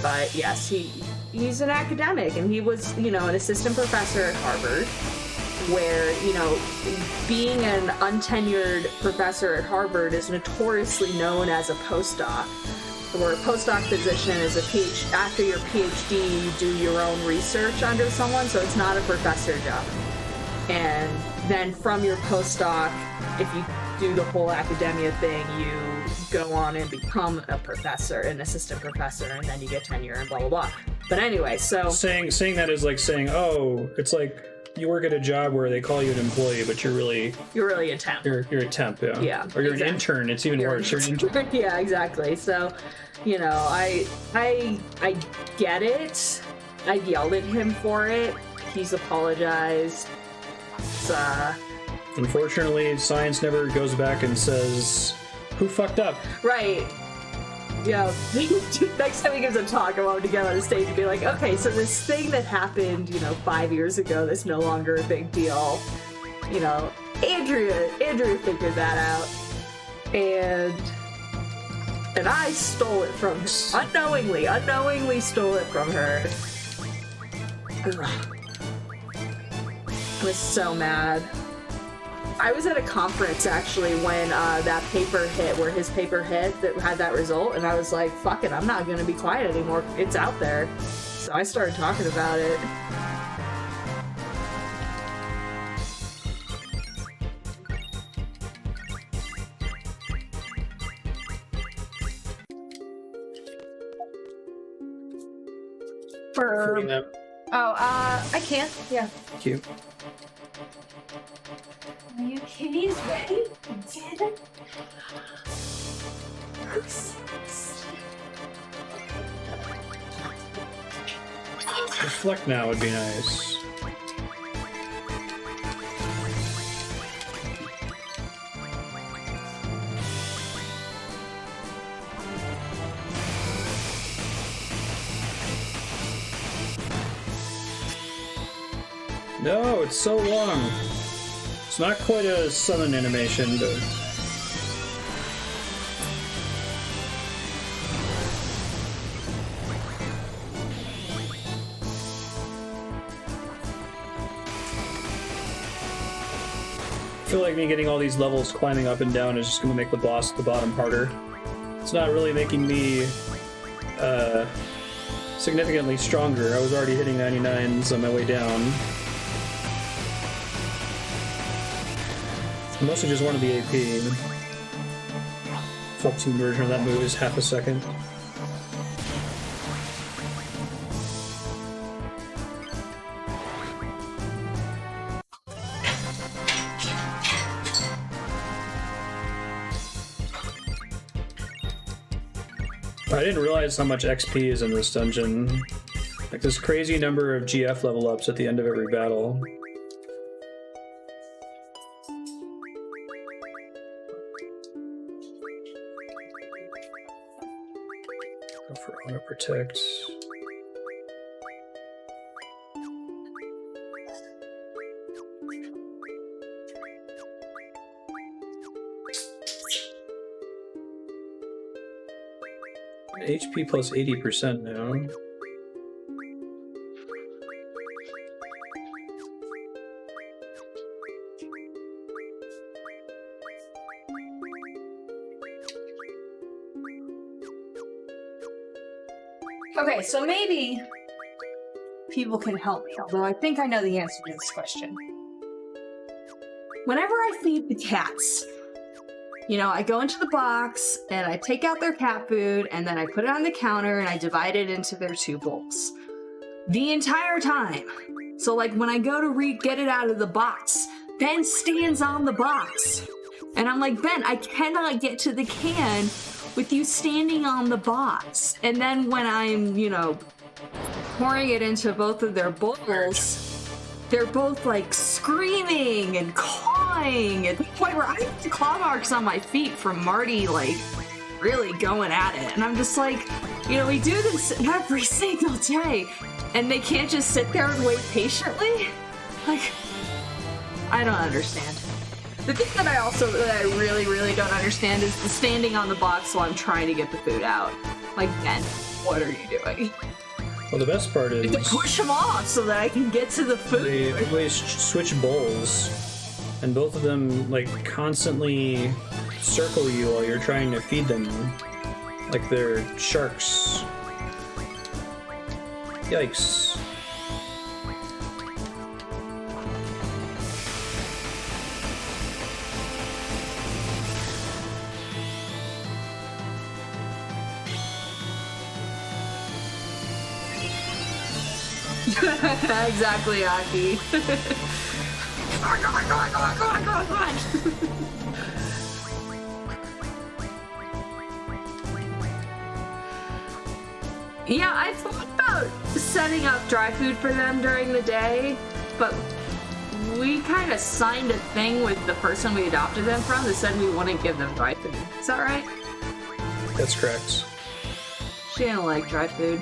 but yes, he's an academic, and he was an assistant professor at Harvard, where being an untenured professor at Harvard is notoriously known as a postdoc, where a postdoc position is after your PhD, you do your own research under someone, so it's not a professor job. And then from your postdoc, if you do the whole academia thing, you go on and become a professor, an assistant professor, and then you get tenure and blah, blah, blah. But anyway, so... Saying that is like saying, oh, it's like you work at a job where they call you an employee, but you're really a temp. You're a temp, yeah. Yeah. Or you're an intern, it's even worse. You're an intern. Yeah, exactly. So, I get it. I yelled at him for it. He's apologized. Unfortunately, science never goes back and says, who fucked up? Right. next time he gives a talk, I want him to get on the stage and be like, okay, so this thing that happened, 5 years ago that's no longer a big deal, Andrea figured that out, and I stole it from her. Unknowingly stole it from her. Ugh. I was so mad. I was at a conference actually when that paper hit, where his paper hit that had that result, and I was like, fuck it, I'm not gonna be quiet anymore. It's out there. So I started talking about it. I can't. Yeah. Thank you. Are you kitties ready? Reflect now would be nice. No, it's so long. It's not quite a summon animation, but... I feel like me getting all these levels climbing up and down is just going to make the boss at the bottom harder. It's not really making me significantly stronger. I was already hitting 99s on my way down. I mostly just want to be AP. Full team version of that move is half a second. I didn't realize how much XP is in this dungeon. Like this crazy number of GF level ups at the end of every battle. Go for auto protect. HP plus 80% now. Okay, so maybe people can help me, although I think I know the answer to this question. Whenever I feed the cats, I go into the box and I take out their cat food and then I put it on the counter and I divide it into their 2 bowls. The entire time. So like when I go to get it out of the box, Ben stands on the box. And I'm like, Ben, I cannot get to the can with you standing on the box. And then when I'm, pouring it into both of their bowls, they're both like screaming and clawing at the point where I have the claw marks on my feet from Marty like really going at it. And I'm just like, we do this every single day and they can't just sit there and wait patiently? Like, I don't understand. The thing that I really, really don't understand is the standing on the box while I'm trying to get the food out. Like, Ben, what are you doing? Well, the best part is... to push them off so that I can get to the food. They always switch bowls, and both of them, constantly circle you while you're trying to feed them. Like they're sharks. Yikes. Exactly, Aki. Come on. Yeah, I thought about setting up dry food for them during the day, but we kind of signed a thing with the person we adopted them from that said we wouldn't give them dry food. Is that right? That's correct. She didn't like dry food.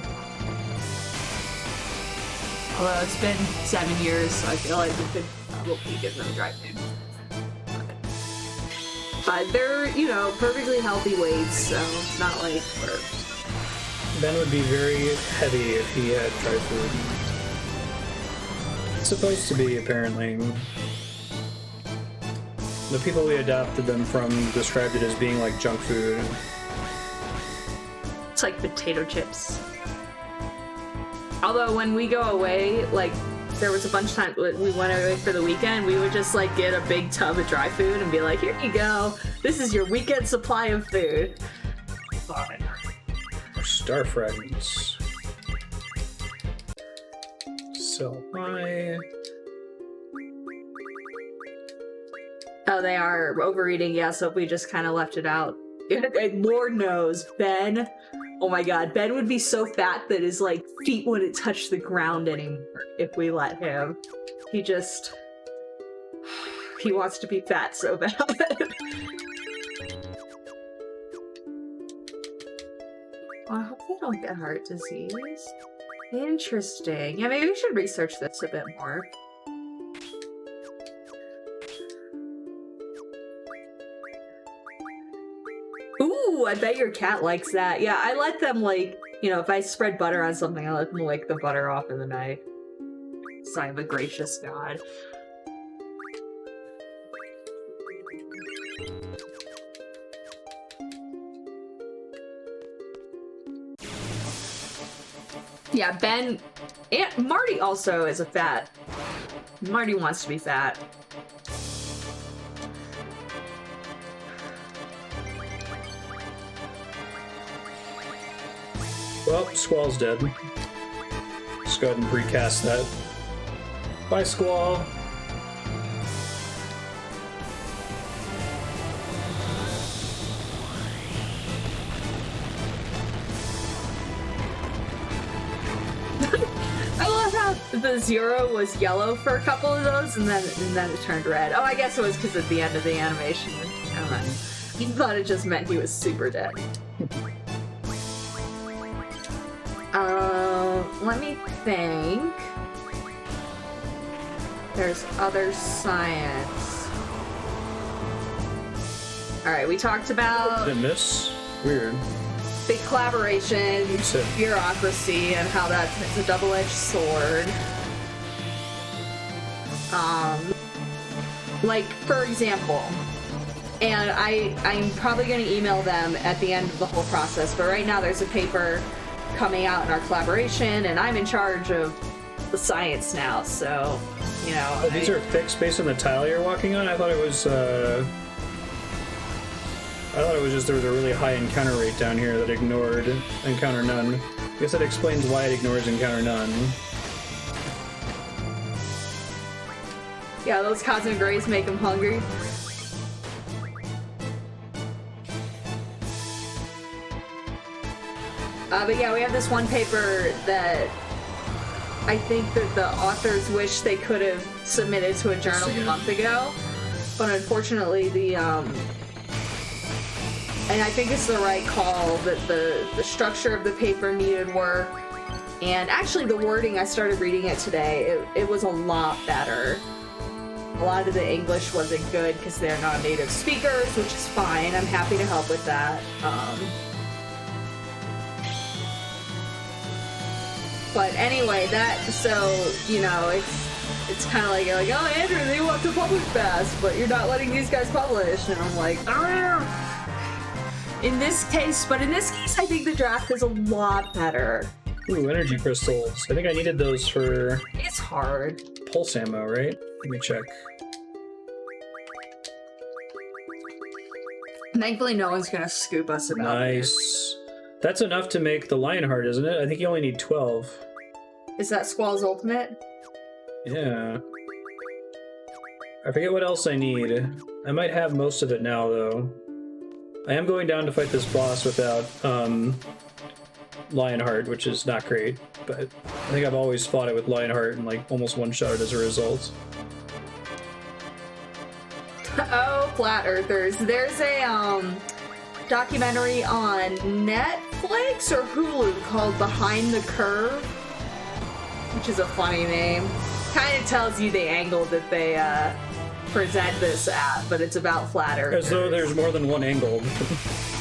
Although it's been 7 years, so I feel like we could probably give them dry food. But they're, you know, perfectly healthy weights, so it's not like we're... Ben would be very heavy if he had dry food. It's supposed to be, apparently. The people we adopted them from described it as being like junk food. It's like potato chips. Although when we go away, like, there was a bunch of times we went away for the weekend, we would just, like, get a big tub of dry food and be like, here you go. This is your weekend supply of food. Fine. Star fragments. So high. Oh, they are overeating, yeah, so we just kind of left it out. And Lord knows, Ben, oh my god, Ben would be so fat that his, like, feet wouldn't touch the ground anymore if we let him. He wants to be fat so bad. Well, I hope they don't get heart disease. Interesting. Yeah, maybe we should research this a bit more. Ooh, I bet your cat likes that. Yeah, I let them, like, you know, if I spread butter on something, I let them lick the butter off in the night. Sign of a gracious god. Yeah, Ben... And Marty also is a fat. Marty wants to be fat. Well, Squall's dead. Just go ahead and recast that. Bye, Squall. I love how the 0 was yellow for a couple of those, and then it turned red. Oh, I guess it was because at the end of the animation, he thought it just meant he was super dead. Let me think. There's other science. Alright, we talked about... Did I miss? Weird. Big collaboration, bureaucracy, and how it's a double-edged sword. Like, for example, and I'm probably going to email them at the end of the whole process, but right now there's a paper coming out in our collaboration, and I'm in charge of the science now, so, you know... Oh, these are fixed based on the tile you're walking on? I thought it was, just there was a really high encounter rate down here that ignored encounter none. I guess that explains why it ignores encounter none. Yeah, those cosmic rays make him hungry. But yeah, we have this one paper that I think that the authors wish they could have submitted to a journal a month ago, but unfortunately and I think it's the right call that the structure of the paper needed work, and actually the wording, I started reading it today, it was a lot better. A lot of the English wasn't good because they're not native speakers, which is fine. I'm happy to help with that. But anyway, so, you know, it's kind of like, you're like, oh, Andrew, they want to publish fast, but you're not letting these guys publish. And I'm like, in this case, I think the draft is a lot better. Ooh, energy crystals. I think I needed those for... It's hard. Pulse ammo, right? Let me check. Thankfully, no one's gonna scoop us about it. Nice. That's enough to make the Lionheart, isn't it? I think you only need 12. Is that Squall's ultimate? Yeah. I forget what else I need. I might have most of it now, though. I am going down to fight this boss without, Lionheart, which is not great, but I think I've always fought it with Lionheart and, like, almost one-shot it as a result. Oh, Flat Earthers. There's a, documentary on Netflix Netflix or Hulu called Behind the Curve, which is a funny name. Kind of tells you the angle that they present this at, but it's about flat Earth. As though there's more than one angle.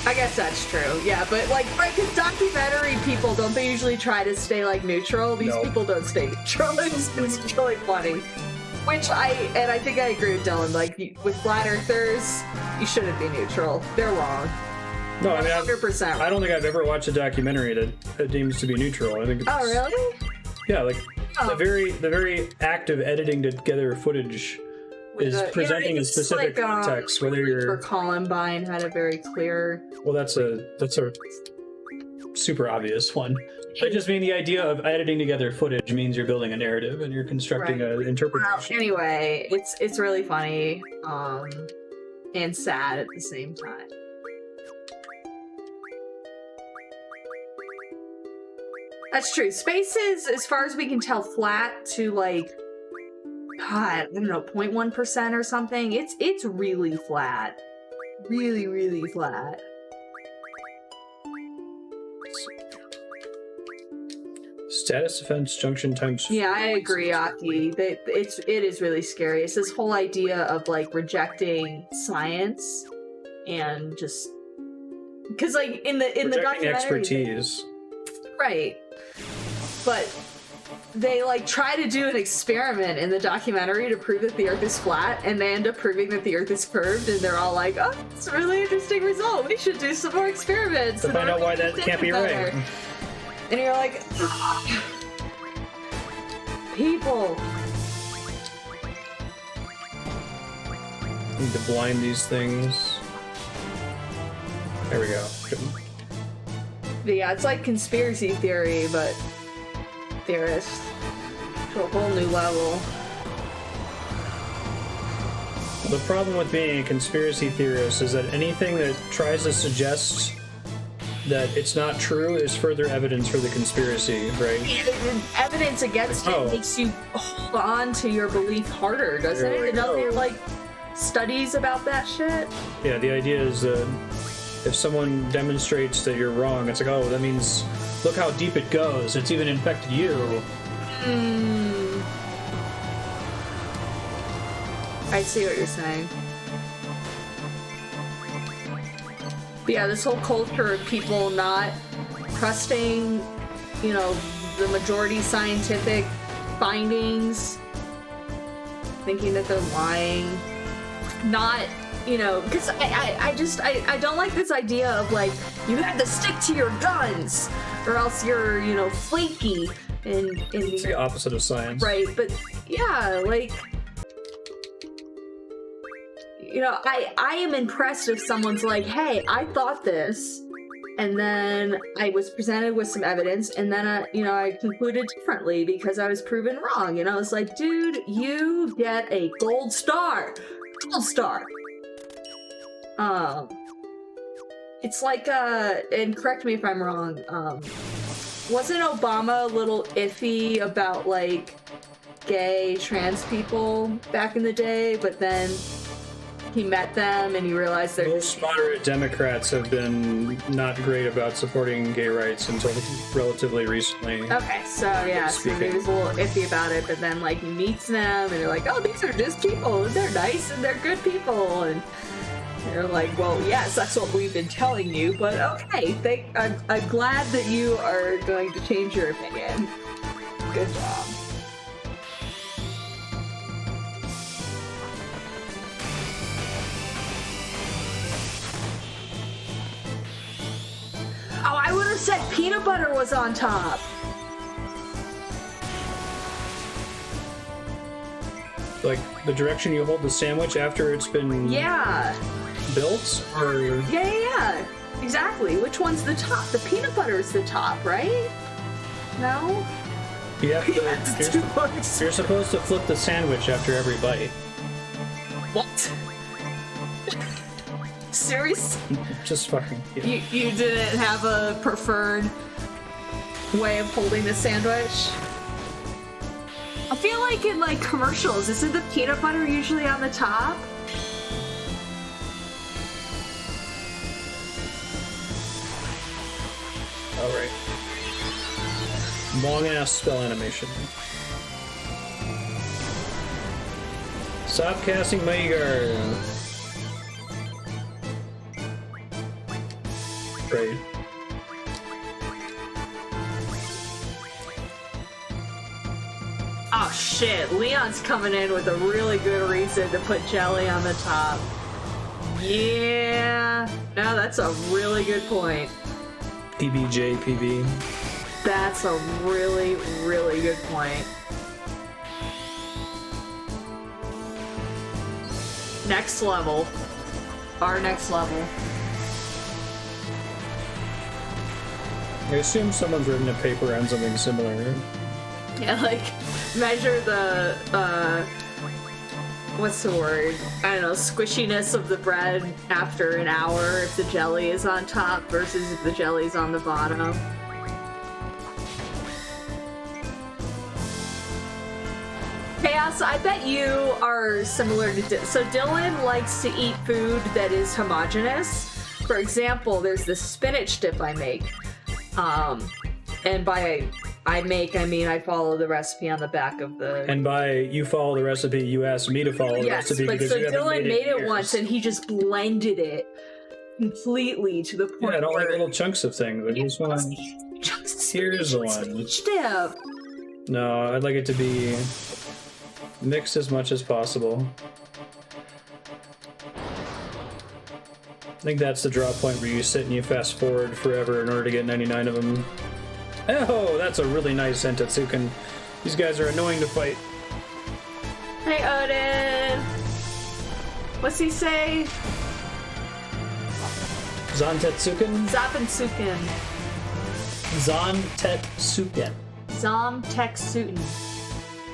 I guess that's true, yeah, but like, right, because documentary people, don't they usually try to stay like neutral? These people don't stay neutral. It's really funny. Which I think I agree with Dylan, like, with flat earthers, you shouldn't be neutral. They're wrong. No, I mean, 100%. I don't think I've ever watched a documentary that deems to be neutral. I think it's, Oh, really? Yeah, like, the very act of editing together footage is presenting a specific context, whether you're... For Columbine had a very clear... Well, that's a super obvious one. I just mean the idea of editing together footage means you're building a narrative and you're constructing an interpretation. Well, anyway, it's really funny, and sad at the same time. That's true. Space is, as far as we can tell, flat to like, God, I don't know, 0.1% or something. It's really flat. Really, really flat. Status defense junction times. Yeah, I agree, Aki. It is really scary. It's this whole idea of like rejecting science and just because like in the documentary, expertise, right? But they like try to do an experiment in the documentary to prove that the Earth is flat, and they end up proving that the Earth is curved, and they're all like, "Oh, it's a really interesting result. We should do some more experiments to find out why that can't be right." And you're like, people. Need to blind these things. There we go. But yeah, it's like conspiracy theory, but theorist to a whole new level. The problem with being a conspiracy theorist is that anything that tries to suggest that it's not true is further evidence for the conspiracy, right? And evidence against it makes you hold on to your belief harder, doesn't it? And don't there like studies about that shit? Yeah, the idea is if someone demonstrates that you're wrong, it's like, oh, that means look how deep it goes. It's even infected you. I see what you're saying. But yeah, this whole culture of people not trusting, you know, the majority scientific findings, thinking that they're lying, not, you know, because I don't like this idea of like, you have to stick to your guns or else you're, you know, flaky and it's the opposite of science. Right, but yeah, like, you know, I am impressed if someone's like, hey, I thought this, and then I was presented with some evidence, and then, you know, I concluded differently because I was proven wrong. You know, it's like, dude, you get a gold star. Gold star. It's like, and correct me if I'm wrong, wasn't Obama a little iffy about, like, gay trans people back in the day, but then he met them and he realized they're... Most moderate Democrats have been not great about supporting gay rights until relatively recently. Okay, so yeah, so he was a little iffy about it, but then like he meets them and they're like, oh, these are just people and they're nice and they're good people, and they're like, well, yes, that's what we've been telling you, but okay, I'm glad that you are going to change your opinion. Good job. Oh, I would have said peanut butter was on top. Like the direction you hold the sandwich after it's been built? Or... Yeah. Exactly. Which one's the top? The peanut butter's the top, right? No? Yeah, you're supposed to flip the sandwich after every bite. What? Seriously? Just fucking... Yeah. You didn't have a preferred way of holding the sandwich? I feel like in like commercials, isn't the peanut butter usually on the top? Oh, right. Long ass spell animation. Stop casting Mighty Guard. Great. Oh shit, Leon's coming in with a really good reason to put Jelly on the top. Yeah, no, that's a really good point. PBJPB. That's a really, really good point. Next level. Our next level. I assume someone's written a paper on something similar. Yeah, like, measure the, what's the word? I don't know, squishiness of the bread after an hour if the jelly is on top versus if the jelly's on the bottom. Chaos, I bet you are similar to so Dylan likes to eat food that is homogeneous. For example, there's this spinach dip I make. And by I mean I follow the recipe on the back of the... And by you follow the recipe, you asked me to follow the recipe but because so you haven't Dylan made it years. once and he just blended it completely to the point Yeah, I don't where... like little chunks of things. I just want... Here's one. Spinach dip. No, I'd like it to be mixed as much as possible. I think that's the draw point where you sit and you fast forward forever in order to get 99 of them. Oh, that's a really nice Sentetsuken. These guys are annoying to fight. Hey, Odin. What's he say? Zantetsuken? Zappensuken. Zantetsuken. Zomteksuken.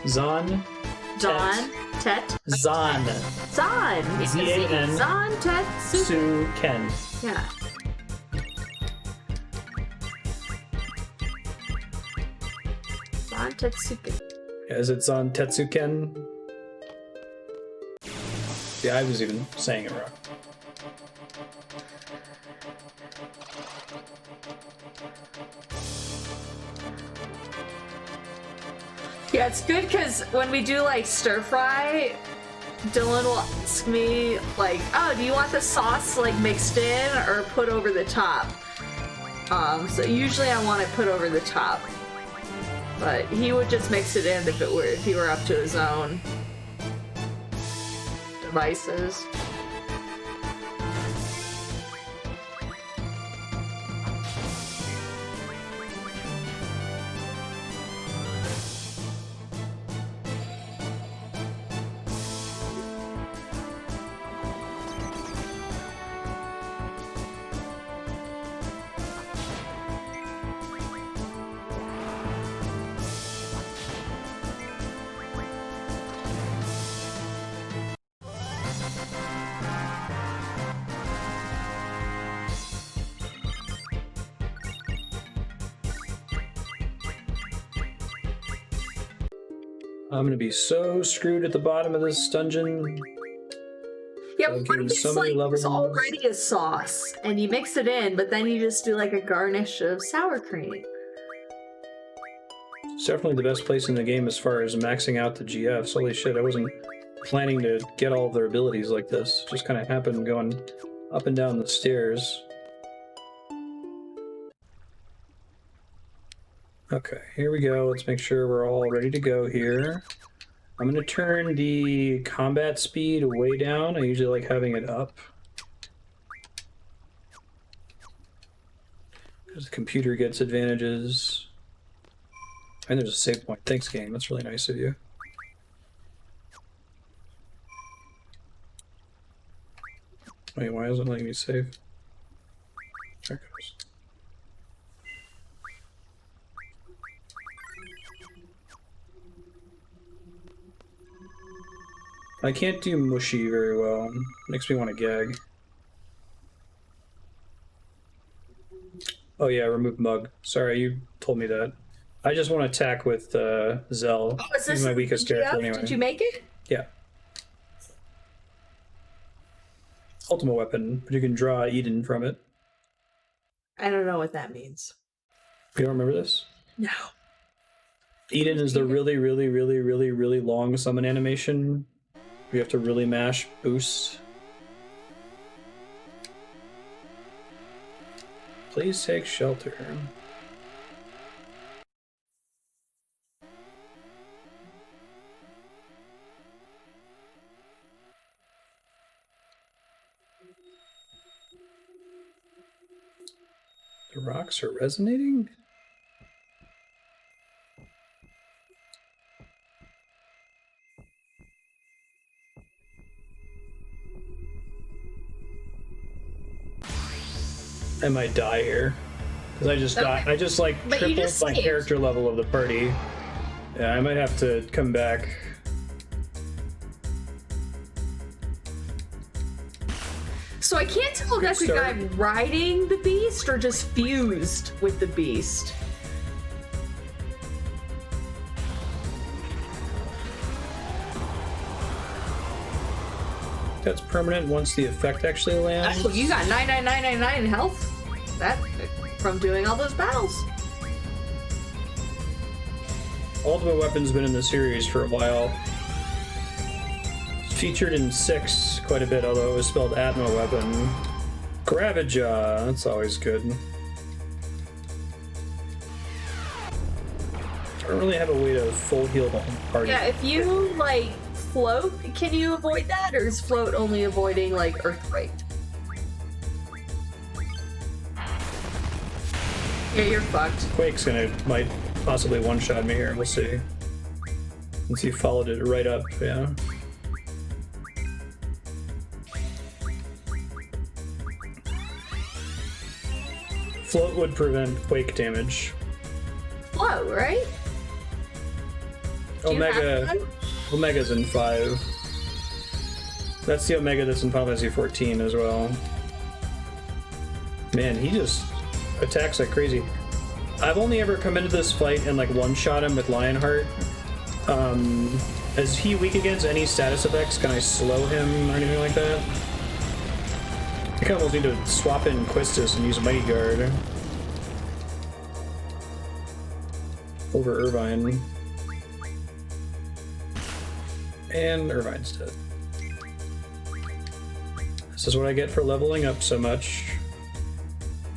Zon. Don. Tet. Zon. Zon. Z-A-N. Zontetsuken. Suken. Yeah. Zontetsuken. Is it Zantetsuken? Yeah, I was even saying it wrong. Yeah, it's good because when we do like stir fry, Dylan will ask me like, "Oh, do you want the sauce like mixed in or put over the top?" So usually I want it put over the top, but he would just mix it in if he were up to his own devices. I'm gonna be so screwed at the bottom of this dungeon. Yeah, but what if it's so many like levels. there's already a sauce and you mix it in, but then you just do like a garnish of sour cream? It's definitely the best place in the game as far as maxing out the GFs. Holy shit, I wasn't planning to get all of their abilities like this. It just kind of happened going up and down the stairs. Okay, here we go. Let's make sure we're all ready to go here. I'm going to turn the combat speed way down. I usually like having it up, because the computer gets advantages. And there's a save point. Thanks, game. That's really nice of you. Wait, why isn't it letting me save? There it goes. I can't do mushy very well. Makes me want to gag. Oh yeah, remove mug. Sorry, you told me that. I just want to attack with Zell. Oh, is this He's my weakest character anyway. Did you make it? Yeah. Ultimate weapon, but you can draw Eden from it. I don't know what that means. You don't remember this? No. Eden is the really long summon animation. You have to really mash boost. Please take shelter. The rocks are resonating? I might die here. Because I just like tripled my character level of the party. Yeah, I might have to come back. So I can't tell if that's the guy riding the beast or just fused with the beast. That's permanent once the effect actually lands. Oh, you got 99999 health. That from doing all those battles. Ultimate Weapon's been in the series for a while. It's featured in 6 quite a bit, although it was spelled Atma Weapon. Gravajaw, that's always good. I don't really have a way to full heal the whole party. Yeah, if you like float, can you avoid that, or is float only avoiding like earthquake? Yeah, you're fucked. Quake's might possibly one-shot me here, we'll see. Once he followed it right up, yeah. Float would prevent Quake damage. Float, right? Omega's in 5. That's the Omega that's in Final Fantasy 14 as well. Man, he just attacks like crazy. I've only ever come into this fight and like one-shot him with Lionheart. Is he weak against any status effects? Can I slow him or anything like that? I think I almost need to swap in Quistis and use Mighty Guard over Irvine. And Irvine's dead. This is what I get for leveling up so much.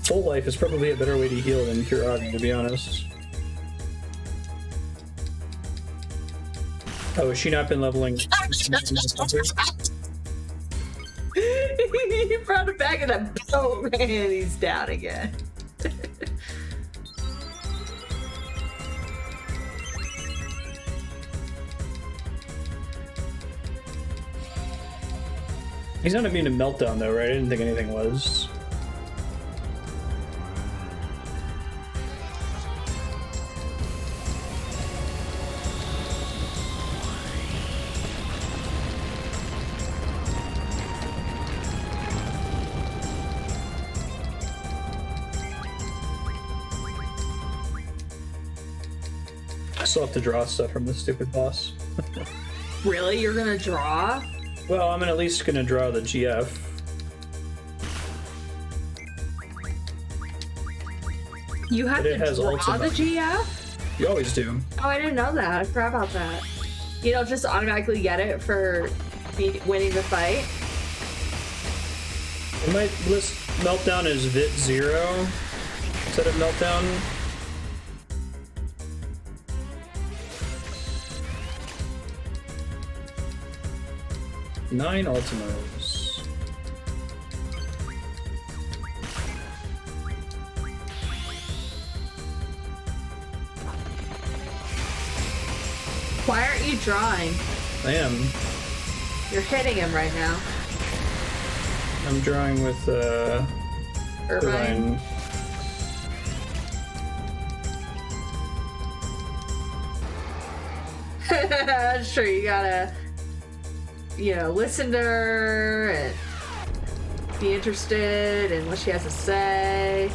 Full life is probably a better way to heal than Kuragi, to be honest. Oh, has she not been leveling? He brought it back in a boat and he's down again. He's not immune to Meltdown though, right? I didn't think anything was. I still have to draw stuff from this stupid boss. Really? You're gonna draw? Well, I'm at least gonna draw the GF. You have to draw the GF? You always do. Oh, I didn't know that. I forgot about that. You don't just automatically get it for winning the fight? It might list Meltdown as Vit 0 instead of Meltdown. Nine Ultimos. Why aren't you drawing? I am. You're hitting him right now. I'm drawing with Irvine. Sure, you gotta, you know, listen to her and be interested in what she has to say.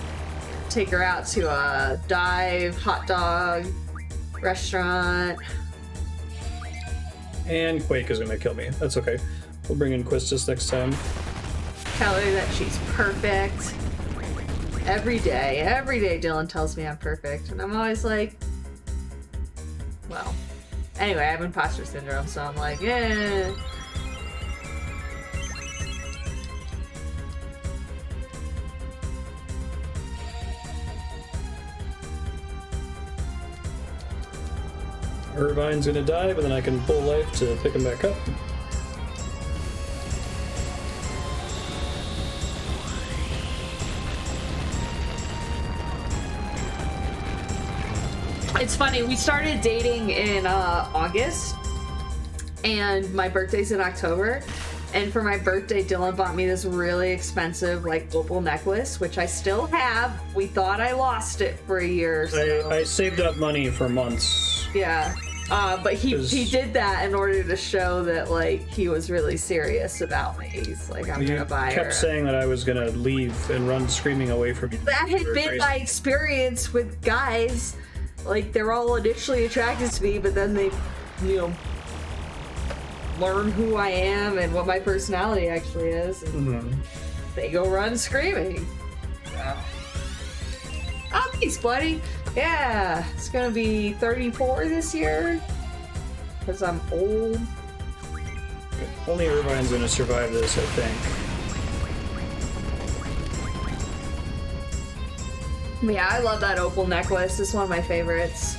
Take her out to a dive hot dog restaurant. And Quake is gonna kill me. That's okay. We'll bring in Quistis next time. Tell her that she's perfect. Every day Dylan tells me I'm perfect, and I'm always like, well, anyway, I have imposter syndrome, so I'm like, eh. Irvine's gonna die, but then I can pull life to pick him back up. It's funny, we started dating in August, and my birthday's in October, and for my birthday, Dylan bought me this really expensive, like, opal necklace, which I still have. We thought I lost it for a year, so... I saved up money for months. Yeah. But he did that in order to show that, like, he was really serious about me. He's like, I'm gonna buy her. You kept saying that I was gonna leave and run screaming away from you. That had been my experience with guys. Like, they're all initially attracted to me, but then they, you know, learn who I am and what my personality actually is, and they go run screaming. Yeah. Oh, thanks, buddy. Yeah, it's gonna be 34 this year, because I'm old. Only Irvine's gonna survive this, I think. Yeah, I love that opal necklace. It's one of my favorites.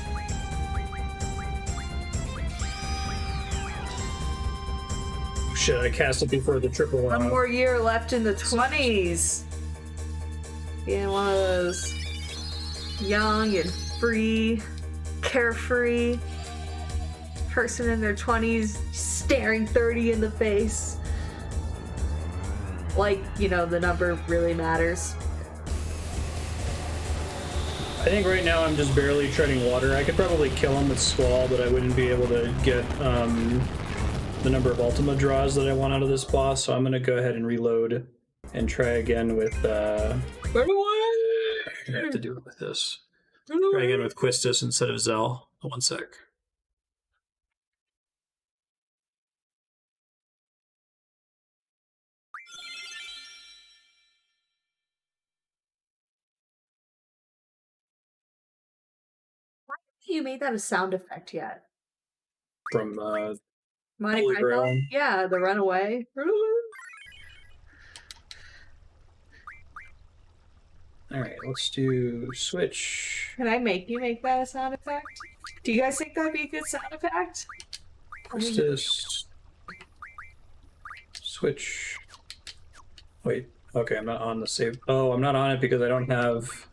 Shit, I cast it before the triple one. One more year left in the 20s. Being one of those young and free, carefree person in their 20s staring 30 in the face. Like, you know, the number really matters. I think right now I'm just barely treading water. I could probably kill him with Squall, but I wouldn't be able to get the number of Ultima draws that I want out of this boss, so I'm going to go ahead and reload and try again with... I have to do it with this. Try again with Quistis instead of Zell. 1 sec. You made that a sound effect yet? From Monty Python? Yeah, the runaway. Alright, let's do switch. Can I make you make that a sound effect? Do you guys think that'd be a good sound effect? Quistis. Switch. Wait, okay, I'm not on the save. Oh, I'm not on it because I don't have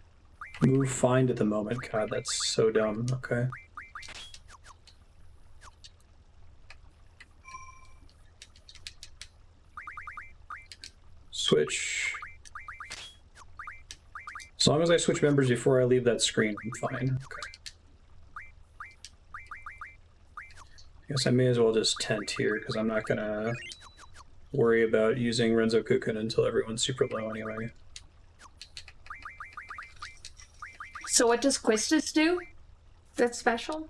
move find at the moment. God, that's so dumb. Okay. Switch. As long as I switch members before I leave that screen, I'm fine. Okay. I guess I may as well just tent here because I'm not gonna worry about using Renzo Kukun until everyone's super low anyway. So what does Quistis do? That's special?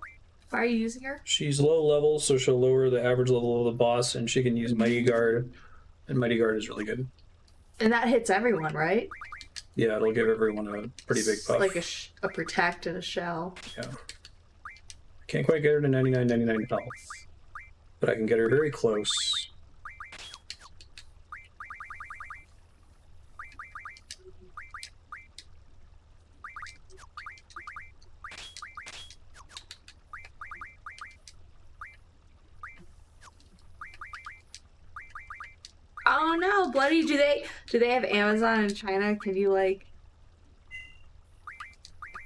Why are you using her? She's low level, so she'll lower the average level of the boss, and she can use Mighty Guard, and Mighty Guard is really good. And that hits everyone, right? Yeah, it'll give everyone a pretty big buff. Like a protect and a shell. Yeah. I can't quite get her to 99 health, but I can get her very close. Oh no, Bloody, do they have Amazon in China? Can you like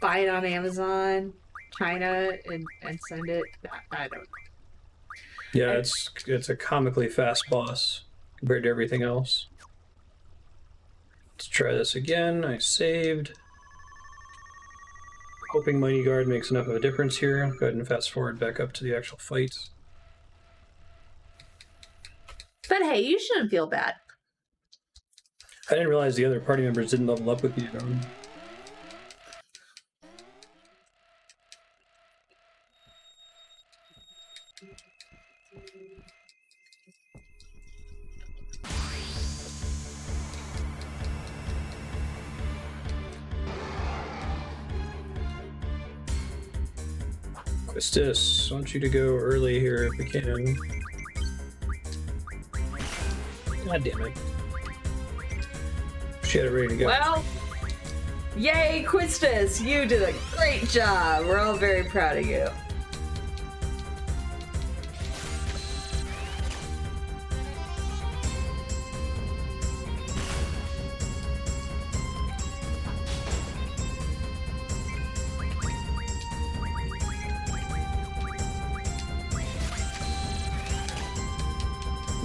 buy it on Amazon China and send it? I don't know. Yeah, it's a comically fast boss compared to everything else. Let's try this again. I saved. Hoping Mighty Guard makes enough of a difference here. Go ahead and fast forward back up to the actual fight. But hey, you shouldn't feel bad. I didn't realize the other party members didn't level up with you. Quistis, I want you to go early here if we can. God damn it. She had it ready to go. Well, yay, Quistis! You did a great job. We're all very proud of you.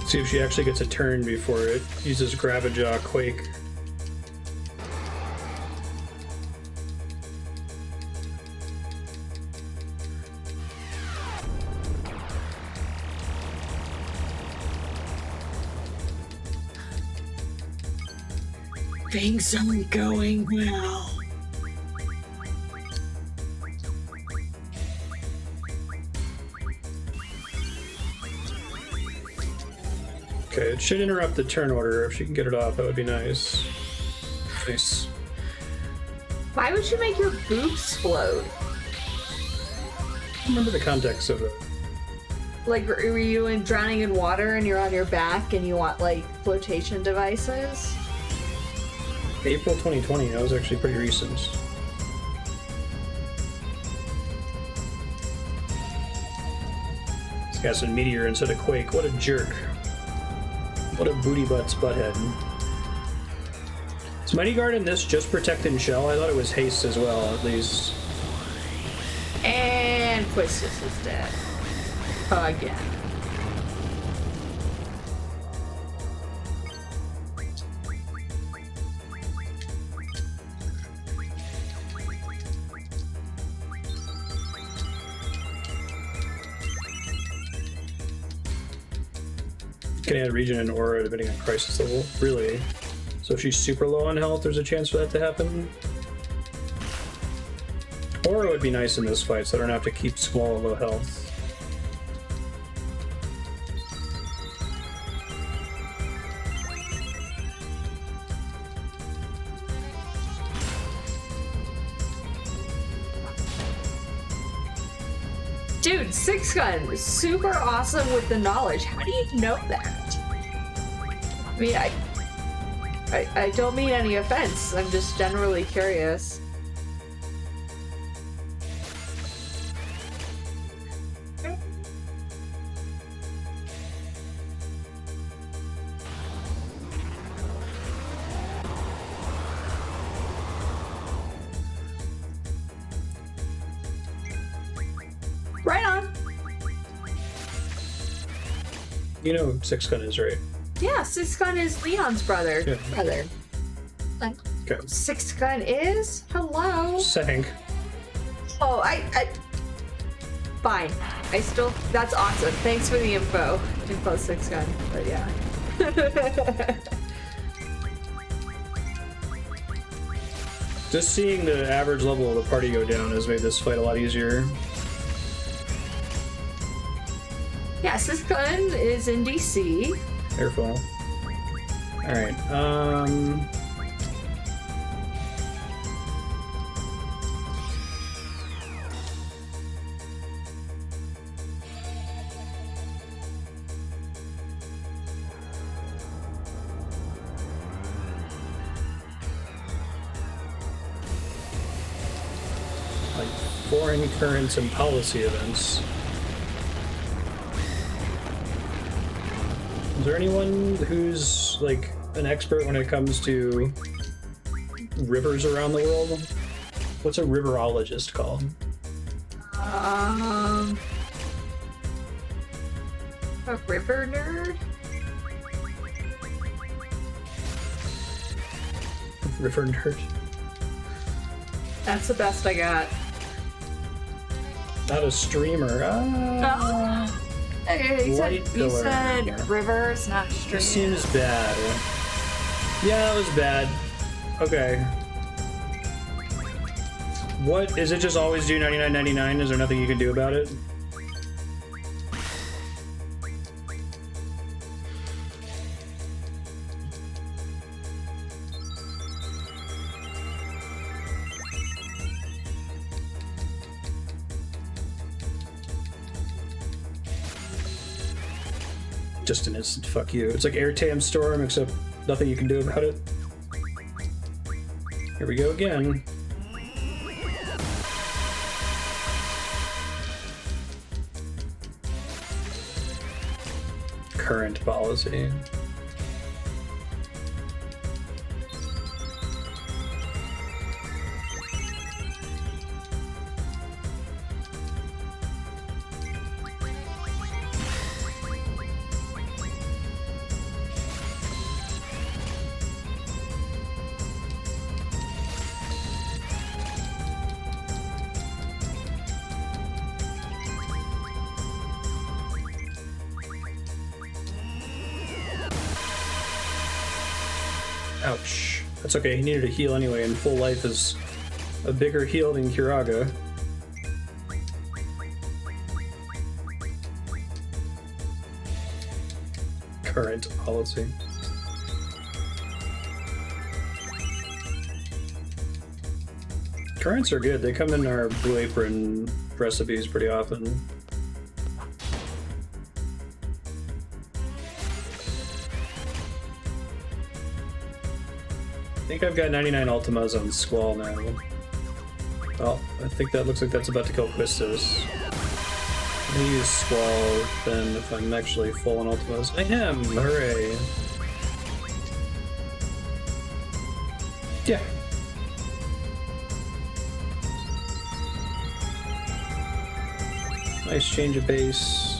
See if she actually gets a turn before it uses Gravajaw Quake. Things aren't going well. Okay, it should interrupt the turn order. If she can get it off, that would be nice. Nice. Why would you make your boobs float? Remember the context of it. Like, were you drowning in water and you're on your back and you want, like, flotation devices? April 2020, that was actually pretty recent. This guy's a Meteor instead of Quake. What a jerk. What a booty butts butthead. Is Mighty Guard in this just protecting Shell? I thought it was haste as well, at least. And Quistis is dead. Again. Can add Regen and Aura depending on crisis level. Really? So if she's super low on health, there's a chance for that to happen? Aura would be nice in this fight, so I don't have to keep Squall at low health. Dude, Six Gun was super awesome with the knowledge. How do you know that? I mean, I don't mean any offense. I'm just generally curious. Right on. You know who Six Gun is, right? Yeah, Six Gun is Leon's brother. Yeah. Brother. Okay. Six Gun is? Hello. Saying. Oh, fine. I still, that's awesome. Thanks for the info. Info Six Gun, but yeah. Just seeing the average level of the party go down has made this fight a lot easier. Yeah, Six Gun is in DC. Careful. Alright, like foreign currents and policy events. Is there anyone who's like an expert when it comes to rivers around the world? What's a riverologist called? A river nerd? River nerd. That's the best I got. Not a streamer. Ah. Hey, you Light said pillar. rivers, not streams. This seems bad. Yeah, it was bad. Okay. What is it? Just always do 99.99? Is there nothing you can do about it? Just an instant fuck you. It's like Airtam Storm, except nothing you can do about it. Here we go again. Current policy. Ouch. That's okay, he needed a heal anyway, and full life is a bigger heal than Kiraga. Current policy. Currents are good, they come in our Blue Apron recipes pretty often. I think I've got 99 Ultimas on Squall now. Well, I think that looks like that's about to kill Quistis. I'm gonna use Squall then if I'm actually full on Ultimas. I am! Hooray! Yeah. Nice change of base.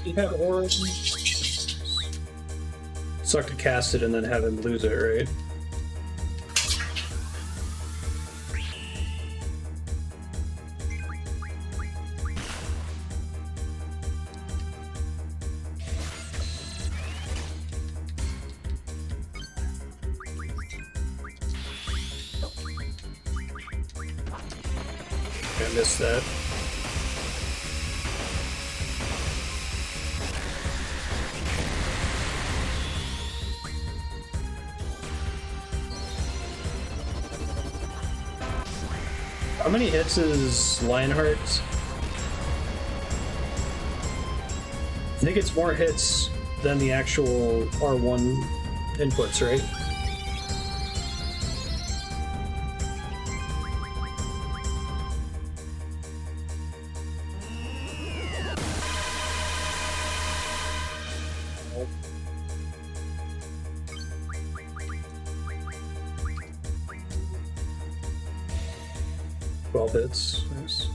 You have Origin. Suck to cast it and then have him lose it, right? I missed that. How many hits is Lionheart? I think it's more hits than the actual R1 inputs, right? Hits. Nice.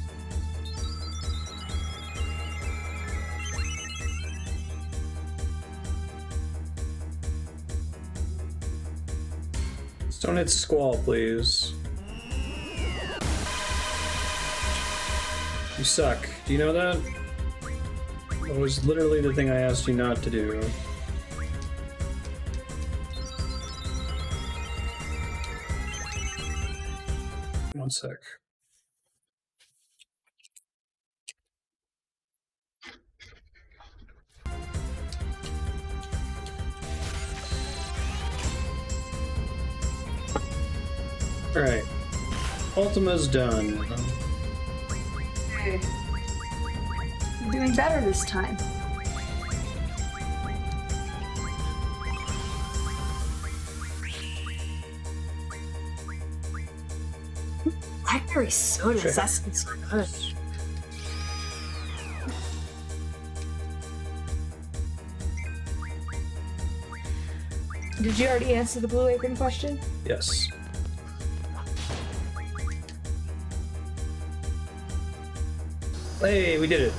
Just don't hit Squall, please. You suck. Do you know that? That was literally the thing I asked you not to do. One sec. Alright. Ultima's done. Okay. I'm doing better this time. Blackberry soda, Sure. that's so good. Did you already answer the Blue Apron question? Yes. Hey, we did it.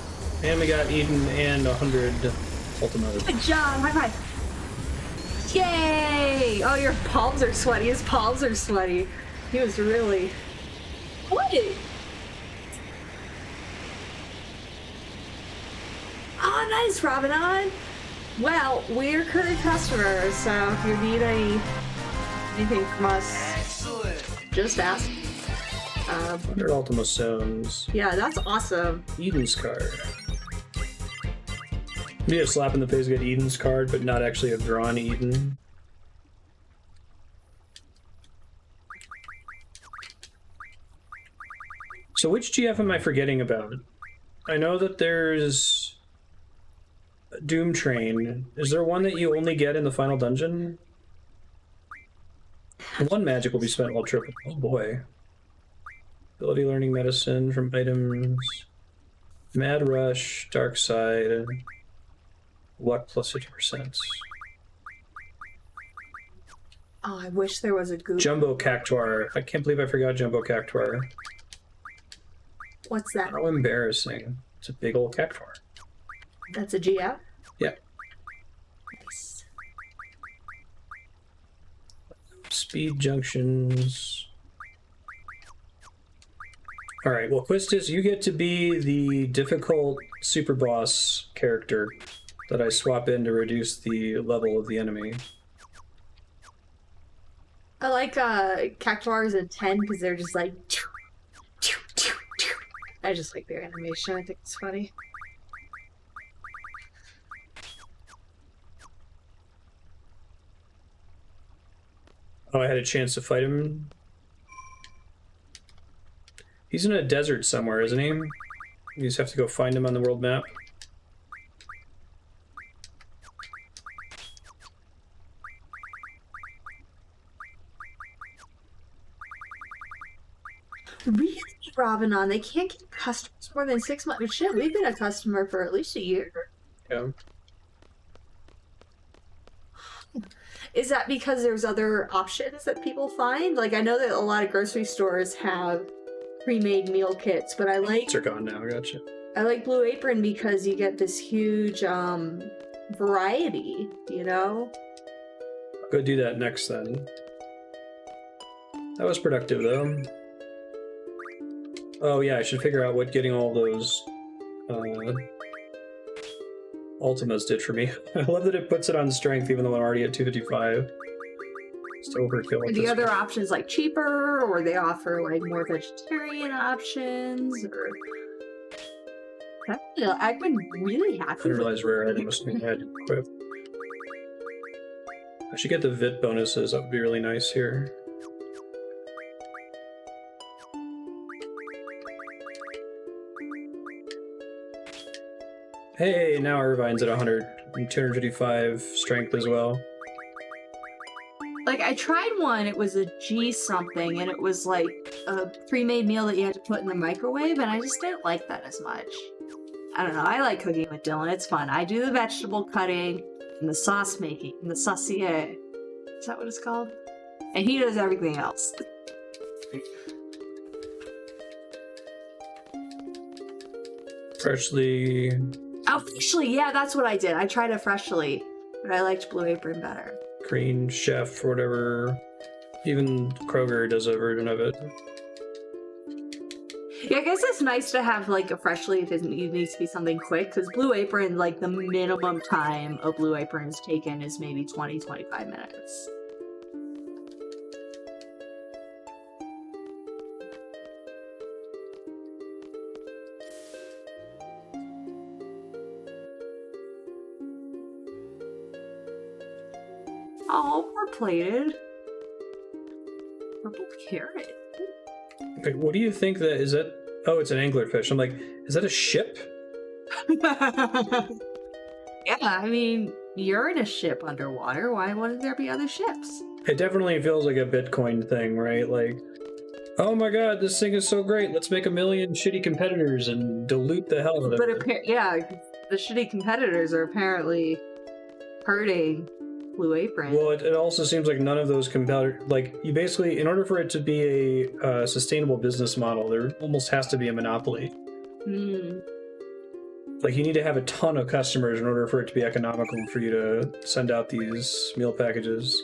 And we got Eden and 100 Ultima. Good job! High five! Yay! Oh, your palms are sweaty. His palms are sweaty. He was really... What? Oh, nice, Robinon! Well, we're current customers, so if you need anything from us, just ask. 100 Ultima Stones. Yeah, that's awesome. Eden's card. Need a slap in the face to get Eden's card, but not actually have drawn Eden. So which GF am I forgetting about? I know that there's Doomtrain. Is there one that you only get in the final dungeon? One magic will be spent while triple. Oh boy. Ability learning medicine from items. Mad Rush, Dark Side, luck plus 50%. Oh, I wish there was a Google. Jumbo Cactuar. I can't believe I forgot Jumbo Cactuar. What's that? How embarrassing. It's a big old Cactuar. That's a GF? Yeah. Nice. Speed junctions. Alright, well, Quistis, you get to be the difficult super boss character that I swap in to reduce the level of the enemy. I like Cactuars at 10 because they're just like... I just like their animation. I think it's funny. Oh, I had a chance to fight him. He's in a desert somewhere, isn't he? You just have to go find him on the world map. Really, Robinon? They can't keep customers more than 6 months. Shit, we've been a customer for at least a year. Yeah. Is that because there's other options that people find? Like, I know that a lot of grocery stores have pre-made meal kits, but I like... They're gone now, gotcha. I like Blue Apron because you get this huge variety, you know? I'll go do that next then. That was productive though. Oh yeah, I should figure out what getting all those Ultimas did for me. I love that it puts it on strength even though I'm already at 255. Just overkill. And the other options like cheaper, or they offer like more vegetarian options, or... I've been really happy. I didn't realize rare items had equipped. I should get the VIT bonuses, that would be really nice here. Hey, now Irvine's at 100 and 255 strength as well. Like, I tried one, it was a G something, and it was like a pre-made meal that you had to put in the microwave, and I just didn't like that as much. I don't know, I like cooking with Dylan, it's fun. I do the vegetable cutting, and the sauce making, and the saucier. Is that what it's called? And he does everything else. Freshly... Oh, freshly, yeah, that's what I did. I tried it freshly, but I liked Blue Apron better. Green Chef, or whatever. Even Kroger does a version of it. Yeah, I guess it's nice to have like a freshly if it needs to be something quick, because Blue Apron, like the minimum time of Blue Apron's taken is maybe 20-25 minutes. Oh, we're plated. Purple carrot. Okay, what do you think that is? That oh, it's an anglerfish. I'm like, is that a ship? Yeah, I mean, you're in a ship underwater. Why wouldn't there be other ships? It definitely feels like a Bitcoin thing, right? Like, oh my god, this thing is so great. Let's make a million shitty competitors and dilute the hell out of But it. yeah, the shitty competitors are apparently hurting Blue Apron. Well, it also seems like none of those competitors, like, you basically, in order for it to be a sustainable business model, there almost has to be a monopoly. Mm. Like, you need to have a ton of customers in order for it to be economical for you to send out these meal packages.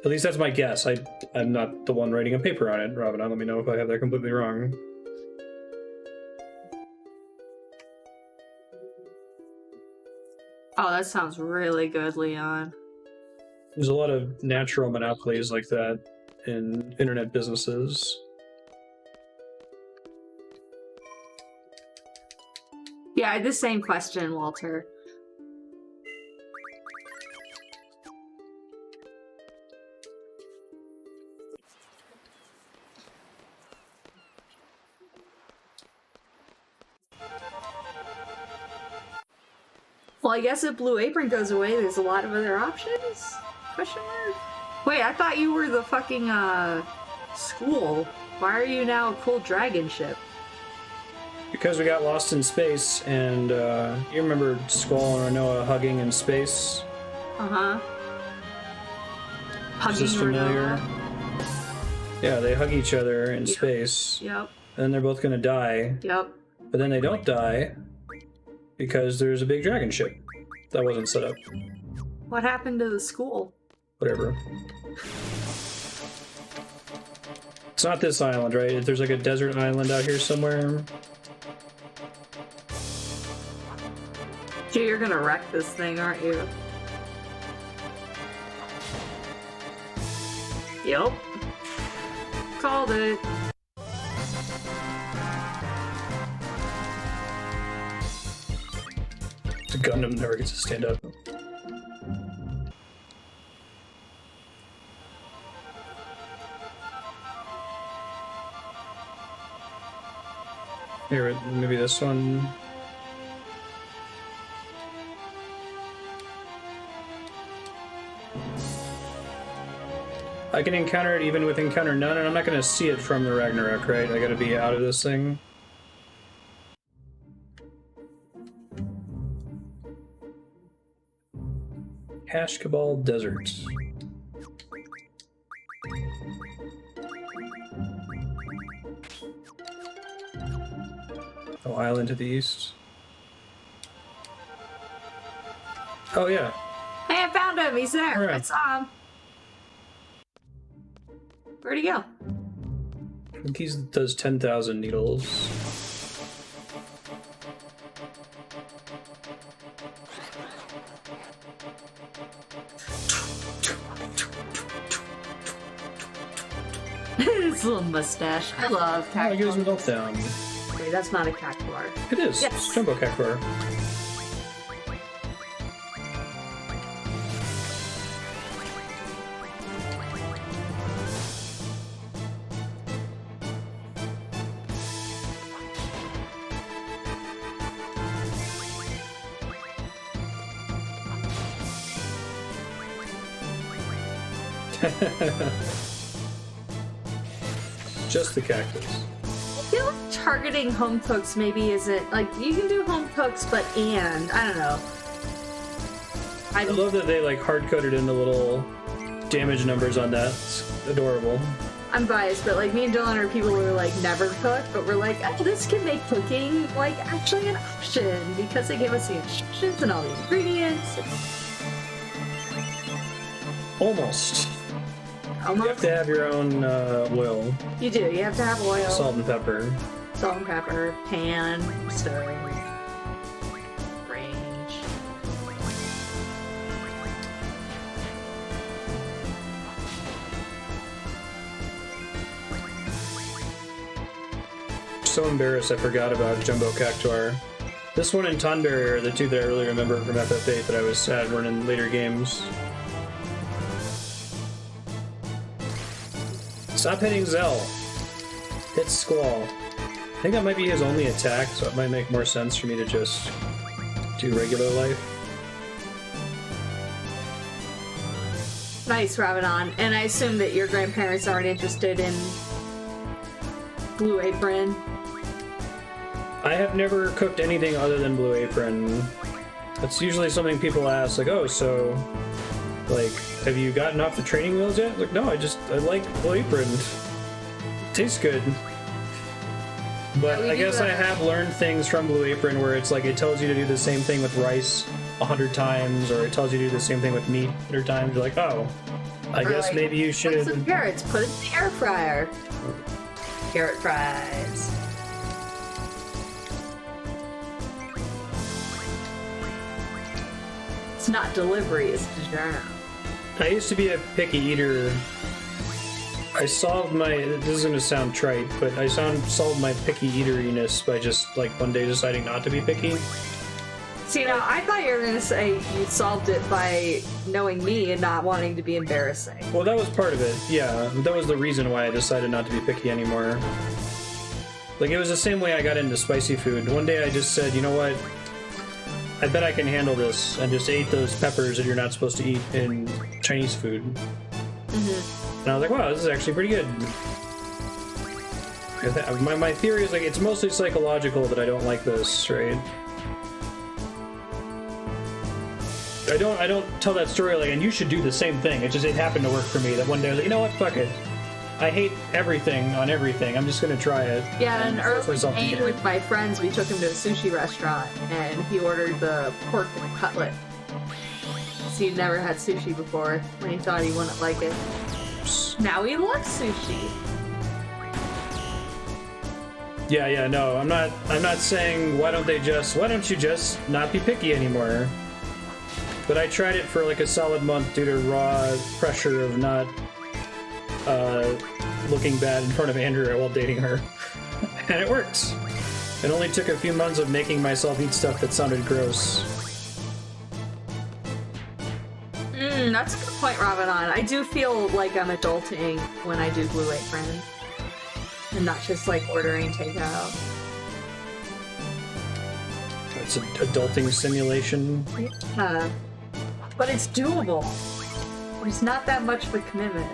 At least that's my guess. I'm not the one writing a paper on it, Robin. Let me know if I have that completely wrong. Oh, that sounds really good, Leon. There's a lot of natural monopolies like that in internet businesses. Yeah, I had the same question, Walter. Well, I guess if Blue Apron goes away, there's a lot of other options? Question mark? Wait, I thought you were the fucking, school. Why are you now a cool dragon ship? Because we got lost in space, and, you remember Squall and Rinoa hugging in space? Uh-huh. Is this familiar? Rinoa. Yeah, they hug each other in space. Yep. And then they're both gonna die. Yep. But then they don't die because there's a big dragon ship that wasn't set up. What happened to the school? Whatever. It's not this island, right? If there's like a desert island out here somewhere. Gee, you're gonna wreck this thing, aren't you? Yep. Called it. The Gundam never gets to stand up. Here, maybe this one. I can encounter it even with encounter none, and I'm not going to see it from the Ragnarök, right? I got to be out of this thing. Hash Cabal Desert. Oh, island to the east. Oh, yeah. Hey, I found him! He's there! All right. I saw him. Where'd he go? I think he does 10,000 needles. His little mustache. I love Oh, I gives him Cactuar. Meltdown. Wait, that's not a Cactuar. It is. Yes. It's Jumbo Cactuar. Just the cactus. I feel like targeting home cooks maybe isn't like you can do home cooks, but I don't know. I love that they like hard coded in the little damage numbers on that. It's adorable. I'm biased, but like me and Dylan are people who are like never cook, but we're like, oh, this can make cooking like actually an option because they give us the instructions and all the ingredients. Almost. Almost. You have to have your own oil. You do. You have to have oil, Salt and pepper. salt and pepper, pan, stove, range. So embarrassed I forgot about Jumbo Cactuar. This one and Tonberry are the two that I really remember from FF8 that I was sad weren't in later games. Stop hitting Zell. Hit Squall. I think that might be his only attack, so it might make more sense for me to just do regular life. Nice, Rabadon. And I assume that your grandparents aren't interested in Blue Apron. I have never cooked anything other than Blue Apron. That's usually something people ask, like, oh, so, like, have you gotten off the training wheels yet? Like, no, I like Blue Apron. Tastes good. But Yeah, I guess I have learned things from Blue Apron where it's like it tells you to do the same thing with rice 100 times, or it tells you to do the same thing with meat 100 times. You're like, oh, I guess like, maybe you should. Put some carrots, put it in the air fryer. Carrot fries. It's not delivery, it's DiGiorno. I used to be a picky eater. I solved my, this is going to sound trite, but I solved my picky eateriness by just like one day deciding not to be picky. See, now I thought you were going to say you solved it by knowing me and not wanting to be embarrassing. Well, that was part of it, yeah. That was the reason why I decided not to be picky anymore. Like, it was the same way I got into spicy food. One day I just said, you know what? I bet I can handle this, and just ate those peppers that you're not supposed to eat in Chinese food. And I was like, wow, this is actually pretty good. My theory is like it's mostly psychological that I don't like this, right? I don't tell that story like, and you should do the same thing. It happened to work for me. That one day I was like, you know what, fuck it. I hate everything on everything. I'm just gonna try it. Yeah, and early with my friends, we took him to a sushi restaurant, and he ordered the pork cutlet. So he'd never had sushi before, when he thought he wouldn't like it. Now he loves sushi. Yeah, no, I'm not saying why don't you just not be picky anymore? But I tried it for like a solid month due to raw pressure of not looking bad in front of Andrea while dating her. And it works. It only took a few months of making myself eat stuff that sounded gross. That's a good point, Ramadan. I do feel like I'm adulting when I do Blue 8 Friends. And not just like ordering takeout. It's an adulting simulation. Yeah. But it's doable. It's not that much of a commitment.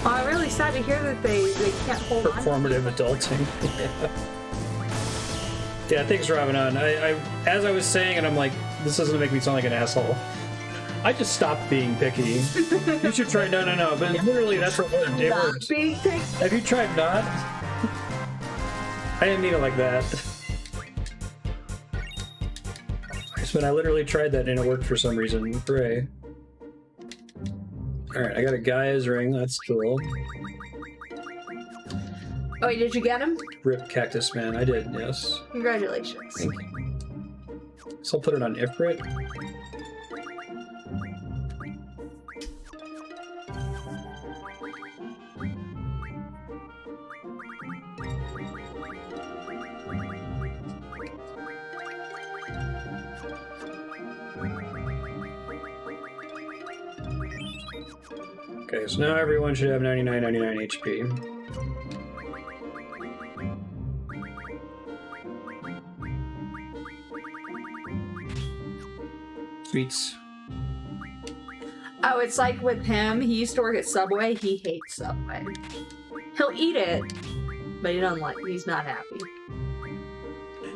Oh, I'm really sad to hear that they can't hold on. Performative adulting. Yeah, thanks, Ramadan. I as I was saying it, I'm like, this doesn't make me sound like an asshole. I just stopped being picky. You should try no. But literally, that's what worked. It worked. Being picky. Have you tried not? I didn't mean it like that. But I literally tried that and it worked for some reason. Hooray. Alright, I got a Gaia's ring. That's cool. Oh, wait, did you get him? Rip Cactus Man. I did, yes. Congratulations. Thank you. So I'll put it on Ifrit. Okay, so now everyone should have 99 HP. Sweets. Oh, it's like with him, he used to work at Subway, he hates Subway. He'll eat it, but he's not happy.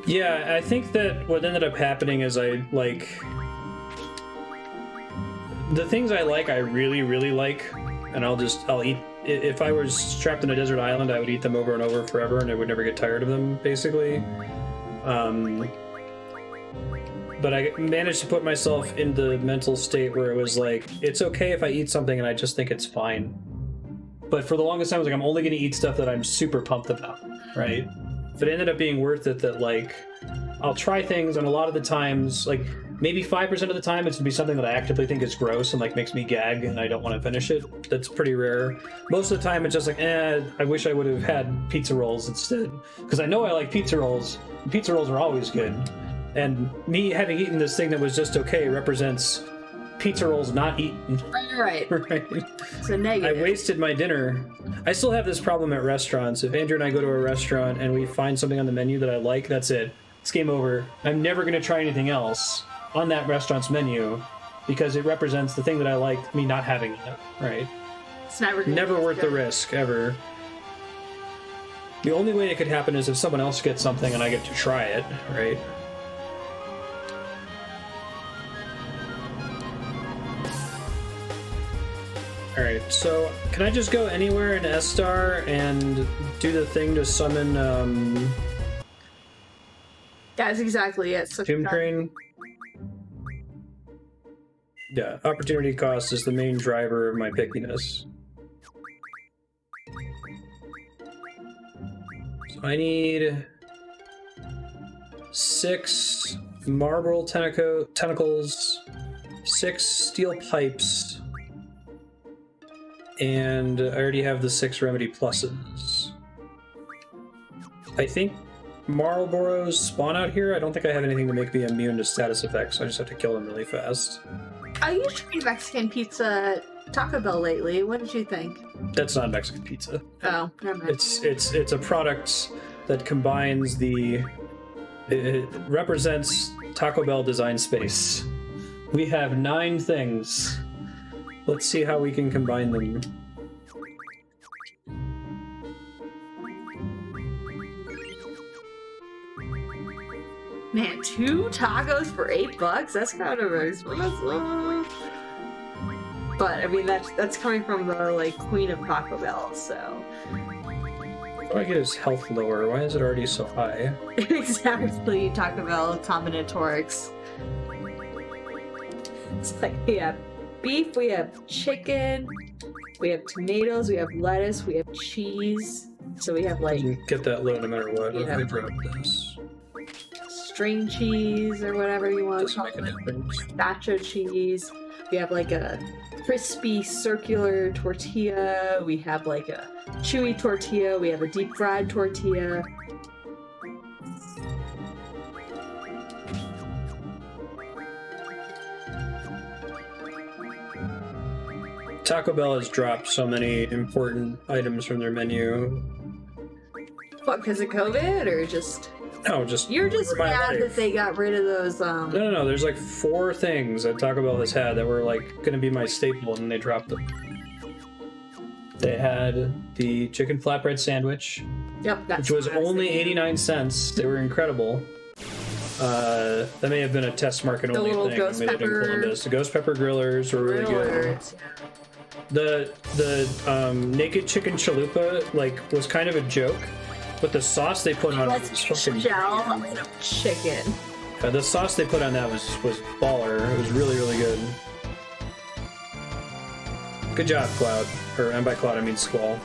Yeah, I think that what ended up happening is the things I really, really like, and I'll eat. If I was trapped in a desert island, I would eat them over and over forever, and I would never get tired of them, basically. But I managed to put myself in the mental state where it was like, it's okay if I eat something and I just think it's fine. But for the longest time, I was like, I'm only going to eat stuff that I'm super pumped about, right? But it ended up being worth it that, like, I'll try things, and a lot of the times, like, maybe 5% of the time, it's going to be something that I actively think is gross and, like, makes me gag, and I don't want to finish it. That's pretty rare. Most of the time, it's just like, I wish I would have had pizza rolls instead. Because I know I like pizza rolls. Pizza rolls are always good. And me having eaten this thing that was just okay represents pizza rolls not eaten. Right. Right. It's a negative. I wasted my dinner. I still have this problem at restaurants. If Andrew and I go to a restaurant and we find something on the menu that I like, that's it. It's game over. I'm never going to try anything else on that restaurant's menu because it represents the thing that I like, me not having it, right? It's never worth the risk, ever. The only way it could happen is if someone else gets something and I get to try it, right? Alright, so can I just go anywhere in S-Star and do the thing to summon, That's exactly it. So Doomtrain? Yeah, opportunity cost is the main driver of my pickiness. So I need 6 marble tentacles, 6 steel pipes, and I already have the 6 remedy pluses. I think Malboros spawn out here. I don't think I have anything to make me immune to status effects, so I just have to kill them really fast. I used to be Mexican pizza at Taco Bell lately. What did you think? That's not Mexican pizza. Oh, never mind. It's a product that combines it represents Taco Bell design space. We have 9 things. Let's see how we can combine them. Man, 2 tacos for $8? That's kind of expensive. But I mean, that's coming from the like queen of Taco Bell, so. How do I get his health lower? Why is it already so high? Exactly, Taco Bell combinatorics. It's like we have beef, we have chicken, we have tomatoes, we have lettuce, we have cheese. So we have like. You can get that low no matter what. Yeah. If I drop this. String cheese or whatever you want to Doesn't call make a it. difference. Nacho cheese. We have like a crispy circular tortilla. We have like a chewy tortilla. We have a deep fried tortilla. Taco Bell has dropped so many important items from their menu. What, because of COVID or just... No, just You're just for my mad life. that they got rid of those, No. There's like 4 things that Taco Bell has had that were like gonna be my staple, and they dropped them. They had the chicken flatbread sandwich, Yep, that's which was what I only thinking. 89 cents. They were incredible. That may have been a test market The only little thing. ghost Made it in pepper- Columbus. The ghost pepper grillers were really good. Grillers. The naked chicken chalupa like was kind of a joke, but the sauce they put on it was fucking. Shell of chicken. The sauce they put on that was baller. It was really, really good. Good job, Cloud. And by Cloud, I mean Squall.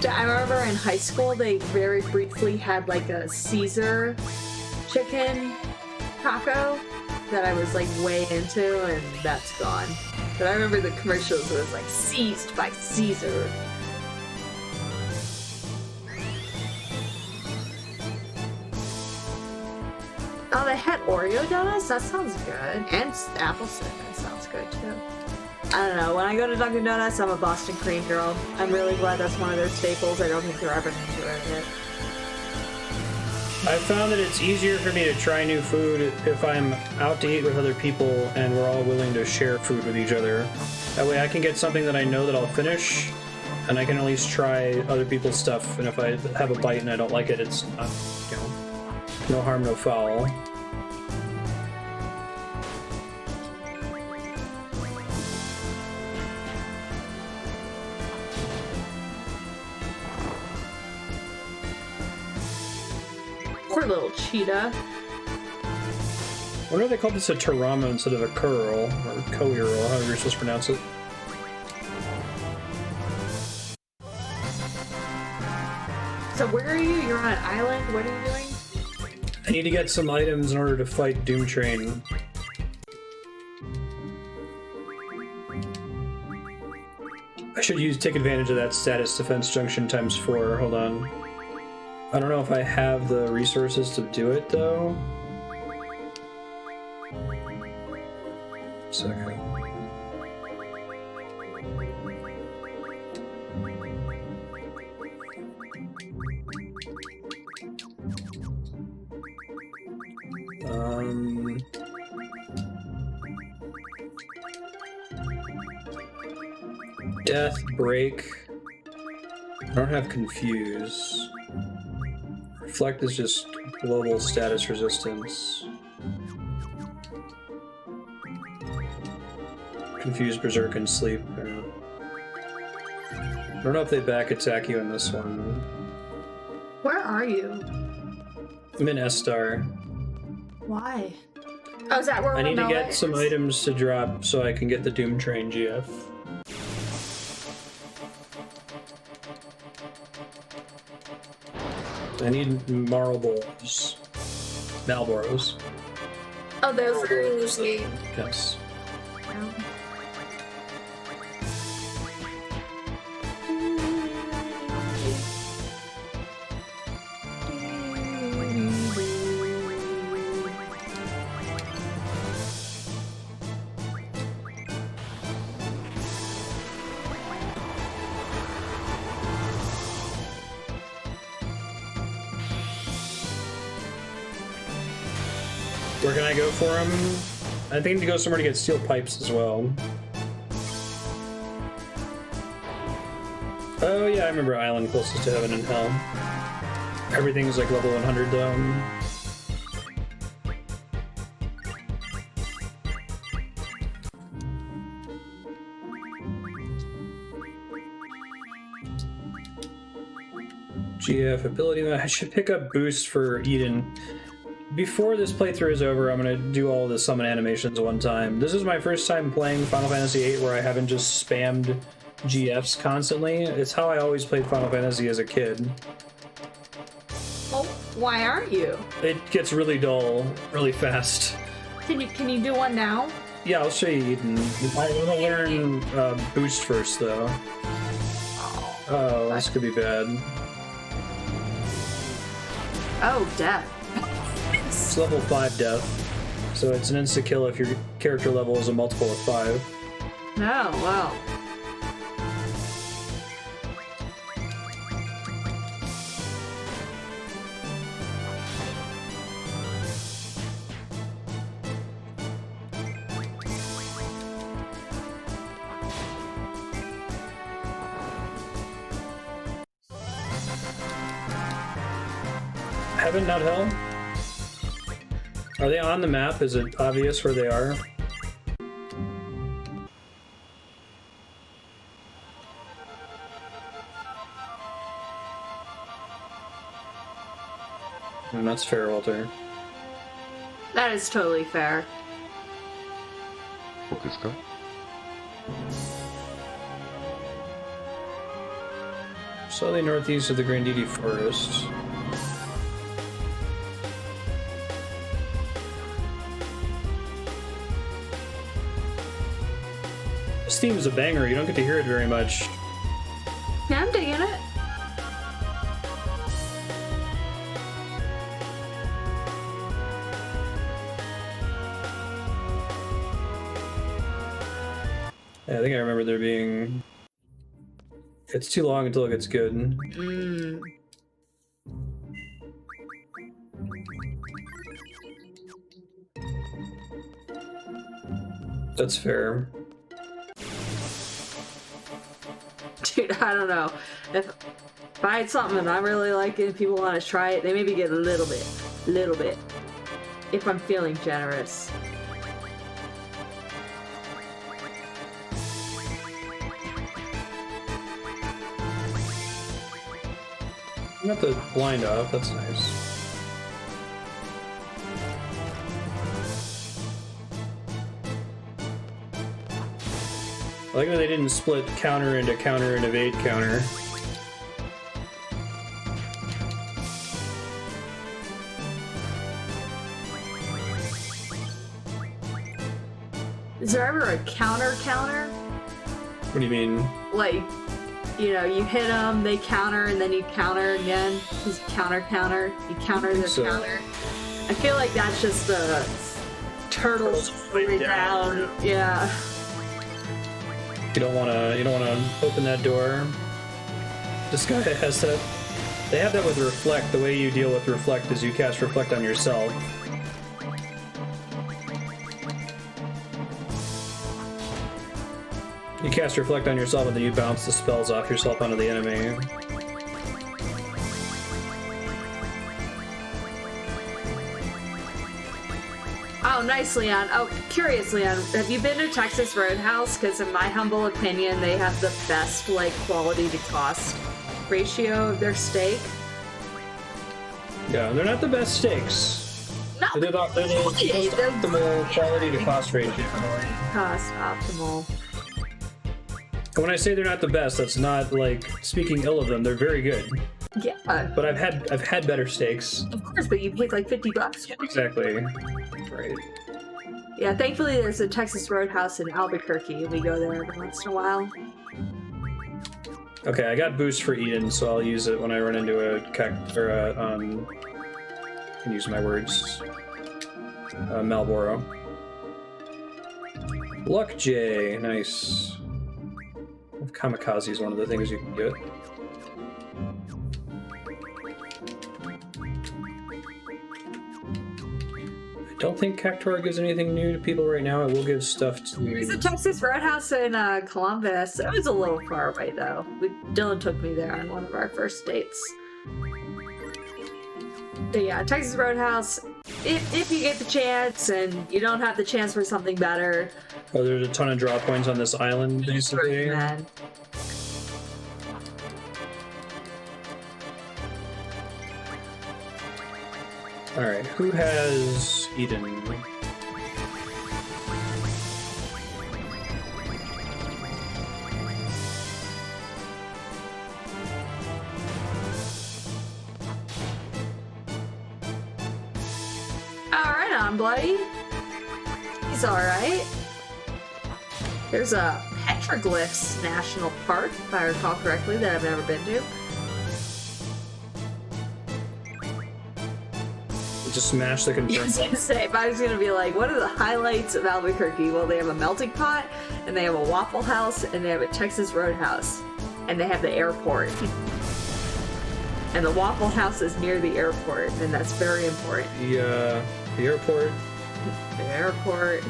I remember in high school they very briefly had like a Caesar chicken taco that I was like way into, and that's gone. But I remember the commercials where it was like seized by Caesar. Oh, they had Oreo donuts? That sounds good. And apple cinnamon sounds good too. I don't know. When I go to Dunkin' Donuts, I'm a Boston cream girl. I'm really glad that's one of their staples. I don't think they're ever going to do it. I found that it's easier for me to try new food if I'm out to eat with other people and we're all willing to share food with each other. That way I can get something that I know that I'll finish, and I can at least try other people's stuff, and if I have a bite and I don't like it, it's not, no harm, no foul. Poor little cheetah. I wonder if they called this a Tarama instead of a curl, or Coeurl, however you're supposed to pronounce it. So where are you? You're on an island? What are you doing? I need to get some items in order to fight Doomtrain. I should take advantage of that status defense junction times 4. Hold on. I don't know if I have the resources to do it though. Second. Death, break. I don't have confuse. Reflect is just global status resistance. Confuse, berserk, and sleep. I don't know if they back attack you in this one. Where are you? I'm in S-Star. Why? Oh, is that where I need to Ramella get some is? items to drop so I can get the Doomtrain GF. I need Malboros. Malboros. Oh, those are in this game. Yes. Where can I go for him? I think I need to go somewhere to get steel pipes as well. Oh yeah, I remember Island closest to Heaven and Hell. Everything's like level 100 though. GF ability. I should pick up boost for Eden. Before this playthrough is over, I'm going to do all the summon animations one time. This is my first time playing Final Fantasy VIII where I haven't just spammed GFs constantly. It's how I always played Final Fantasy as a kid. Oh, why aren't you? It gets really dull really fast. Can you do one now? Yeah, I'll show you Eden. I want to learn boost first though. Oh, this could be bad. Oh, death. It's level 5 death, so it's an insta-kill if your character level is a multiple of 5. Oh, wow. Heaven, not Hell? Are they on the map? Is it obvious where they are? And that's fair, Walter. That is totally fair. Slightly northeast of the Granditi Forest. This theme is a banger, you don't get to hear it very much. Yeah, I'm digging it. Yeah, I think I remember there being... It's too long until it gets good. Mm. That's fair. Dude, I don't know. If I had something and I really like it and people want to try it, they maybe get a little bit. If I'm feeling generous. You got the blind off, that's nice. I like that they didn't split counter and evade counter. Is there ever a counter? What do you mean? Like, you know, you hit them, they counter, and then you counter again. Just counter. You counter their so. counter. I feel like that's just the turtles way down. Yeah. You don't wanna open that door. This guy has that. They have that with Reflect. The way you deal with Reflect is you cast Reflect on yourself. You cast Reflect on yourself and then you bounce the spells off yourself onto the enemy. Oh, nice, Leon. Oh, curious, Leon, have you been to Texas Roadhouse? Because in my humble opinion, they have the best, like, quality to cost ratio of their steak. Yeah, they're not the best steaks. No, They're the most optimal quality to cost ratio. cost optimal. And when I say they're not the best, that's not like speaking ill of them. They're very good. Yeah. But I've had better steaks. Of course, but you paid like $50. Exactly. Right. Yeah, thankfully there's a Texas Roadhouse in Albuquerque, and we go there every once in a while. Okay, I got boost for Eden, so I'll use it when I run into a can use my words. Malboro. Luck J, nice. Kamikaze is one of the things you can get. don't think Cactuar gives anything new to people right now. It will give stuff to... There's a Texas Roadhouse in Columbus. It was a little far away, though. Dylan took me there on one of our first dates. But yeah, Texas Roadhouse, if you get the chance and you don't have the chance for something better... Oh, there's a ton of draw points on this island, basically. Man. Alright, who has Eden? Alright on, Bloody. He's alright. There's a Petroglyphs National Park, if I recall correctly, that I've never been to. Just smash the confirm. I was gonna say, if I was gonna be like, what are the highlights of Albuquerque? Well, they have a melting pot, and they have a Waffle House, and they have a Texas Roadhouse, and they have the airport. And the Waffle House is near the airport, and that's very important. The airport. The airport.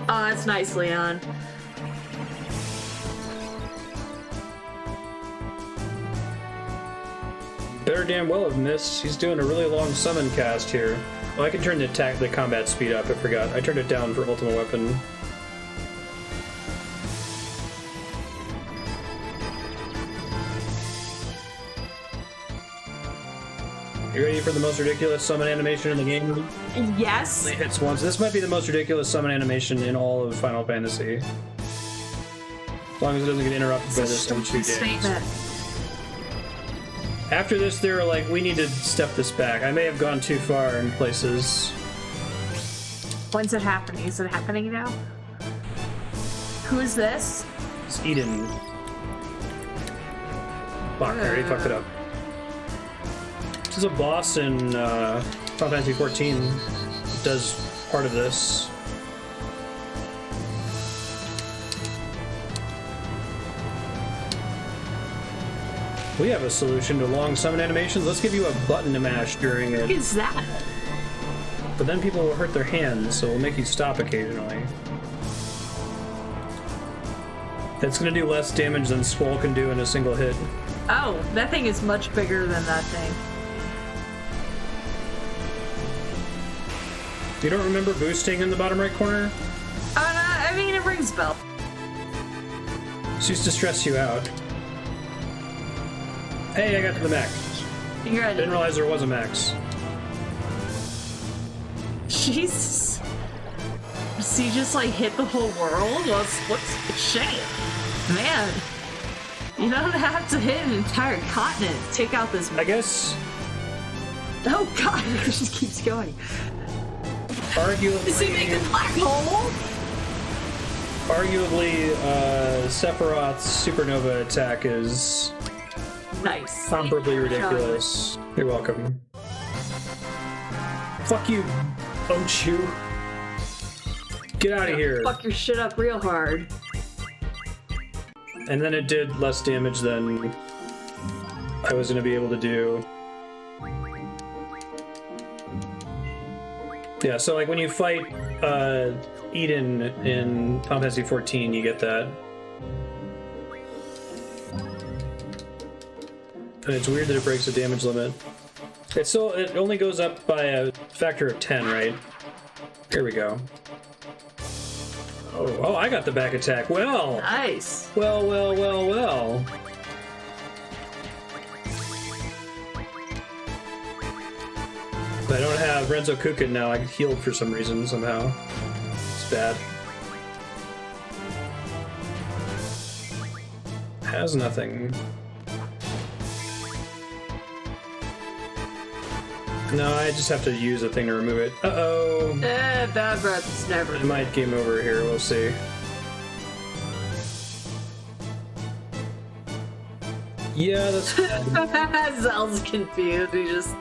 Oh, that's nice, Leon. Better damn well have missed. He's doing a really long summon cast here. Oh, I can turn the combat speed up. I forgot. I turned it down for ultimate weapon. You ready for the most ridiculous summon animation in the game? Yes. It hits once. This might be the most ridiculous summon animation in all of Final Fantasy. As long as it doesn't get interrupted by this in 2 days. Statement. After this, they were like, we need to step this back. I may have gone too far in places. When's it happening? Is it happening now? Who is this? It's Eden. Fuck, I already fucked it up. This is a boss in Final Fantasy 14. It does part of this. We have a solution to long summon animations. Let's give you a button to mash during it. What is that? But then people will hurt their hands, so we'll make you stop occasionally. It's gonna do less damage than Squall can do in a single hit. Oh, that thing is much bigger than that thing. You don't remember boosting in the bottom right corner? Oh, no, I mean, it rings a bell. It's used to stress you out. Hey, I got to the max. You're ready. Didn't realize there was a max. Jesus. Does he just, like, hit the whole world? What's the shame? Man. You don't have to hit an entire continent to take out this... I guess... Oh, God, it just keeps going. Arguably... Does he make a black hole? Arguably, Sephiroth's supernova attack is... Nice. comparably ridiculous. You're welcome. Fuck you, Ochu. Get out of here. Fuck your shit up real hard. And then it did less damage than I was gonna be able to do. Yeah, so like when you fight Eden in Final Fantasy 14, you get that. And it's weird that it breaks the damage limit. It only goes up by a factor of 10, right? Here we go. Oh, I got the back attack. Well. Nice. Well. But I don't have Renzo Kukin now. I healed for some reason somehow. It's bad. Has nothing. No, I just have to use a thing to remove it. Uh-oh. Bad breath is never. I might game over here, we'll see. Yeah, that's bad. Zell's confused.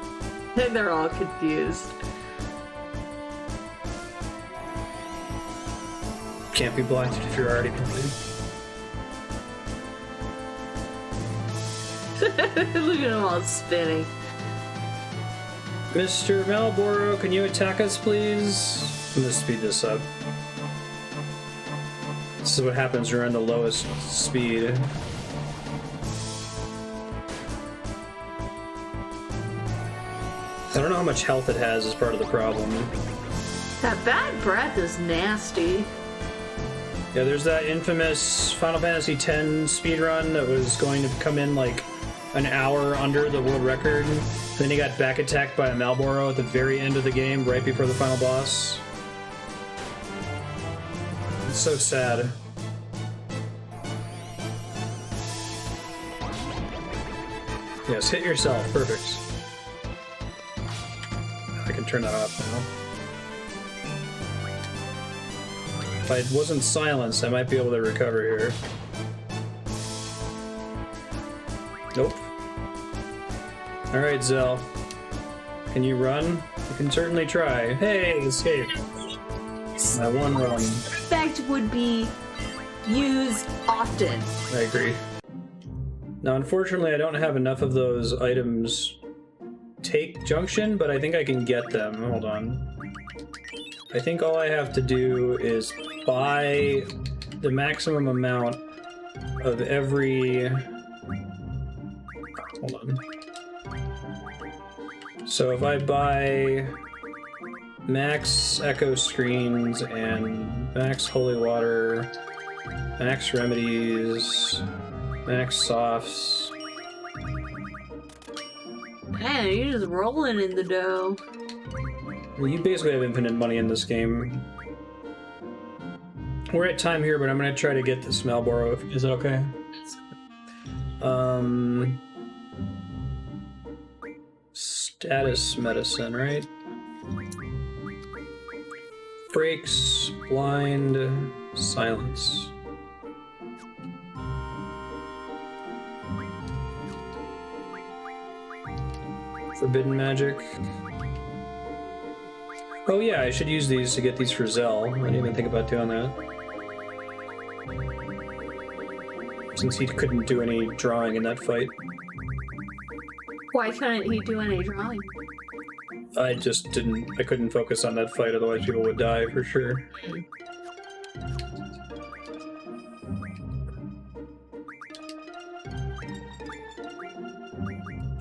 They're all confused. Can't be blinded if you're already blinded. Look at him all spinning. Mr. Malboro, can you attack us, please? I'm gonna speed this up. This is what happens when you're on the lowest speed. I don't know how much health it has as part of the problem. That bad breath is nasty. Yeah, there's that infamous Final Fantasy X speedrun that was going to come in like an hour under the world record. Then he got back attacked by a Malboro at the very end of the game, right before the final boss. It's so sad. Yes, hit yourself. Perfect. I can turn that off now. If I wasn't silenced, I might be able to recover here. Nope. Alright, Zell. Can you run? You can certainly try. Hey, escape. My one run. Effect would be used often. I agree. Now, unfortunately, I don't have enough of those items take junction, but I think I can get them. Hold on. I think all I have to do is buy the maximum amount of every... Hold on. So if I buy max echo screens and max holy water, max remedies, max softs... Man, you're just rolling in the dough. Well, you basically have infinite money in this game. We're at time here, but I'm gonna try to get this Malboro. Is it okay? Status medicine, right? Breaks, blind, silence. Forbidden magic. Oh yeah, I should use these to get these for Zell. I didn't even think about doing that. Since he couldn't do any drawing in that fight. Why couldn't he do any drawing? I couldn't focus on that fight, otherwise people would die for sure.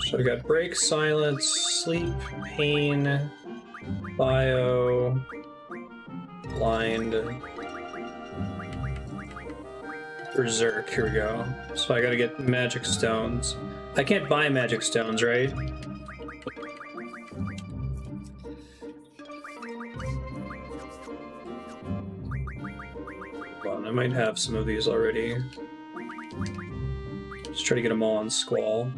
So I got break, silence, sleep, pain, bio, blind, berserk. Here we go. So I gotta get magic stones. I can't buy magic stones, right? Well, I might have some of these already. Just try to get them all on Squall.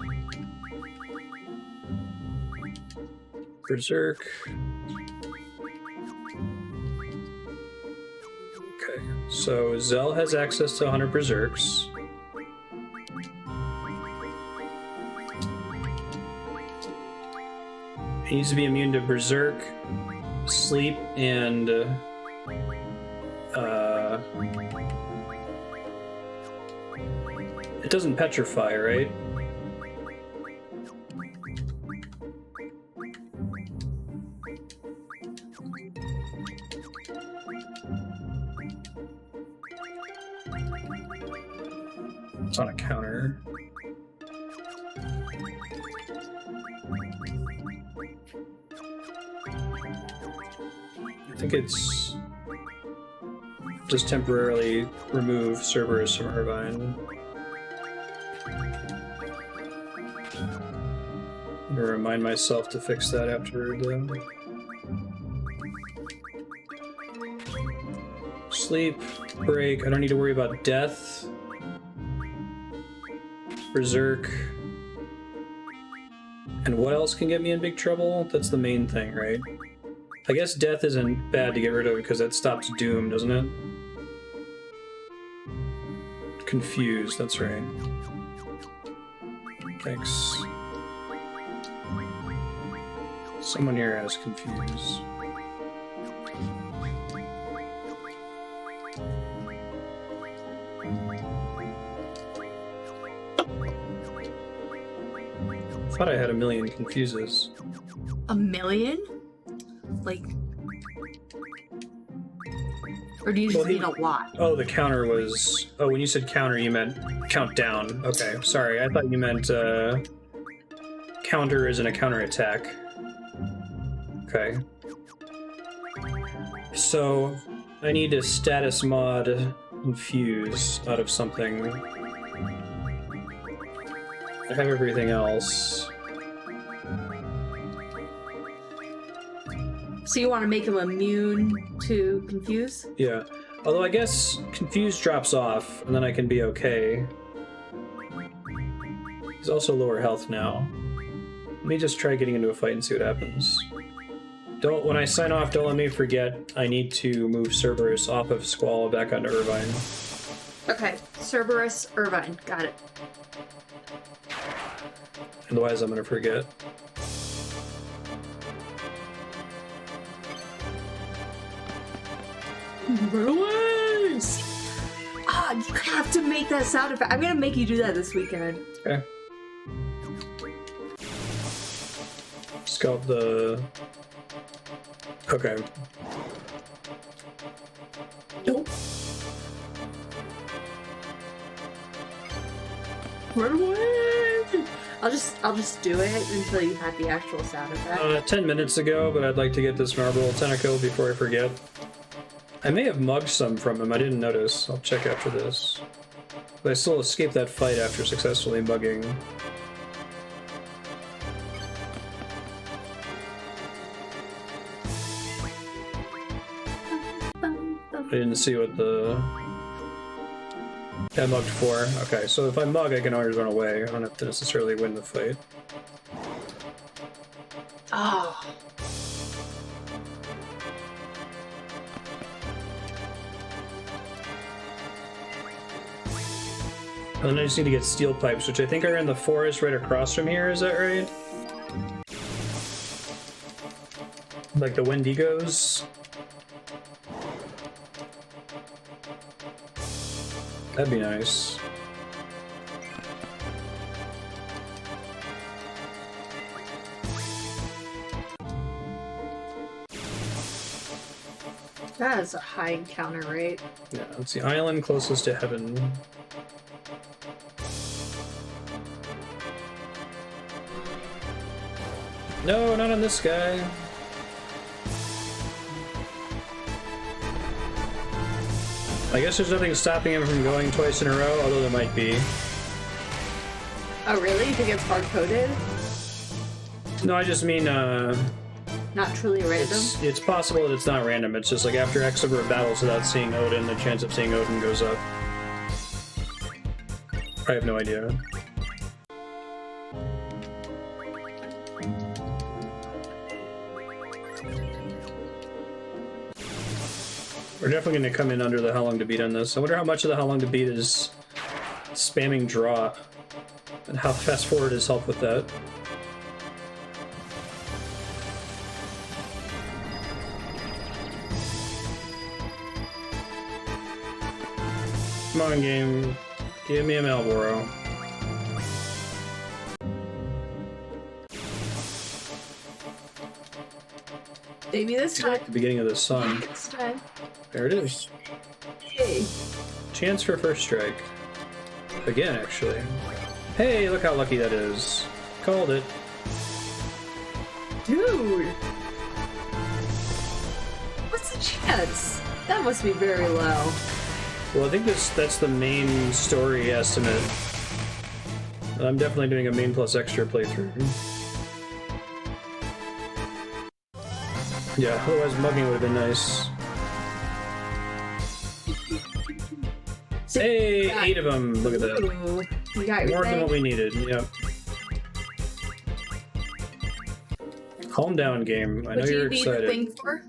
Berserk. Okay, so Zell has access to 100 Berserks. He needs to be immune to Berserk, Sleep, and it doesn't petrify, right? It's on a counter. I think it's just temporarily remove Cerberus from Irvine. I'm gonna remind myself to fix that after the sleep, break. I don't need to worry about death. Berserk. And what else can get me in big trouble? That's the main thing, right? I guess death isn't bad to get rid of because that stops Doom, doesn't it? Confused, that's right. Thanks. Someone here has confused. thought I had a million confuses. A million? Like... Or do you just mean a lot? Oh, the counter was... Oh, when you said counter, you meant countdown. Okay, sorry. I thought you meant counter isn't a counterattack. Okay. So, I need to status mod infuse out of something. I have everything else. So you want to make him immune to confuse? Yeah. Although I guess confuse drops off, and then I can be okay. He's also lower health now. Let me just try getting into a fight and see what happens. When I sign off, don't let me forget I need to move Cerberus off of Squall back onto Irvine. Okay, Cerberus, Irvine, got it. Otherwise, I'm gonna forget. Run away! Ah, you have to make that sound effect. I'm gonna make you do that this weekend. Okay. Scout the... Okay. Nope. Run away! I'll just do it until you have the actual sound effect. 10 minutes ago, but I'd like to get this Marble Tentacle before I forget. I may have mugged some from him, I didn't notice. I'll check after this. But I still escaped that fight after successfully mugging. I didn't see what the... I mugged for. Okay, so if I mug, I can always run away. I don't have to necessarily win the fight. Ah. And then I just need to get steel pipes, which I think are in the forest right across from here, is that right? Like the Wendigos? That'd be nice. That is a high encounter rate. Yeah, it's the island closest to heaven. No, not on this guy. I guess there's nothing stopping him from going twice in a row, although there might be. Oh, really? You think it's hard-coded? No, I just mean, Not truly random? it's possible that it's not random. It's just like after X number of battles without seeing Odin, the chance of seeing Odin goes up. I have no idea. We're definitely going to come in under the how long to beat on this. I wonder how much of the how long to beat is spamming draw, and how fast forward is help with that. Come on, game. Give me a Malboro. Maybe this time. The beginning of the sun. This time. There it is. Hey. Chance for first strike. Again, actually. Hey, look how lucky that is. Called it. Dude! What's the chance? That must be very low. Well, I think that's the main story estimate. I'm definitely doing a main plus extra playthrough. Yeah, otherwise mugging would have been nice. Hey, 8 of them. Look at that. Ooh, you got your More than thing? what we needed. Yep. Calm down, game. I know you're excited. What do you need the thing for?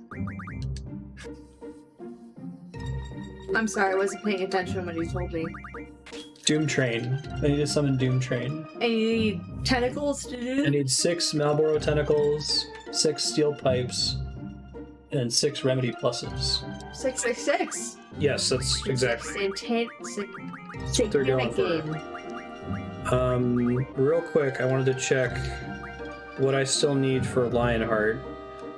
I'm sorry, I wasn't paying attention when you told me. Doomtrain. I need to summon Doomtrain. And you need tentacles to do? I need 6 Malboro tentacles, 6 steel pipes, and 6 remedy pluses. 666. Yes, that's exactly. Satanic They're going game. for. Real quick, I wanted to check what I still need for Lionheart.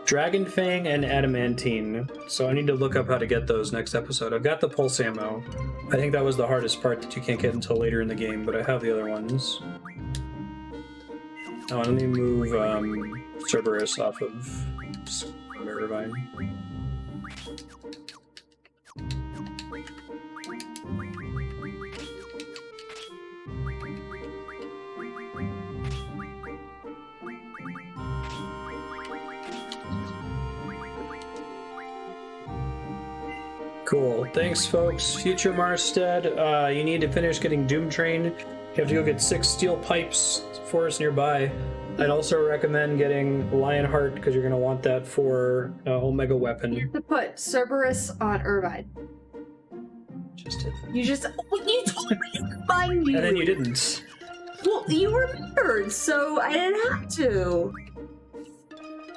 Dragon Fang and Adamantine. So I need to look up how to get those next episode. I've got the Pulse Ammo. I think that was the hardest part that you can't get until later in the game, but I have the other ones. Oh, let me move Cerberus off of Irvine. Cool. Thanks, folks. Future Marstead, you need to finish getting Doomtrain. You have to go get 6 steel pipes for us nearby. I'd also recommend getting Lionheart because you're going to want that for Omega Weapon. You have to put Cerberus on Irvine. Just did that. You told me to find you. And then you didn't. Well, you remembered, so I didn't have to.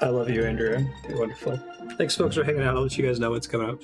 I love you, Andrea. You're wonderful. Thanks, folks, for hanging out. I'll let you guys know what's coming up.